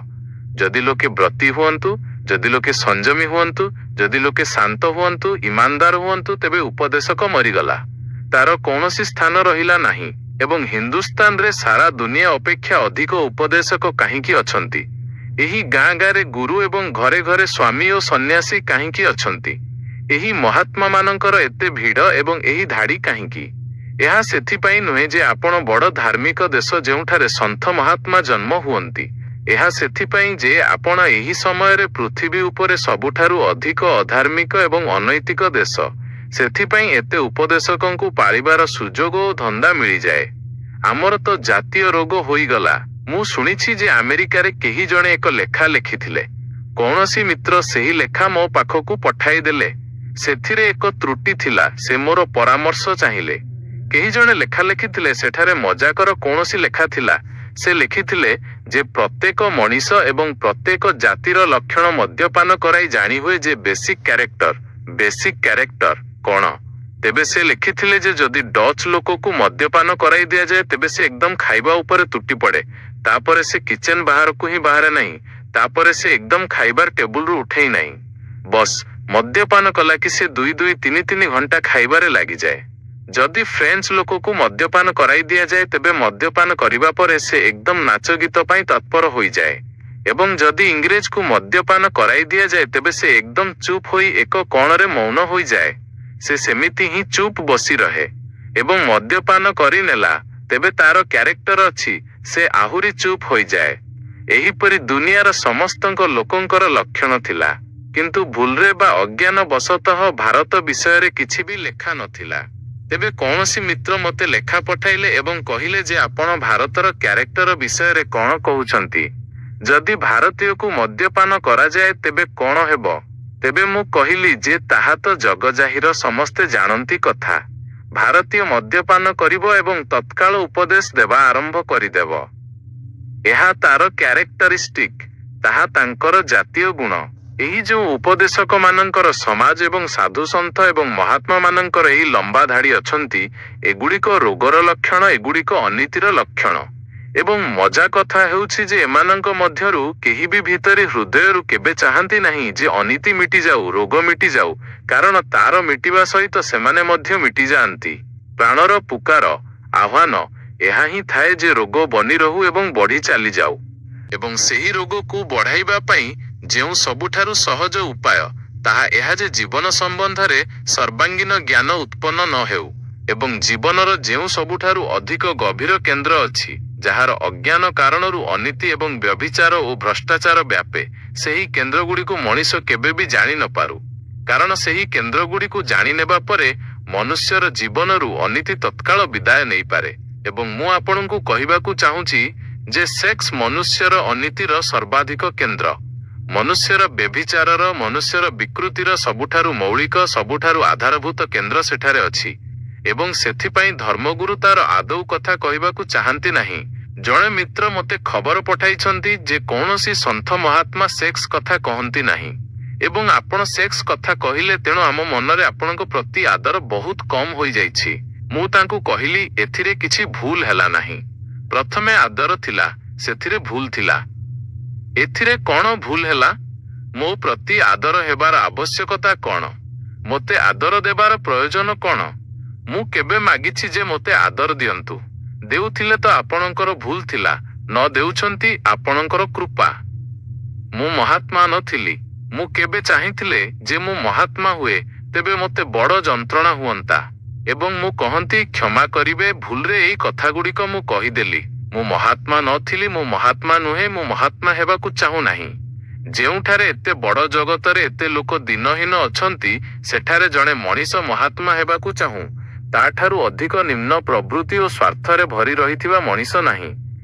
ଯଦି ଲୋକେ ବ୍ରତୀ ହୁଅନ୍ତୁ, ଯଦି ଲୋକେ ସଂଯମୀ ହୁଅନ୍ତୁ, ଯଦି ଲୋକେ ଶାନ୍ତ ହୁଅନ୍ତୁ, ଇମାନଦାର ହୁଅନ୍ତୁ, ତେବେ ଉପଦେଶକ ମରିଗଲା। ତାର କୌଣସି ସ୍ଥାନ ରହିଲା ନାହିଁ। ଏବଂ ହିନ୍ଦୁସ୍ତାନରେ ସାରା ଦୁନିଆ ଅପେକ୍ଷା ଅଧିକ ଉପଦେଶକ କାହିଁକି ଅଛନ୍ତି? ଏହି ଗାଁ ଗାଁରେ ଗୁରୁ ଏବଂ ଘରେ ଘରେ ସ୍ୱାମୀ ଓ ସନ୍ନ୍ୟାସୀ କାହିଁକି ଅଛନ୍ତି? ଏହି ମହାତ୍ମାମାନଙ୍କର ଏତେ ଭିଡ଼ ଏବଂ ଏହି ଧାଡ଼ି କାହିଁକି? ଏହା ସେଥିପାଇଁ ନୁହେଁ ଯେ ଆପଣ ବଡ଼ ଧାର୍ମିକ ଦେଶ ଯେଉଁଠାରେ ସନ୍ଥ ମହାତ୍ମା ଜନ୍ମ ହୁଅନ୍ତି। ଏହା ସେଥିପାଇଁ ଯେ ଆପଣ ଏହି ସମୟରେ ପୃଥିବୀ ଉପରେ ସବୁଠାରୁ ଅଧିକ ଅଧାର୍ମିକ ଏବଂ ଅନୈତିକ ଦେଶ। ସେଥିପାଇଁ ଏତେ ଉପଦେଶକଙ୍କୁ ପାଳିବାର ସୁଯୋଗ ଓ ଧନ୍ଦା ମିଳିଯାଏ। ଆମର ତ ଜାତୀୟ ରୋଗ ହୋଇଗଲା। ମୁଁ ଶୁଣିଛି ଯେ ଆମେରିକାରେ କେହି ଜଣେ ଏକ ଲେଖା ଲେଖିଥିଲେ। କୌଣସି ମିତ୍ର ସେହି ଲେଖା ମୋ ପାଖକୁ ପଠାଇ ଦେଲେ। ସେଥିରେ ଏକ ତ୍ରୁଟି ଥିଲା। ସେ ମୋର ପରାମର୍ଶ ଚାହିଁଲେ। କେହି ଜଣେ ଲେଖା ଲେଖିଥିଲେ, ସେଠାରେ ମଜାକର କୌଣସି ଲେଖା ଥିଲା। ସେ ଲେଖିଥିଲେ ଯେ ପ୍ରତ୍ୟେକ ମଣିଷ ଏବଂ ପ୍ରତ୍ୟେକ ଜାତିର ଲକ୍ଷଣ ମଦ୍ୟପାନ କରାଇ ଜାଣିହୁଏ ଯେ ବେସିକ୍ କ୍ୟାରେକ୍ଟର କ'ଣ? ତେବେ ସେ ଲେଖିଥିଲେ ଯେ ଯଦି ଡଚ୍ ଲୋକକୁ ମଦ୍ୟପାନ କରାଇ ଦିଆଯାଏ ତେବେ ସେ ଏକଦମ ଖାଇବା ଉପରେ ତୁଟି ପଡ଼େ। ତାପରେ ସେ କିଚେନ ବାହାରକୁ ହିଁ ବାହାରେ ନାହିଁ। ତାପରେ ସେ ଏକଦମ ଖାଇବାର ଟେବୁଲରୁ ଉଠେଇ ନାହିଁ। ବସ୍ ମଦ୍ୟପାନ କଲା କି ସେ 2-3 ଘଣ୍ଟା ଖାଇବାରେ ଲାଗିଯାଏ। ଯଦି ଫ୍ରେଞ୍ଚ ଲୋକକୁ ମଦ୍ୟପାନ କରାଇ ଦିଆଯାଏ ତେବେ ମଦ୍ୟପାନ କରିବା ପରେ ସେ ଏକଦମ ନାଚ ଗୀତ ପାଇଁ ତତ୍ପର ହୋଇଯାଏ। ଏବଂ ଯଦି ଇଂରେଜକୁ ମଦ୍ୟପାନ କରାଇ ଦିଆଯାଏ ତେବେ ସେ ଏକଦମ ଚୁପ୍ ହୋଇ ଏକ କୋଣରେ ମୌନ ହୋଇଯାଏ। ସେ ସେମିତି ହିଁ ଚୁପ୍ ବସି ରହେ। ଏବଂ ମଦ୍ୟପାନ କରିନେଲା ତେବେ ତାର କ୍ୟାରେକ୍ଟର ଅଛି, ସେ ଆହୁରି ଚୁପ୍ ହୋଇଯାଏ। ଏହିପରି ଦୁନିଆର ସମସ୍ତଙ୍କ ଲୋକଙ୍କର ଲକ୍ଷଣ ଥିଲା। କିନ୍ତୁ ଭୁଲରେ ବା ଅଜ୍ଞାନ ବଶତଃ ଭାରତ ବିଷୟରେ କିଛି ବି ଲେଖା ନଥିଲା। ତେବେ କୌଣସି ମିତ୍ର ମୋତେ ଲେଖା ପଠାଇଲେ ଏବଂ କହିଲେ ଯେ ଆପଣ ଭାରତର କ୍ୟାରେକ୍ଟର ବିଷୟରେ କ'ଣ କହୁଛନ୍ତି? ଯଦି ଭାରତୀୟକୁ ମଦ୍ୟପାନ କରାଯାଏ ତେବେ କ'ଣ ହେବ? ତେବେ ମୁଁ କହିଲି ଯେ ତାହା ତ ଜଗଜାହିର, ସମସ୍ତେ ଜାଣନ୍ତି କଥା। ଭାରତୀୟ ମଦ୍ୟପାନ କରିବ ଏବଂ ତତ୍କାଳ ଉପଦେଶ ଦେବା ଆରମ୍ଭ କରିଦେବ। ଏହା ତାର କ୍ୟାରେକ୍ଟରିଷ୍ଟିକ୍, ତାହା ତାଙ୍କର ଜାତୀୟ ଗୁଣ। ଏହି ଯେଉଁ ଉପଦେଶକମାନଙ୍କର ସମାଜ ଏବଂ ସାଧୁସନ୍ଥ ଏବଂ ମହାତ୍ମାମାନଙ୍କର ଏହି ଲମ୍ବା ଧାଡ଼ି ଅଛନ୍ତି, ଏଗୁଡ଼ିକ ରୋଗର ଲକ୍ଷଣ, ଏଗୁଡ଼ିକ ଅନୀତିର ଲକ୍ଷଣ। ଏବଂ ମଜା କଥା ହେଉଛି ଯେ ଏମାନଙ୍କ ମଧ୍ୟରୁ କେହି ବି ଭିତରେ ହୃଦୟରୁ କେବେ ଚାହାନ୍ତି ନାହିଁ ଯେ ଅନୀତି ମିଟିଯାଉ, ରୋଗ ମିଟିଯାଉ, କାରଣ ତାର ମିଟିବା ସହିତ ସେମାନେ ମଧ୍ୟ ମିଟିଯାଆନ୍ତି। ପ୍ରାଣର ପୁକାର, ଆହ୍ୱାନ ଏହା ହିଁ ଥାଏ ଯେ ରୋଗ ବନି ରହୁ ଏବଂ ବଢ଼ି ଚାଲିଯାଉ। ଏବଂ ସେହି ରୋଗକୁ ବଢ଼ାଇବା ପାଇଁ ଯେଉଁ ସବୁଠାରୁ ସହଜ ଉପାୟ ତାହା ଏହା ଯେ ଜୀବନ ସମ୍ବନ୍ଧରେ ସର୍ବାଙ୍ଗୀନ ଜ୍ଞାନ ଉତ୍ପନ୍ନ ନ ହେଉ। ଏବଂ ଜୀବନର ଯେଉଁ ସବୁଠାରୁ ଅଧିକ ଗଭୀର କେନ୍ଦ୍ର ଅଛି, ଯାହାର ଅଜ୍ଞାନ କାରଣରୁ ଅନୀତି ଏବଂ ବ୍ୟଭିଚାର ଓ ଭ୍ରଷ୍ଟାଚାର ବ୍ୟାପେ, ସେହି କେନ୍ଦ୍ରଗୁଡ଼ିକୁ ମଣିଷ କେବେ ବି ଜାଣି ନପାରୁ। କାରଣ ସେହି କେନ୍ଦ୍ରଗୁଡ଼ିକୁ ଜାଣିନେବା ପରେ ମନୁଷ୍ୟର ଜୀବନରୁ ଅନୀତି ତତ୍କାଳ ବିଦାୟ ନେଇପାରେ। ଏବଂ ମୁଁ ଆପଣଙ୍କୁ କହିବାକୁ ଚାହୁଁଛି ଯେ ସେକ୍ସ ମନୁଷ୍ୟର ଅନୀତିର ସର୍ବାଧିକ କେନ୍ଦ୍ର। ମନୁଷ୍ୟର ବ୍ୟଭିଚାରର, ମନୁଷ୍ୟର ବିକୃତିର ସବୁଠାରୁ ମୌଳିକ, ସବୁଠାରୁ ଆଧାରଭୂତ କେନ୍ଦ୍ର ସେଠାରେ ଅଛି। ଏବଂ ସେଥିପାଇଁ ଧର୍ମଗୁରୁ ତାର ଆଦୌ କଥା କହିବାକୁ ଚାହାନ୍ତି ନାହିଁ। ଜଣେ ମିତ୍ର ମୋତେ ଖବର ପଠାଇଛନ୍ତି ଯେ କୌଣସି ସନ୍ଥ ମହାତ୍ମା ସେକ୍ସ କଥା କହନ୍ତି ନାହିଁ। ଏବଂ ଆପଣ ସେକ୍ସ କଥା କହିଲେ, ତେଣୁ ଆମ ମନରେ ଆପଣଙ୍କ ପ୍ରତି ଆଦର ବହୁତ କମ୍ ହୋଇଯାଇଛି। ମୁଁ ତାଙ୍କୁ କହିଲି, ଏଥିରେ କିଛି ଭୁଲ ହେଲା ନାହିଁ। ପ୍ରଥମେ ଆଦର ଥିଲା, ସେଥିରେ ଭୁଲ ଥିଲା। ଏଥିରେ କ'ଣ ଭୁଲ ହେଲା? ମୋ ପ୍ରତି ଆଦର ହେବାର ଆବଶ୍ୟକତା କ'ଣ? ମୋତେ ଆଦର ଦେବାର ପ୍ରୟୋଜନ କ'ଣ? ମୁଁ କେବେ ମାଗିଛି ଯେ ମୋତେ ଆଦର ଦିଅନ୍ତୁ? ଦେଉଥିଲେ ତ ଆପଣଙ୍କର ଭୁଲ ଥିଲା, ନ ଦେଉଛନ୍ତି ଆପଣଙ୍କର କୃପା। ମୁଁ ମହାତ୍ମା ନଥିଲି। ମୁଁ କେବେ ଚାହିଁଥିଲେ ଯେ ମୁଁ ମହାତ୍ମା ହୁଏ, ତେବେ ମୋତେ ବଡ଼ ଯନ୍ତ୍ରଣା ହୁଅନ୍ତା। ଏବଂ ମୁଁ କହନ୍ତି କ୍ଷମା କରିବେ, ଭୁଲରେ ଏଇ କଥାଗୁଡ଼ିକ ମୁଁ କହିଦେଲି। ମୁଁ ମହାତ୍ମା ନଥିଲି, ମୁଁ ମହାତ୍ମା ନୁହେଁ, ମୁଁ ମହାତ୍ମା ହେବାକୁ ଚାହୁଁନାହିଁ। ଯେଉଁଠାରେ ଏତେ ବଡ଼ ଜଗତରେ ଏତେ ଲୋକ ଦିନହୀନ ଅଛନ୍ତି, ସେଠାରେ ଜଣେ ମଣିଷ ମହାତ୍ମା ହେବାକୁ ଚାହୁଁ, ତାଠାରୁ ଅଧିକ ନିମ୍ନ ପ୍ରବୃତ୍ତି ଓ ସ୍ୱାର୍ଥରେ ଭରି ରହିଥିବା ମଣିଷ ନାହିଁ।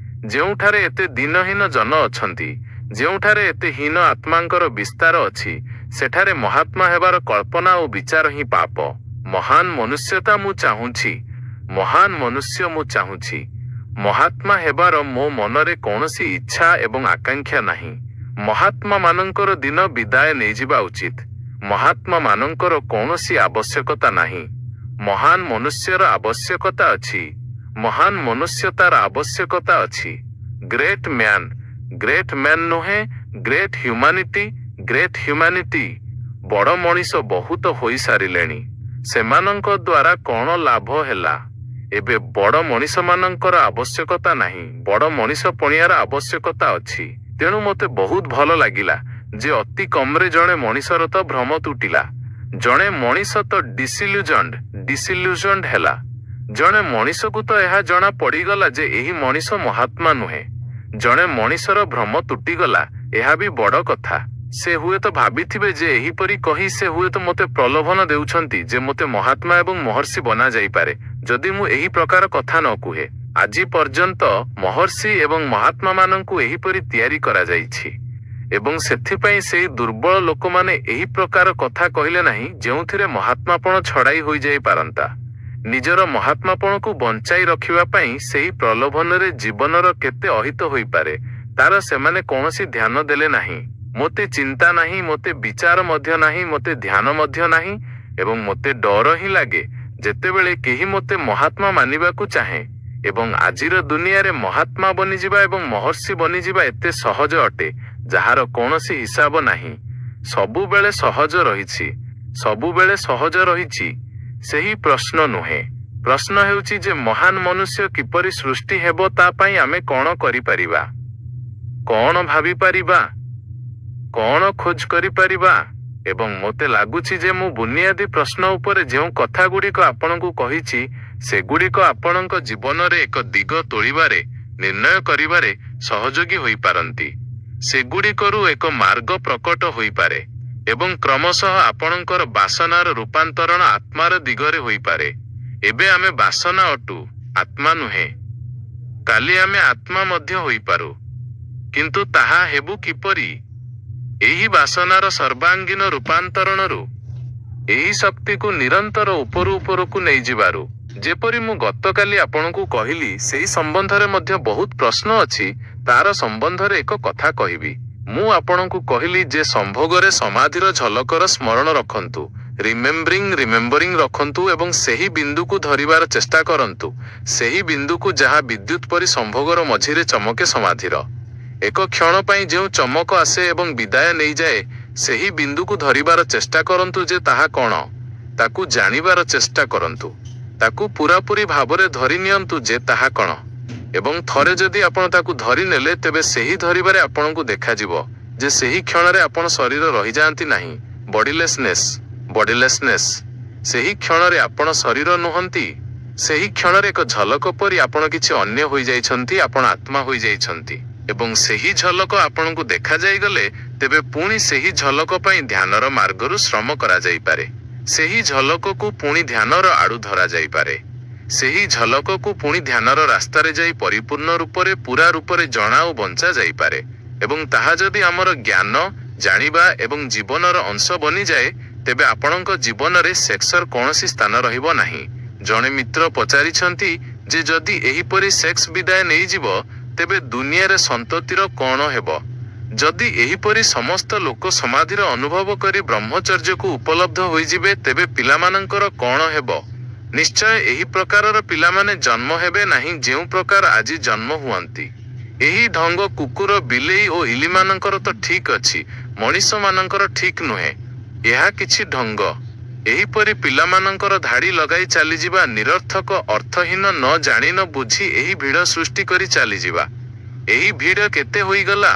ଯେଉଁଠାରେ ଏତେ ଦିନହୀନ ଜନ ଅଛନ୍ତି, ଯେଉଁଠାରେ ଏତେ ହୀନ ଆତ୍ମାଙ୍କର ବିସ୍ତାର ଅଛି, ସେଠାରେ ମହାତ୍ମା ହେବାର କଳ୍ପନା ଓ ବିଚାର ହିଁ ପାପ। ମହାନ ମନୁଷ୍ୟତା ମୁଁ ଚାହୁଁଛି, ମହାନ ମନୁଷ୍ୟ ମୁଁ ଚାହୁଁଛି। ମହାତ୍ମା ହେବାର ମୋ ମନରେ କୌଣସି ଇଚ୍ଛା ଏବଂ ଆକାଂକ୍ଷା ନାହିଁ। ମହାତ୍ମାମାନଙ୍କର ଦିନ ବିଦାୟ ନେଇଯିବା ଉଚିତ। ମହାତ୍ମାମାନଙ୍କର କୌଣସି ଆବଶ୍ୟକତା ନାହିଁ। ମହାନ ମନୁଷ୍ୟର ଆବଶ୍ୟକତା ଅଛି। ମହାନ ମନୁଷ୍ୟତାର ଆବଶ୍ୟକତା ଅଛି। ଗ୍ରେଟ୍ ମ୍ୟାନ୍ ନୁହେଁ, ଗ୍ରେଟ୍ ହ୍ୟୁମାନିଟି। Great humanity. ବଡ଼ ମଣିଷ ବହୁତ ହୋଇସାରିଲେଣି। ସେମାନଙ୍କ ଦ୍ୱାରା କ'ଣ ଲାଭ ହେଲା? ଏବେ ବଡ଼ ମଣିଷମାନଙ୍କର ଆବଶ୍ୟକତା ନାହିଁ, ବଡ଼ ମଣିଷ ପଣିଆର ଆବଶ୍ୟକତା ଅଛି। ତେଣୁ ମୋତେ ବହୁତ ଭଲ ଲାଗିଲା ଯେ ଅତି କମ୍ରେ ଜଣେ ମଣିଷର ତ ଭ୍ରମ ତୁଟିଲା। ଜଣେ ମଣିଷ ତ ଡିସିଲ୍ୟୁଜନ୍ଡ ହେଲା। ଜଣେ ମଣିଷକୁ ତ ଏହା ଜଣା ପଡ଼ିଗଲା ଯେ ଏହି ମଣିଷ ମହାତ୍ମା ନୁହେଁ। ଜଣେ ମଣିଷର ଭ୍ରମ ତୁଟିଗଲା, ଏହା ବି ବଡ଼ କଥା। ସେ ହୁଏତ ଭାବିଥିବେ ଯେ ଏହିପରି କହି ସେ ହୁଏତ ମୋତେ ପ୍ରଲୋଭନ ଦେଉଛନ୍ତି ଯେ ମୋତେ ମହାତ୍ମା ଏବଂ ମହର୍ଷି ବନାଯାଇପାରେ ଯଦି ମୁଁ ଏହି ପ୍ରକାର କଥା ନ କୁହେ। ଆଜି ପର୍ଯ୍ୟନ୍ତ ମହର୍ଷି ଏବଂ ମହାତ୍ମାମାନଙ୍କୁ ଏହିପରି ତିଆରି କରାଯାଇଛି ଏବଂ ସେଥିପାଇଁ ସେହି ଦୁର୍ବଳ ଲୋକମାନେ ଏହି ପ୍ରକାର କଥା କହିଲେ ନାହିଁ ଯେଉଁଥିରେ ମହାତ୍ମାପଣ ଛଡ଼ାଇ ହୋଇଯାଇପାରନ୍ତା। ନିଜର ମହାତ୍ମାପଣକୁ ବଞ୍ଚାଇ ରଖିବା ପାଇଁ ସେହି ପ୍ରଲୋଭନରେ ଜୀବନର କେତେ ଅହିତ ହୋଇପାରେ, ତାର ସେମାନେ କୌଣସି ଧ୍ୟାନ ଦେଲେ ନାହିଁ। ମୋତେ ଚିନ୍ତା ନାହିଁ, ମୋତେ ବିଚାର ମଧ୍ୟ ନାହିଁ, ମୋତେ ଧ୍ୟାନ ମଧ୍ୟ ନାହିଁ ଏବଂ ମୋତେ ଡର ହିଁ ଲାଗେ ଯେତେବେଳେ କେହି ମୋତେ ମହାତ୍ମା ମାନିବାକୁ ଚାହେଁ। ଏବଂ ଆଜିର ଦୁନିଆରେ ମହାତ୍ମା ବନିଯିବା ଏବଂ ମହର୍ଷି ବନିଯିବା ଏତେ ସହଜ ଅଟେ ଯାହାର କୌଣସି ହିସାବ ନାହିଁ। ସବୁବେଳେ ସହଜ ରହିଛି, ସବୁବେଳେ ସହଜ ରହିଛି। ସେହି ପ୍ରଶ୍ନ ନୁହେଁ। ପ୍ରଶ୍ନ ହେଉଛି ଯେ ମହାନ ମନୁଷ୍ୟ କିପରି ସୃଷ୍ଟି ହେବ, ତା ପାଇଁ ଆମେ କ'ଣ କରିପାରିବା, କ'ଣ ଭାବିପାରିବା, କ'ଣ ଖୋଜ କରିପାରିବା। ଏବଂ ମୋତେ ଲାଗୁଛି ଯେ ମୁଁ ବୁନିୟାଦୀ ପ୍ରଶ୍ନ ଉପରେ ଯେଉଁ କଥାଗୁଡ଼ିକ ଆପଣଙ୍କୁ କହିଛି, ସେଗୁଡ଼ିକ ଆପଣଙ୍କ ଜୀବନରେ ଏକ ଦିଗ ତୋଳିବାରେ, ନିର୍ଣ୍ଣୟ କରିବାରେ ସହଯୋଗୀ ହୋଇପାରନ୍ତି। ସେଗୁଡ଼ିକରୁ ଏକ ମାର୍ଗ ପ୍ରକଟ ହୋଇପାରେ ଏବଂ କ୍ରମଶଃ ଆପଣଙ୍କର ବାସନାର ରୂପାନ୍ତରଣ ଆତ୍ମାର ଦିଗରେ ହୋଇପାରେ। ଏବେ ଆମେ ବାସନା ଅଟୁ, ଆତ୍ମା ନୁହେଁ। କାଲି ଆମେ ଆତ୍ମା ମଧ୍ୟ ହୋଇପାରୁ, କିନ୍ତୁ ତାହା ହେବୁ କିପରି? ଏହି ବାସନାର ସର୍ବାଙ୍ଗୀନ ରୂପାନ୍ତରଣରୁ, ଏହି ଶକ୍ତିକୁ ନିରନ୍ତର ଉପରକୁ ନେଇଯିବାରୁ। ଯେପରି ମୁଁ ଗତକାଲି ଆପଣଙ୍କୁ କହିଲି, ସେହି ସମ୍ବନ୍ଧରେ ମଧ୍ୟ ବହୁତ ପ୍ରଶ୍ନ ଅଛି। ତାର ସମ୍ବନ୍ଧରେ ଏକ କଥା କହିବି। ମୁଁ ଆପଣଙ୍କୁ କହିଲି ଯେ ସମ୍ଭୋଗରେ ସମାଧିର ଝଲକର ସ୍ମରଣ ରଖନ୍ତୁ, ରିମେମ୍ବରିଂ ରଖନ୍ତୁ ଏବଂ ସେହି ବିନ୍ଦୁକୁ ଧରିବାର ଚେଷ୍ଟା କରନ୍ତୁ, ସେହି ବିନ୍ଦୁକୁ ଯାହା ବିଦ୍ୟୁତ୍ ପରି ସମ୍ଭୋଗର ମଝିରେ ଚମକେ। ସମାଧିର ଏକ କ୍ଷଣ ପାଇଁ ଯେଉଁ ଚମକ ଆସେ ଏବଂ ବିଦାୟ ନେଇଯାଏ, ସେହି ବିନ୍ଦୁକୁ ଧରିବାର ଚେଷ୍ଟା କରନ୍ତୁ ଯେ ତାହା କ'ଣ, ତାକୁ ଜାଣିବାର ଚେଷ୍ଟା କରନ୍ତୁ, ତାକୁ ପୂରାପୂରି ଭାବରେ ଧରି ନିଅନ୍ତୁ ଯେ ତାହା କ'ଣ। ଏବଂ ଥରେ ଯଦି ଆପଣ ତାକୁ ଧରି ନେଲେ, ତେବେ ସେହି ଧରିବାରେ ଆପଣଙ୍କୁ ଦେଖାଯିବ ଯେ ସେହି କ୍ଷଣରେ ଆପଣ ଶରୀର ରହିଯାଆନ୍ତି ନାହିଁ। ବଡିଲେସନେସ୍। ସେହି କ୍ଷଣରେ ଆପଣ ଶରୀର ନୁହନ୍ତି। ସେହି କ୍ଷଣରେ ଏକ ଝଲକ ପରି ଆପଣ କିଛି ଅନ୍ୟ ହୋଇଯାଇଛନ୍ତି, ଆପଣ ଆତ୍ମା ହୋଇଯାଇଛନ୍ତି। ଏବଂ ସେହି ଝଲକ ଆପଣଙ୍କୁ ଦେଖାଯାଇଗଲେ, ତେବେ ପୁଣି ସେହି ଝଲକ ପାଇଁ ଧ୍ୟାନର ମାର୍ଗରୁ ଶ୍ରମ କରାଯାଇପାରେ। ସେହି ଝଲକକୁ ପୁଣି ଧ୍ୟାନର ଆଡୁ ଧରାଯାଇପାରେ। ସେହି ଝଲକକୁ ପୁଣି ଧ୍ୟାନର ରାସ୍ତାରେ ଯାଇ ପରିପୂର୍ଣ୍ଣ ରୂପରେ, ପୂରା ରୂପରେ ଜଣା ଓ ବଞ୍ଚା ଯାଇପାରେ। ଏବଂ ତାହା ଯଦି ଆମର ଜ୍ଞାନ, ଜାଣିବା ଏବଂ ଜୀବନର ଅଂଶ ବନିଯାଏ, ତେବେ ଆପଣଙ୍କ ଜୀବନରେ ସେକ୍ସର କୌଣସି ସ୍ଥାନ ରହିବ ନାହିଁ। ଜଣେ ମିତ୍ର ପଚାରିଛନ୍ତି ଯେ ଯଦି ଏହିପରି ସେକ୍ସ ବିଦାୟ ନେଇଯିବ, ତେବେ ଦୁନିଆରେ ସନ୍ତତିର କ'ଣ ହେବ? ଯଦି ଏହିପରି ସମସ୍ତ ଲୋକ ସମାଧିର ଅନୁଭବ କରି ବ୍ରହ୍ମଚର୍ଯ୍ୟକୁ ଉପଲବ୍ଧ ହୋଇଯିବେ, ତେବେ ପିଲାମାନଙ୍କର କ'ଣ ହେବ? निश्चय एही प्रकारर पिलामाने जन्म हेबे नाही जेउ प्रकार आजी जन्म हुअंती। एही ढंग कुकुर बिलेई ओ इलिमानंकर तो ठीक अछि, मनीष मानंकर ठीक नुहे। एहा किछि ढंग। एहीपरि पिलामानंकर धाड़ी लगाई चलीजिबा निरर्थक अर्थहीन न जानी न बुझी एही भीड़ सृष्टि करी चलीजिबा। एही भीड़ केते होईगला?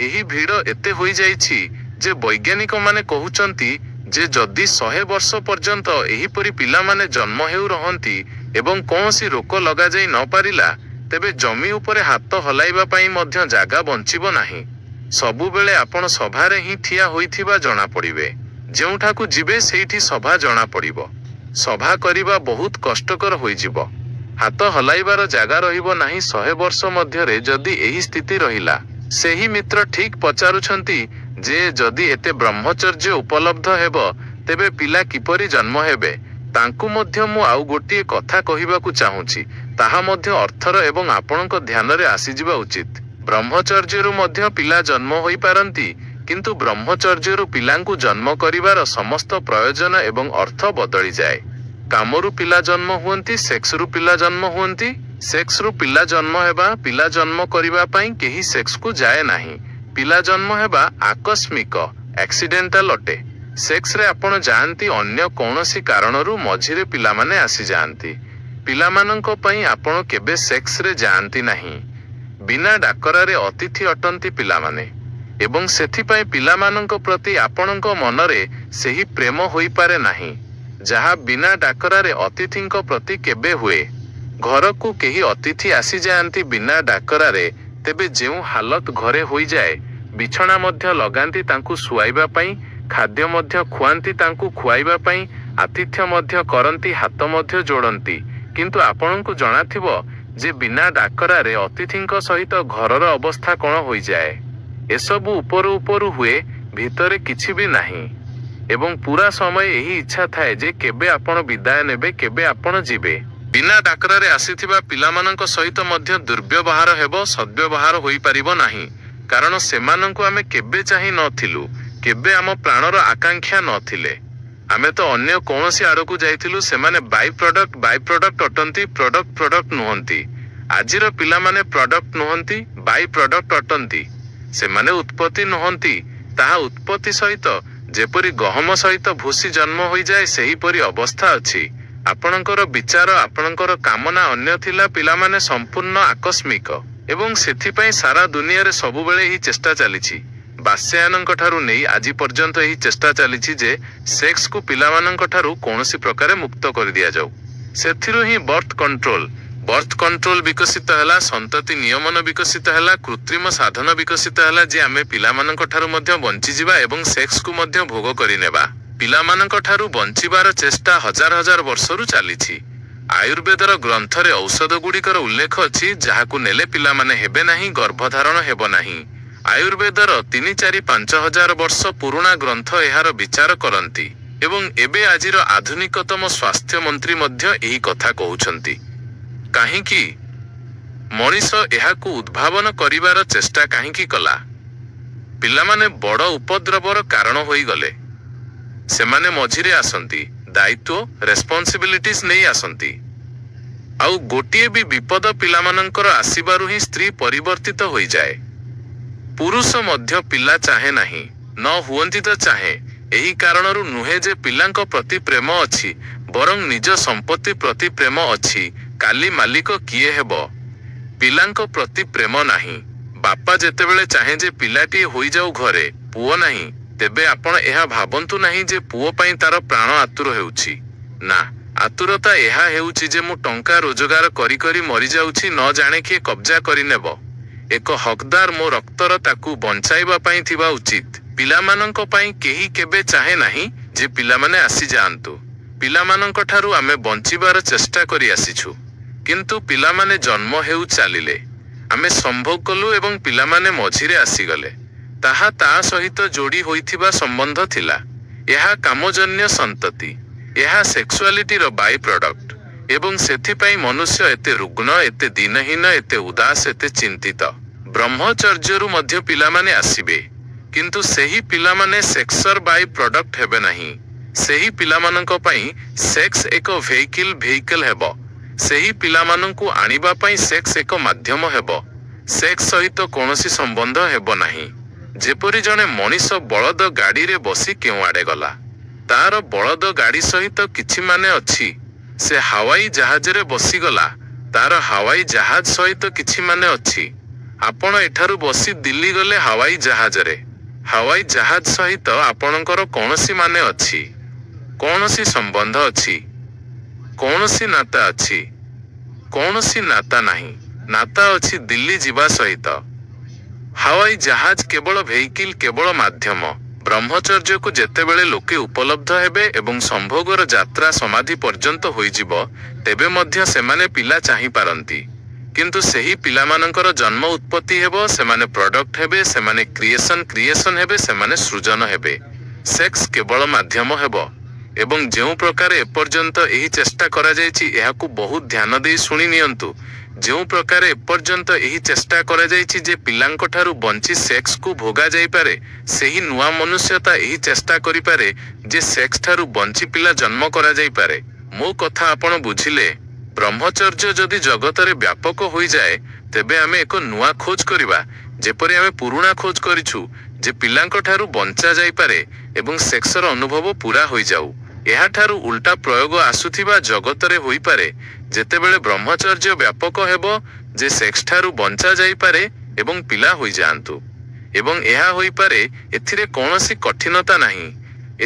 एही भीड़ एते होई जाईछि जे वैज्ञानिक माने कहउचंती जे जदि 100 वर्ष पर्यंत एहीपरि पिलामाने जन्म हेउ रहंती एवं कौनसी रोक लगा जाई न पारिला तेबे जमी उपरे हाथ हलाइबा पई मध्य जागा बंचिबो नाही। सबुबेले आपण सभारे ही ठिया होइथिबा जणा पड़िबे। जेउठाकू जिबे सेठी सभा जणा पड़िबो। सभा करिबा बहुत कष्टकर होइजिबो। हाथ हलाइबार जागा रहिबो नाही। 100 वर्ष मध्यरे जदि एही स्थिति रहिला। सेही मित्र ठीक पचारुछंती जे जदि एते ब्रह्मचर्य उपलब्ध हेबो तेबे पिला किपरि जन्म हेबे। तांकु मध्य मु आउ गोटिए कथा कहिबाकू चाहूची, ताहा मध्य अर्थर एवं आपणक ध्यानरे आसीजिबा उचित। ब्रह्मचर्यरु मध्य पिला जन्म होई पारंती, किंतु ब्रह्मचर्यरु पिलांकु जन्म करिवार समस्त प्रयोजन एवं अर्थ बदली जाए। कामरु पिला जन्म हुअंती, सेक्सरु पिला जन्म हुअंती। सेक्सरु पिला जन्म हेबा, पिला जन्म करिबा पई केही सेक्स कु जाए नाही। पिला जन्म हेबा आकस्मिक एक्सीडेंटल अटे। सेक्स रे आपण जानती अन्य कौनसी कारणरू मझिरे पिला माने आसी जानती। पिला मानंको पई आपण केबे सेक्स रे जानती नाही। बिना डाकरारे अतिथि अटंती पिला माने एवं सेथि पई पिला मानंको प्रति आपणको मनरे सेही प्रेम होई पारे नाही जहा बिना डाकरारे अतिथिंको प्रति केबे हुए। घर को केही अतिथि आसी जाती बिना डाकरारे, तेबे जेउ हालत घरे होई जाए, बिछना मध्य लगांती तांकु सुआइबा पई, खाद्य मध्य खुआंती तांकु खुआइबा पई, आतिथ्य मध्य करंती, हाथ मध्य जोड़ंती। किंतु आपणको जणाथिबो जे बिना डाकरारे अतिथिंको सहित घरर अवस्था कोन होई जाए। एसबु उपरु उपरु हुए, भितरे किछि भी नाही एवं पूरा समय यही इच्छा थाए जे केबे आपण विदाय नेबे, केबे आपण जिबे। बिना डाकरारे आसीथिबा पिलामानंक सहित मध्य दुर्व्यवहार हेबो, सद्व्यवहार होई परिबो नाही। कारण सेमानंकु आमे केबे चाहि नथिलु, केबे आम प्राणर आकांक्षा नथिले। आमे तो अन्य कौनसी आड़कू जाइथिलु। सेमाने बाई प्रोडक्ट अटंती, प्रोडक्ट नुहंती। आजिर पिलामाने प्रोडक्ट नुहंती, बाई प्रोडक्ट अटंती। सेमाने उत्पत्ति नुहंती, ताहा उत्पत्ति सहित जेपरि गहम सहित भूसी जन्म होई जाए सेहीपरि अवस्था अछि। आपणकर विचार, आपणकर कामना अन्य थिला। पिलामाने संपूर्ण आकस्मिक एवं सेथिपई सारा दुनिया रे सबुबेले ही चेष्टा चलीछि। बास्यायनक ठारू नेई आजि पर्यंत ही चेष्टा चलीछि जे सेक्स को पिलामानक ठारू कोनोसी प्रकारे मुक्त कर दिया जाऊ। सेथिरु ही बर्थ कंट्रोल विकसित हैला, संतति नियमन विकसित हैला, कृत्रिम साधन विकसित हैला जे आमे पिलामानक ठारू मध्य बंची जिबा एवं सेक्स को मध्य भोग करिनेबा। पिलामानक ठारू बंचिबार चेष्टा हजार हजार वर्षरु चालिछि। आयुर्वेदर ग्रंथरे औषध गुड़िकर उल्लेख अछि जाहाकु नेले पिलामाने हेबे नाही, गर्भधारण हेबो नाही। आयुर्वेदर 3, 4, 5 हजार वर्ष पुराणा ग्रंथ एहार विचार करंती एवं एबे आजिर आधुनिकतम स्वास्थ्य मंत्री मध्य एही कथा कहउछंती। काहींकि मनीष एहाकु उद्भावन करिवार चेष्टा काहींकि कला? पिलामाने बड़ उपद्रवर कारण होई गले। सेमाने मझिरे आसंती, दायित्व रेस्पॉन्सिबिलिटीज नहीं आसंती। आउ गोटिए भी विपद पिलामानंकर आसीबारु ही स्त्री परिवर्तित होई जाए। पुरुष मध्य पिला चाहे नाही, न हुअंती तो चाहे। एही कारणरु नुहे जे पिलांक प्रति प्रेम अछि, बरं निज संपत्ति प्रति प्रेम अछि। काली मालिक किए हेबो, पिलांक प्रति प्रेम नाही। बापा जेतेबेले चाहे जे पिलाटी होई जाऊ घरे, पुओ नाही, तेबे आपण एहा भाबंतु नाही जे पुओ पई तार प्राण आतुर हेउछि। ना, आतुरता एहा हेउछि जे मु टंका रोजगार करी करी मरि जाउछि, न जाने किए कब्जा करि नेबो। एक हकदार मो रक्तर ताकू बंचाइबा पई थिबा उचित। पिलामानंक पई केही केबे चाहे नाही जे पिलामाने आसी जाआंतु। पिलामानंक ठारू आमे बंचिबार चेष्टा करी आसीछु, किंतु पिलामाने जन्म हेउ चालिले। आमे संभोग कलु एवं पिलामाने मझिरे आसीगले। ताहा ता सहित जोड़ी होइथिबा संबंध थिला। एहा कामजन्य संतति, एहा सेक्सुअलिटी रो बाई प्रोडक्ट एवं सेथिपई मनुष्य एते रुग्ण, एते दिनहीन, एते उदास, एते चिंतित। ब्रह्मचर्यरु मध्य पिलामाने आसीबे, किंतु सेही पिलामाने सेक्सर बाई प्रोडक्ट हेबे नाही। ସେହି ପିଲାମାନଙ୍କ ପାଇଁ ସେକ୍ସ ଏକ ଭେହିକିଲ୍ ହେବ। ସେହି ପିଲାମାନଙ୍କୁ ଆଣିବା ପାଇଁ ସେକ୍ସ ଏକ ମାଧ୍ୟମ ହେବ। ସେକ୍ସ ସହିତ କୌଣସି ସମ୍ବନ୍ଧ ହେବ ନାହିଁ। ଯେପରି ଜଣେ ମଣିଷ ବଳଦ ଗାଡ଼ିରେ ବସି କେଉଁଆଡ଼େ ଗଲା, ତାର ବଳଦ ଗାଡ଼ି ସହିତ କିଛି ମାନେ ଅଛି। ସେ ହାୱାଇ ଜାହାଜରେ ବସିଗଲା, ତାର ହାୱାଇ ଜାହାଜ ସହିତ କିଛି ମାନେ ଅଛି। ଆପଣ ଏଠାରୁ ବସି ଦିଲ୍ଲୀ ଗଲେ ହାୱାଇ ଜାହାଜରେ, ହାୱାଇ ଜାହାଜ ସହିତ ଆପଣଙ୍କର କୌଣସି ମାନେ ଅଛି, କୌଣସି ସମ୍ବନ୍ଧ ଅଛି, କୌଣସି ନାତା ଅଛି? କୌଣସି ନାତା ନାହିଁ। ନାତା ଅଛି ଦିଲ୍ଲୀ ଯିବା ସହିତ। ହାୱାଇ ଜାହାଜ କେବଳ ଭେହିକିଲ୍, କେବଳ ମାଧ୍ୟମ। ବ୍ରହ୍ମଚର୍ଯ୍ୟକୁ ଯେତେବେଳେ ଲୋକେ ଉପଲବ୍ଧ ହେବେ ଏବଂ ସମ୍ଭୋଗର ଯାତ୍ରା ସମାଧି ପର୍ଯ୍ୟନ୍ତ ହୋଇଯିବ, ତେବେ ମଧ୍ୟ ସେମାନେ ପିଲା ଚାହିଁପାରନ୍ତି। କିନ୍ତୁ ସେହି ପିଲାମାନଙ୍କର ଜନ୍ମ ଉତ୍ପତ୍ତି ହେବ, ସେମାନେ ପ୍ରଡକ୍ଟ ହେବେ, ସେମାନେ କ୍ରିଏସନ୍ ହେବେ, ସେମାନେ ସୃଜନ ହେବେ। ସେକ୍ସ କେବଳ ମାଧ୍ୟମ ହେବ। ଏବଂ ଯେଉଁ ପ୍ରକାରେ ଏପର୍ଯ୍ୟନ୍ତ ଏହି ଚେଷ୍ଟା କରାଯାଇଛି, ଏହାକୁ ବହୁତ ଧ୍ୟାନ ଦେଇ ଶୁଣି ନିଅନ୍ତୁ। ଯେଉଁ ପ୍ରକାରେ ଏପର୍ଯ୍ୟନ୍ତ ଏହି ଚେଷ୍ଟା କରାଯାଇଛି ଯେ ପିଲାଙ୍କଠାରୁ ବଞ୍ଚି ସେକ୍ସକୁ ଭୋଗା ଯାଇପାରେ, ସେହି ନୂଆ ମନୁଷ୍ୟତା ଏହି ଚେଷ୍ଟା କରିପାରେ ଯେ ସେକ୍ସ ଠାରୁ ବଞ୍ଚି ପିଲା ଜନ୍ମ କରାଯାଇପାରେ। ମୋ କଥା ଆପଣ ବୁଝିଲେ? ବ୍ରହ୍ମଚର୍ଯ୍ୟ ଯଦି ଜଗତରେ ବ୍ୟାପକ ହୋଇଯାଏ, ତେବେ ଆମେ ଏକ ନୂଆ ଖୋଜ କରିବା, ଯେପରି ଆମେ ପୁରୁଣା ଖୋଜ କରିଛୁ ଯେ ପିଲାଙ୍କଠାରୁ ବଞ୍ଚା ଯାଇପାରେ ଏବଂ ସେକ୍ସର ଅନୁଭବ ପୁରା ହୋଇଯାଉ। ଏହାଠାରୁ ଉଲ୍ଟା ପ୍ରୟୋଗ ଆସୁଥିବା ଜଗତରେ ହୋଇପାରେ, ଯେତେବେଳେ ବ୍ରହ୍ମଚର୍ଯ୍ୟ ବ୍ୟାପକ ହେବ ଯେ ସେକ୍ସ ଠାରୁ ବଞ୍ଚା ଯାଇପାରେ ଏବଂ ପିଲା ହୋଇଯାଆନ୍ତୁ। ଏବଂ ଏହା ହୋଇପାରେ, ଏଥିରେ କୌଣସି କଠିନତା ନାହିଁ,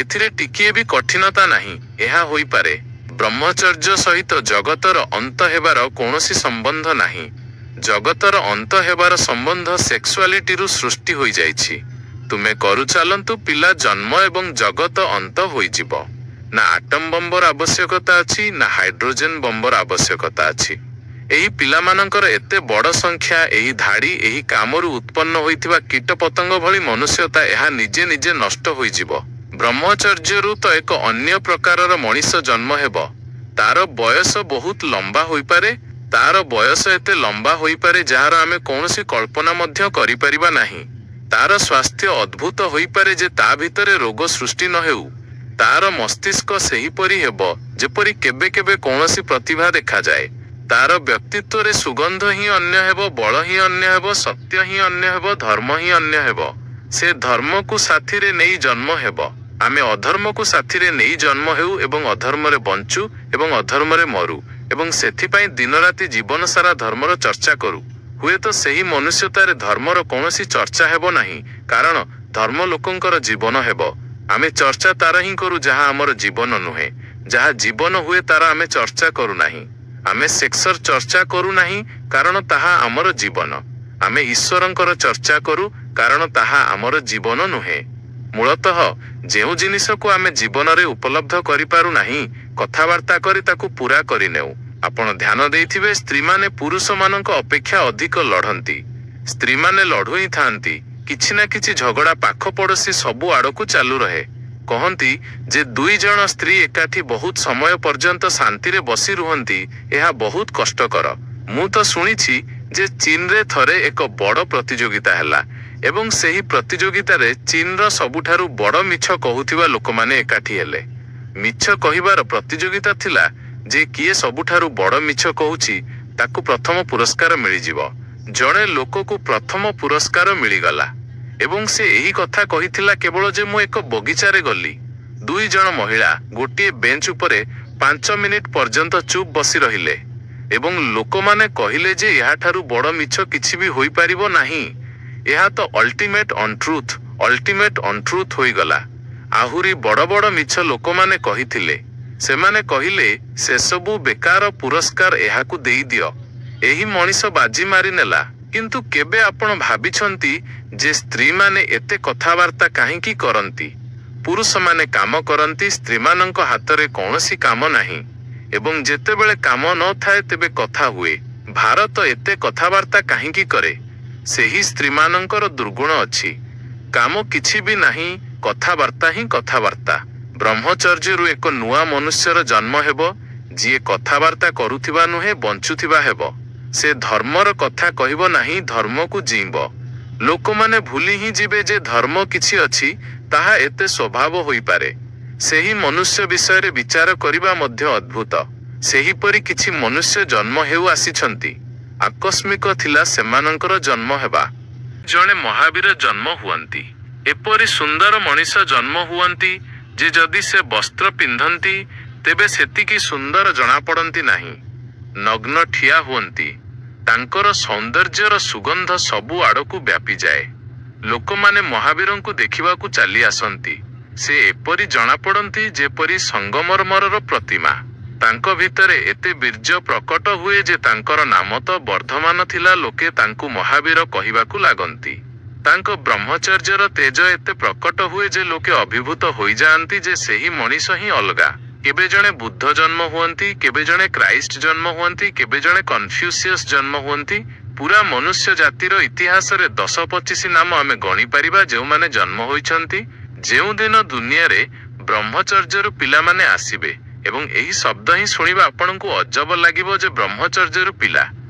ଏଥିରେ ଟିକିଏ ବି କଠିନତା ନାହିଁ। ଏହା ହୋଇପାରେ। ବ୍ରହ୍ମଚର୍ଯ୍ୟ ସହିତ ଜଗତର ଅନ୍ତ ହେବାର କୌଣସି ସମ୍ବନ୍ଧ ନାହିଁ। ଜଗତର ଅନ୍ତ ହେବାର ସମ୍ବନ୍ଧ ସେକ୍ସୁଆଲିଟିରୁ ସୃଷ୍ଟି ହୋଇଯାଇଛି। ତୁମେ କରୁଚାଲନ୍ତୁ, ପିଲା ଜନ୍ମ ଏବଂ ଜଗତ ଅନ୍ତ ହୋଇଯିବ। ନା ଆଟମ୍ ବମ୍ବର ଆବଶ୍ୟକତା ଅଛି, ନା ହାଇଡ୍ରୋଜେନ ବମ୍ବର ଆବଶ୍ୟକତା ଅଛି। ଏହି ପିଲାମାନଙ୍କର ଏତେ ବଡ଼ ସଂଖ୍ୟା, ଏହି ଧାଡ଼ି, ଏହି କାମରୁ ଉତ୍ପନ୍ନ ହୋଇଥିବା କୀଟ ପତଙ୍ଗ ଭଳି ମନୁଷ୍ୟତା, ଏହା ନିଜେ ନିଜେ ନଷ୍ଟ ହୋଇଯିବ। ବ୍ରହ୍ମଚର୍ଯ୍ୟରୁ ତ ଏକ ଅନ୍ୟ ପ୍ରକାରର ମଣିଷ ଜନ୍ମ ହେବ। ତାର ବୟସ ବହୁତ ଲମ୍ବା ହୋଇପାରେ, ତାର ବୟସ ଏତେ ଲମ୍ବା ହୋଇପାରେ ଯାହାର ଆମେ କୌଣସି କଳ୍ପନା ମଧ୍ୟ କରିପାରିବା ନାହିଁ। ତାର ସ୍ୱାସ୍ଥ୍ୟ ଅଦ୍ଭୁତ ହୋଇପାରେ ଯେ ତା ଭିତରେ ରୋଗ ସୃଷ୍ଟି ନ ହେଉ। ତାର ମସ୍ତିଷ୍କ ସେହିପରି ହେବ ଯେପରି କେବେ କେବେ କୌଣସି ପ୍ରତିଭା ଦେଖାଯାଏ। ତାର ବ୍ୟକ୍ତିତ୍ୱରେ ସୁଗନ୍ଧ ହିଁ ଅନ୍ୟ ହେବ, ବଳ ହିଁ ଅନ୍ୟ ହେବ, ସତ୍ୟ ହିଁ ଅନ୍ୟ ହେବ, ଧର୍ମ ହିଁ ଅନ୍ୟ ହେବ। ସେ ଧର୍ମକୁ ସାଥିରେ ନେଇ ଜନ୍ମ ହେବ। ଆମେ ଅଧର୍ମକୁ ସାଥିରେ ନେଇ ଜନ୍ମ ହେଉ ଏବଂ ଅଧର୍ମରେ ବଞ୍ଚୁ ଏବଂ ଅଧର୍ମରେ ମରୁ ଏବଂ ସେଥିପାଇଁ ଦିନରାତି ଜୀବନ ସାରା ଧର୍ମର ଚର୍ଚ୍ଚା କରୁ। ହୁଏତ ସେହି ମନୁଷ୍ୟତାରେ ଧର୍ମର କୌଣସି ଚର୍ଚ୍ଚା ହେବ ନାହିଁ, କାରଣ ଧର୍ମ ଲୋକଙ୍କର ଜୀବନ ହେବ। ଆମେ ଚର୍ଚ୍ଚା ତାର ହିଁ କରୁ ଯାହା ଆମର ଜୀବନ ନୁହେଁ। ଯାହା ଜୀବନ ହୁଏ ତାର ଆମେ ଚର୍ଚ୍ଚା କରୁନାହିଁ। ଆମେ ସେକ୍ସର ଚର୍ଚ୍ଚା କରୁନାହିଁ, କାରଣ ତାହା ଆମର ଜୀବନ। ଆମେ ଈଶ୍ୱରଙ୍କର ଚର୍ଚ୍ଚା କରୁ, କାରଣ ତାହା ଆମର ଜୀବନ ନୁହେଁ। ମୂଳତଃ ଯେଉଁ ଜିନିଷକୁ ଆମେ ଜୀବନରେ ଉପଲବ୍ଧ କରିପାରୁନାହିଁ, କଥାବାର୍ତ୍ତା କରି ତାକୁ ପୂରା କରିନେଉ। ଆପଣ ଧ୍ୟାନ ଦେଇଥିବେ, ସ୍ତ୍ରୀମାନେ ପୁରୁଷମାନଙ୍କ ଅପେକ୍ଷା ଅଧିକ ଲଢ଼ନ୍ତି। ସ୍ତ୍ରୀମାନେ ଲଢ଼ୁ ହିଁ ଥାନ୍ତି। କିଛି ନା କିଛି ଝଗଡ଼ା ପାଖ ପଡ଼ୋଶୀ ସବୁ ଆଡ଼କୁ ଚାଲୁ ରହେ। କହନ୍ତି ଯେ 2 ଜଣ ସ୍ତ୍ରୀ ଏକାଠି ବହୁତ ସମୟ ପର୍ଯ୍ୟନ୍ତ ଶାନ୍ତିରେ ବସି ରୁହନ୍ତି, ଏହା ବହୁତ କଷ୍ଟକର। ମୁଁ ତ ଶୁଣିଛି ଯେ ଚୀନରେ ଥରେ ଏକ ବଡ଼ ପ୍ରତିଯୋଗିତା ହେଲା ଏବଂ ସେହି ପ୍ରତିଯୋଗିତାରେ ଚୀନର ସବୁଠାରୁ ବଡ଼ ମିଛ କହୁଥିବା ଲୋକମାନେ ଏକାଠି ହେଲେ। ମିଛ କହିବାର ପ୍ରତିଯୋଗିତା ଥିଲା ଯେ କିଏ ସବୁଠାରୁ ବଡ଼ ମିଛ କହୁଛି, ତାକୁ ପ୍ରଥମ ପୁରସ୍କାର ମିଳିଯିବ। ଜଣେ ଲୋକକୁ ପ୍ରଥମ ପୁରସ୍କାର ମିଳିଗଲା ଏବଂ ସେ ଏହି କଥା କହିଥିଲା କେବଳ ଯେ ମୁଁ ଏକ ବଗିଚାରେ ଗଲି। 2 ଜଣ ମହିଳା ଗୋଟିଏ ବେଞ୍ଚ ଉପରେ 5 ମିନିଟ୍ ପର୍ଯ୍ୟନ୍ତ ଚୁପ୍ ବସି ରହିଲେ ଏବଂ ଲୋକମାନେ କହିଲେ ଯେ ଏହାଠାରୁ ବଡ଼ ମିଛ କିଛି ବି ହୋଇପାରିବ ନାହିଁ। ଏହା ତ ଅଲ୍ଟିମେଟ୍ ଅନ୍ଟ୍ରୁଥ୍ ହୋଇଗଲା। ଆହୁରି ବଡ଼ ବଡ଼ ମିଛ ଲୋକମାନେ କହିଥିଲେ। ସେମାନେ କହିଲେ, ସେସବୁ ବେକାର, ପୁରସ୍କାର ଏହାକୁ ଦେଇଦିଅ। ଏହି ମଣିଷ ବାଜି ମାରିନେଲା। କିନ୍ତୁ କେବେ ଆପଣ ଭାବିଛନ୍ତି ଯେ ସ୍ତ୍ରୀମାନେ ଏତେ କଥାବାର୍ତ୍ତା କାହିଁକି କରନ୍ତି? ପୁରୁଷମାନେ କାମ କରନ୍ତି, ସ୍ତ୍ରୀମାନଙ୍କ ହାତରେ କୌଣସି କାମ ନାହିଁ ଏବଂ ଯେତେବେଳେ କାମ ନଥାଏ ତେବେ କଥା ହୁଏ। ଭାରତ ଏତେ କଥାବାର୍ତ୍ତା କାହିଁକି କରେ? ସେହି ସ୍ତ୍ରୀମାନଙ୍କର ଦୁର୍ଗୁଣ ଅଛି। କାମ କିଛି ବି ନାହିଁ, କଥାବାର୍ତ୍ତା ହିଁ କଥାବାର୍ତ୍ତା। ବ୍ରହ୍ମଚର୍ଯ୍ୟରୁ ଏକ ନୂଆ ମନୁଷ୍ୟର ଜନ୍ମ ହେବ, ଯିଏ କଥାବାର୍ତ୍ତା କରୁଥିବା ନୁହେଁ, ବଞ୍ଚୁଥିବା ହେବ। ସେ ଧର୍ମର କଥା କହିବ ନାହିଁ, ଧର୍ମକୁ ଜୀଇଁବ। ଲୋକମାନେ ଭୁଲି ହିଁ ଯିବେ ଯେ ଧର୍ମ କିଛି ଅଛି, ତାହା ଏତେ ସ୍ୱଭାବ ହୋଇପାରେ। ସେହି ମନୁଷ୍ୟ ବିଷୟରେ ବିଚାର କରିବା ମଧ୍ୟ ଅଦ୍ଭୁତ। ସେହିପରି କିଛି ମନୁଷ୍ୟ ଜନ୍ମ ହେଉ ଆସିଛନ୍ତି। ଆକସ୍ମିକ ଥିଲା ସେମାନଙ୍କର ଜନ୍ମ ହେବା। ଜଣେ ମହାବୀର ଜନ୍ମ ହୁଅନ୍ତି। ଏପରି ସୁନ୍ଦର ମଣିଷ ଜନ୍ମ ହୁଅନ୍ତି ଯେ ଯଦି ସେ ବସ୍ତ୍ର ପିନ୍ଧନ୍ତି ତେବେ ସେତିକି ସୁନ୍ଦର ଜଣାପଡ଼ନ୍ତି ନାହିଁ। ନଗ୍ନ ଠିଆ ହୁଅନ୍ତି। ତାଙ୍କର ସୌନ୍ଦର୍ଯ୍ୟର ସୁଗନ୍ଧ ସବୁ ଆଡ଼କୁ ବ୍ୟାପିଯାଏ। ଲୋକମାନେ ମହାବୀରଙ୍କୁ ଦେଖିବାକୁ ଚାଲି ଆସନ୍ତି। ସେ ଏପରି ଜଣାପଡ଼ନ୍ତି ଯେପରି ସଙ୍ଗମରମରର ପ୍ରତିମା। ତାଙ୍କ ଭିତରେ ଏତେ ବୀର୍ଯ୍ୟ ପ୍ରକଟ ହୁଏ ଯେ ତାଙ୍କର ନାମ ତ ବର୍ଦ୍ଧମାନ ଥିଲା, ଲୋକେ ତାଙ୍କୁ ମହାବୀର କହିବାକୁ ଲାଗନ୍ତି। ତାଙ୍କ ବ୍ରହ୍ମଚର୍ଯ୍ୟର ତେଜ ଏତେ ପ୍ରକଟ ହୁଏ ଯେ ଲୋକେ ଅଭିଭୂତ ହୋଇଯାଆନ୍ତି ଯେ ସେହି ମଣିଷ ହିଁ ଅଲଗା। କେବେ ଜଣେ ବୁଦ୍ଧ ଜନ୍ମ ହୁଅନ୍ତି, କେବେ ଜଣେ କ୍ରାଇଷ୍ଟ ଜନ୍ମ ହୁଅନ୍ତି, କେବେ ଜଣେ କନଫ୍ୟୁସିୟସ୍ ଜନ୍ମ ହୁଅନ୍ତି। ପୁରା ମନୁଷ୍ୟ ଜାତିର ଇତିହାସରେ 10-25 ନାମ ଆମେ ଗଣିପାରିବା ଯେଉଁମାନେ ଜନ୍ମ ହୋଇଛନ୍ତି। ଯେଉଁଦିନ ଦୁନିଆରେ ବ୍ରହ୍ମଚର୍ଯ୍ୟରୁ ପିଲାମାନେ ଆସିବେ, ଏବଂ ଏହି ଶବ୍ଦ ହିଁ ଶୁଣିବା ଆପଣଙ୍କୁ ଅଜବ ଲାଗିବ ଯେ ବ୍ରହ୍ମଚର୍ଯ୍ୟରୁ ପିଲା।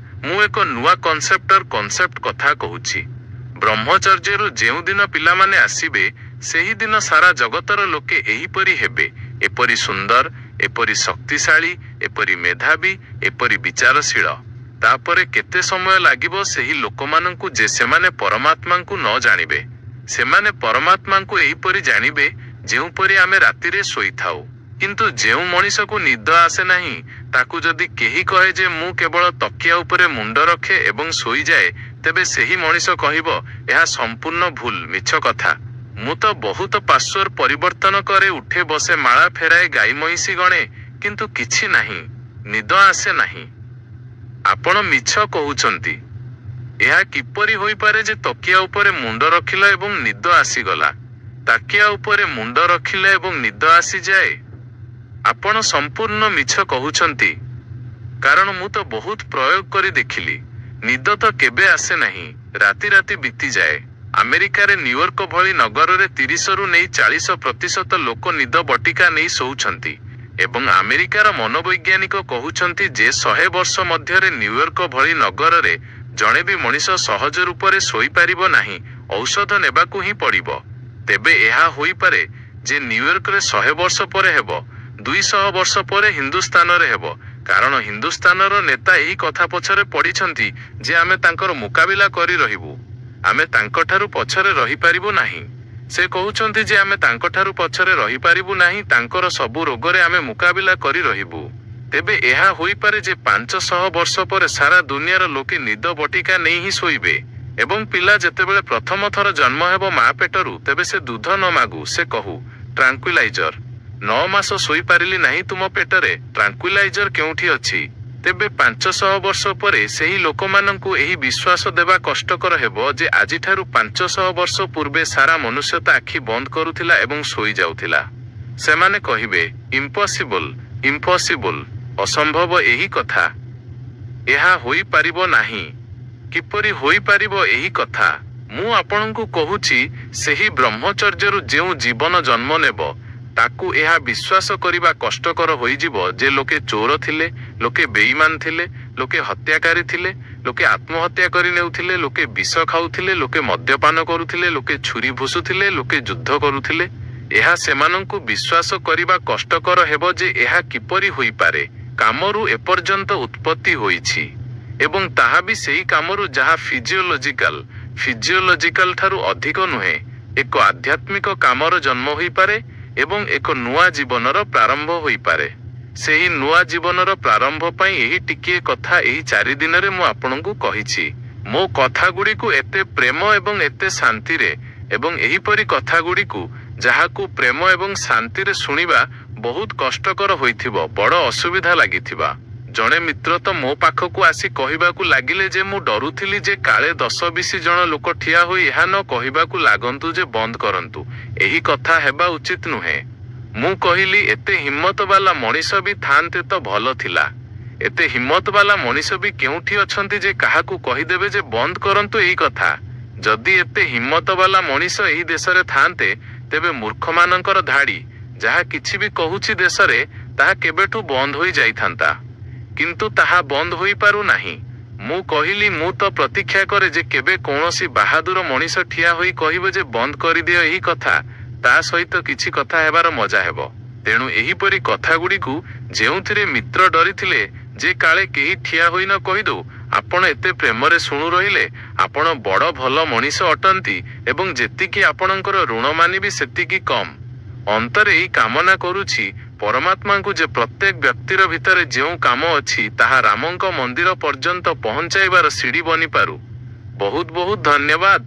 ମୁଁ ଏକ ନୂଆ କନସେପ୍ଟ କଥା କହୁଛି। ବ୍ରହ୍ମଚର୍ଯ୍ୟରୁ ଯେଉଁଦିନ ପିଲାମାନେ ଆସିବେ ସେହିଦିନ ସାରା ଜଗତର ଲୋକେ ଏହିପରି ହେବେ, ଏପରି ସୁନ୍ଦର, ଏପରି ଶକ୍ତିଶାଳୀ, ଏପରି ମେଧାବୀ, ଏପରି ବିଚାରଶୀଳ। ତାପରେ କେତେ ସମୟ ଲାଗିବ ସେହି ଲୋକମାନଙ୍କୁ ଯେ ସେମାନେ ପରମାତ୍ମାଙ୍କୁ ନ ଜାଣିବେ। ସେମାନେ ପରମାତ୍ମାଙ୍କୁ ଏହିପରି ଜାଣିବେ ଯେଉଁପରି ଆମେ ରାତିରେ ଶୋଇଥାଉ। କିନ୍ତୁ ଯେଉଁ ମଣିଷକୁ ନିଦ ଆସେ ନାହିଁ ତାକୁ ଯଦି କେହି କହେ ଯେ ମୁଁ କେବଳ ତକିଆ ଉପରେ ମୁଣ୍ଡ ରଖେ ଏବଂ ଶୋଇଯାଏ, ତେବେ ସେହି ମଣିଷ କହିବ ଏହା ସମ୍ପୂର୍ଣ୍ଣ ଭୁଲ, ମିଛ କଥା। ମୁଁ ତ ବହୁତ ପାସୱାର୍ଡ ପରିବର୍ତ୍ତନ କରେ, ଉଠେ, ବସେ, ମାଳା ଫେରାଏ, ଗାଈ ମଇଁଷି ଗଣେ, କିନ୍ତୁ କିଛି ନାହିଁ, ନିଦ ଆସେ ନାହିଁ। ଆପଣ ମିଛ କହୁଛନ୍ତି। ଏହା କିପରି ହୋଇପାରେ ଯେ ତକିଆ ଉପରେ ମୁଣ୍ଡ ରଖିଲା ଏବଂ ନିଦ ଆସିଗଲା? ତାକିଆ ଉପରେ ମୁଣ୍ଡ ରଖିଲେ ଏବଂ ନିଦ ଆସିଯାଏ? ଆପଣ ସମ୍ପୂର୍ଣ୍ଣ ମିଛ କହୁଛନ୍ତି। କାରଣ ମୁଁ ତ ବହୁତ ପ୍ରୟୋଗ କରି ଦେଖିଲି। ନିଦ ତ କେବେ ଆସେ ନାହିଁ, ରାତି ରାତି ବିତିଯାଏ। ଆମେରିକାରେ ନ୍ୟୁୟର୍କ ଭଳି ନଗରରେ 30ରୁ ନେଇ 40% ଲୋକ ନିଦ ବଟିକା ନେଇ ଶୋଉଛନ୍ତି। ଏବଂ ଆମେରିକାର ମନୋବୈଜ୍ଞାନିକ କହୁଛନ୍ତି ଯେ 100 ବର୍ଷ ମଧ୍ୟରେ ନ୍ୟୁୟର୍କ ଭଳି ନଗରରେ ଜଣେ ବି ମଣିଷ ସହଜ ରୂପରେ ଶୋଇପାରିବ ନାହିଁ, ଔଷଧ ନେବାକୁ ହିଁ ପଡ଼ିବ। ତେବେ ଏହା ହୋଇପାରେ ଯେ ନ୍ୟୁୟର୍କରେ 100 ବର୍ଷ ପରେ ହେବ, 200 ବର୍ଷ ପରେ ହିନ୍ଦୁସ୍ତାନରେ ହେବ। କାରଣ ହିନ୍ଦୁସ୍ତାନର ନେତା ଏହି କଥା ପଛରେ ପଡ଼ିଛନ୍ତି ଯେ ଆମେ ତାଙ୍କର ମୁକାବିଲା କରି ରହିବୁ। ଆମେ ତାଙ୍କଠାରୁ ପଛରେ ରହିପାରିବୁ ନାହିଁ। ସେ କହୁଛନ୍ତି ଯେ ଆମେ ତାଙ୍କଠାରୁ ପଛରେ ରହିପାରିବୁ ନାହିଁ, ତାଙ୍କର ସବୁ ରୋଗରେ ଆମେ ମୁକାବିଲା କରି ରହିବୁ। ତେବେ ଏହା ହୋଇପାରେ ଯେ 500 ବର୍ଷ ପରେ ସାରା ଦୁନିଆର ଲୋକେ ନିଦ ବଟିକା ନେଇ ହିଁ ଶୋଇବେ। ଏବଂ ପିଲା ଯେତେବେଳେ ପ୍ରଥମ ଥର ଜନ୍ମ ହେବ ମା ପେଟରୁ, ତେବେ ସେ ଦୁଧ ନ ମାଗୁ, ସେ କହୁ ଟ୍ରାଙ୍କୁଇଲାଇଜର। 9 ମାସ ଶୋଇପାରିଲି ନାହିଁ ତୁମ ପେଟରେ, ଟ୍ରାଙ୍କୁଇଲାଇଜର କେଉଁଠି ଅଛି? ତେବେ 500 ବର୍ଷ ପରେ ସେହି ଲୋକମାନଙ୍କୁ ଏହି ବିଶ୍ୱାସ ଦେବା କଷ୍ଟକର ହେବ ଯେ ଆଜିଠାରୁ 500 ବର୍ଷ ପୂର୍ବେ ସାରା ମନୁଷ୍ୟତା ଆଖି ବନ୍ଦ କରୁଥିଲା ଏବଂ ଶୋଇଯାଉଥିଲା। ସେମାନେ କହିବେ ଇମ୍ପସିବଲ, ଇମ୍ପସିବଲ, ଅସମ୍ଭବ ଏହି କଥା। ଏହା ହୋଇପାରିବ ନାହିଁ। କିପରି ହୋଇପାରିବ ଏହି କଥା? ମୁଁ ଆପଣଙ୍କୁ କହୁଛି, ସେହି ବ୍ରହ୍ମଚର୍ଯ୍ୟରୁ ଯେଉଁ ଜୀବନ ଜନ୍ମ ନେବ ତାକୁ ଏହା ବିଶ୍ୱାସ କରିବା କଷ୍ଟକର ହୋଇଯିବ ଯେ ଲୋକେ ଚୋର ଥିଲେ, ଲୋକେ ବେଇମାନ ଥିଲେ, ଲୋକେ ହତ୍ୟାକାରୀ ଥିଲେ, ଲୋକେ ଆତ୍ମହତ୍ୟା କରି ନେଉଥିଲେ, ଲୋକେ ବିଷ ଖାଉଥିଲେ, ଲୋକେ ମଦ୍ୟପାନ କରୁଥିଲେ, ଲୋକେ ଛୁରୀ ଭୁଷୁଥିଲେ, ଲୋକେ ଯୁଦ୍ଧ କରୁଥିଲେ। ଏହା ସେମାନଙ୍କୁ ବିଶ୍ୱାସ କରିବା କଷ୍ଟକର ହେବ ଯେ ଏହା କିପରି ହୋଇପାରେ। କାମରୁ ଏପର୍ଯ୍ୟନ୍ତ ଉତ୍ପତ୍ତି ହୋଇଛି ଏବଂ ତାହା ବି ସେହି କାମରୁ ଯାହା ଫିଜିଓଲୋଜିକାଲ ଠାରୁ ଅଧିକ ନୁହେଁ। ଏକ ଆଧ୍ୟାତ୍ମିକ କାମର ଜନ୍ମ ହୋଇପାରେ ଏବଂ ଏକ ନୂଆ ଜୀବନର ପ୍ରାରମ୍ଭ ହୋଇପାରେ। ସେହି ନୂଆ ଜୀବନର ପ୍ରାରମ୍ଭ ପାଇଁ ଏହି ଟିକିଏ କଥା ଏହି 4 ଦିନରେ ମୁଁ ଆପଣଙ୍କୁ କହିଛି। ମୋ କଥାଗୁଡ଼ିକୁ ଏତେ ପ୍ରେମ ଏବଂ ଏତେ ଶାନ୍ତିରେ, ଏବଂ ଏହିପରି କଥାଗୁଡ଼ିକୁ ଯାହାକୁ ପ୍ରେମ ଏବଂ ଶାନ୍ତିରେ ଶୁଣିବା ବହୁତ କଷ୍ଟକର ହୋଇଥିବ, ବଡ଼ ଅସୁବିଧା ଲାଗିଥିବା। ଜଣେ ମିତ୍ର ତ ମୋ ପାଖକୁ ଆସି କହିବାକୁ ଲାଗିଲେ ଯେ ମୁଁ ଡରୁଥିଲି ଯେ କାଳେ 10-20 ଜଣ ଲୋକ ଠିଆ ହୋଇ ଏହା ନ କହିବାକୁ ଲାଗନ୍ତୁ ଯେ ବନ୍ଦ କରନ୍ତୁ, ଏହି କଥା ହେବା ଉଚିତ ନୁହେଁ। ମୁଁ କହିଲି ଏତେ ହିମ୍ମତବାଲା ମଣିଷ ବି ଥାନ୍ତେ ତ ଭଲ ଥିଲା। ଏତେ ହିମ୍ମତବାଲା ମଣିଷ ବି କେଉଁଠି ଅଛନ୍ତି ଯେ କାହାକୁ କହିଦେବେ ଯେ ବନ୍ଦ କରନ୍ତୁ ଏହି କଥା? ଯଦି ଏତେ ହିମ୍ମତବାଲା ମଣିଷ ଏହି ଦେଶରେ ଥାନ୍ତେ, ତେବେ ମୂର୍ଖମାନଙ୍କର ଧାଡ଼ି ଯାହା କିଛି ବି କହୁଛି ଦେଶରେ ତାହା କେବେଠୁ ବନ୍ଦ ହୋଇ ଯାଇଥାନ୍ତା। କିନ୍ତୁ ତାହା ବନ୍ଦ ହୋଇପାରୁ ନାହିଁ। ମୁଁ କହିଲି ମୁଁ ତ ପ୍ରତୀକ୍ଷା କରେ ଯେ କେବେ କୌଣସି ବାହାଦୁର ମଣିଷ ଠିଆ ହୋଇ କହିବ ଯେ ବନ୍ଦ କରିଦିଅ ଏହି କଥା, ତା ସହିତ କିଛି କଥା ହେବାର ମଜା ହେବ। ତେଣୁ ଏହିପରି କଥାଗୁଡ଼ିକୁ ଯେଉଁଥିରେ ମିତ୍ର ଡରିଥିଲେ ଯେ କାଳେ କେହି ଠିଆ ହୋଇ ନ କହିଦଉ ଆପଣ ଏତେ ପ୍ରେମରେ ଶୁଣୁ ରହିଲେ, ଆପଣ ବଡ଼ ଭଲ ମଣିଷ ଅଟନ୍ତି ଏବଂ ଯେତିକି ଆପଣଙ୍କର ଋଣ ମାନିବି ସେତିକି କମ୍। ଅନ୍ତରେ ଏହି କାମନା କରୁଛି ପରମାତ୍ମାଙ୍କୁ ଯେ ପ୍ରତ୍ୟେକ ବ୍ୟକ୍ତିର ଭିତରେ ଯେଉଁ କାମ ଅଛି ତାହା ରାମଙ୍କ ମନ୍ଦିର ପର୍ଯ୍ୟନ୍ତ ପହଞ୍ଚାଇବାର ସିଡ଼ି ବନିପାରୁ। ବହୁତ ବହୁତ ଧନ୍ୟବାଦ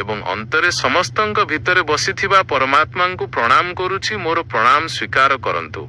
ଏବଂ ଅନ୍ତରେ ସମସ୍ତଙ୍କ ଭିତରେ ବସିଥିବା ପରମାତ୍ମାଙ୍କୁ ପ୍ରଣାମ କରୁଛି। ମୋର ପ୍ରଣାମ ସ୍ୱୀକାର କରନ୍ତୁ।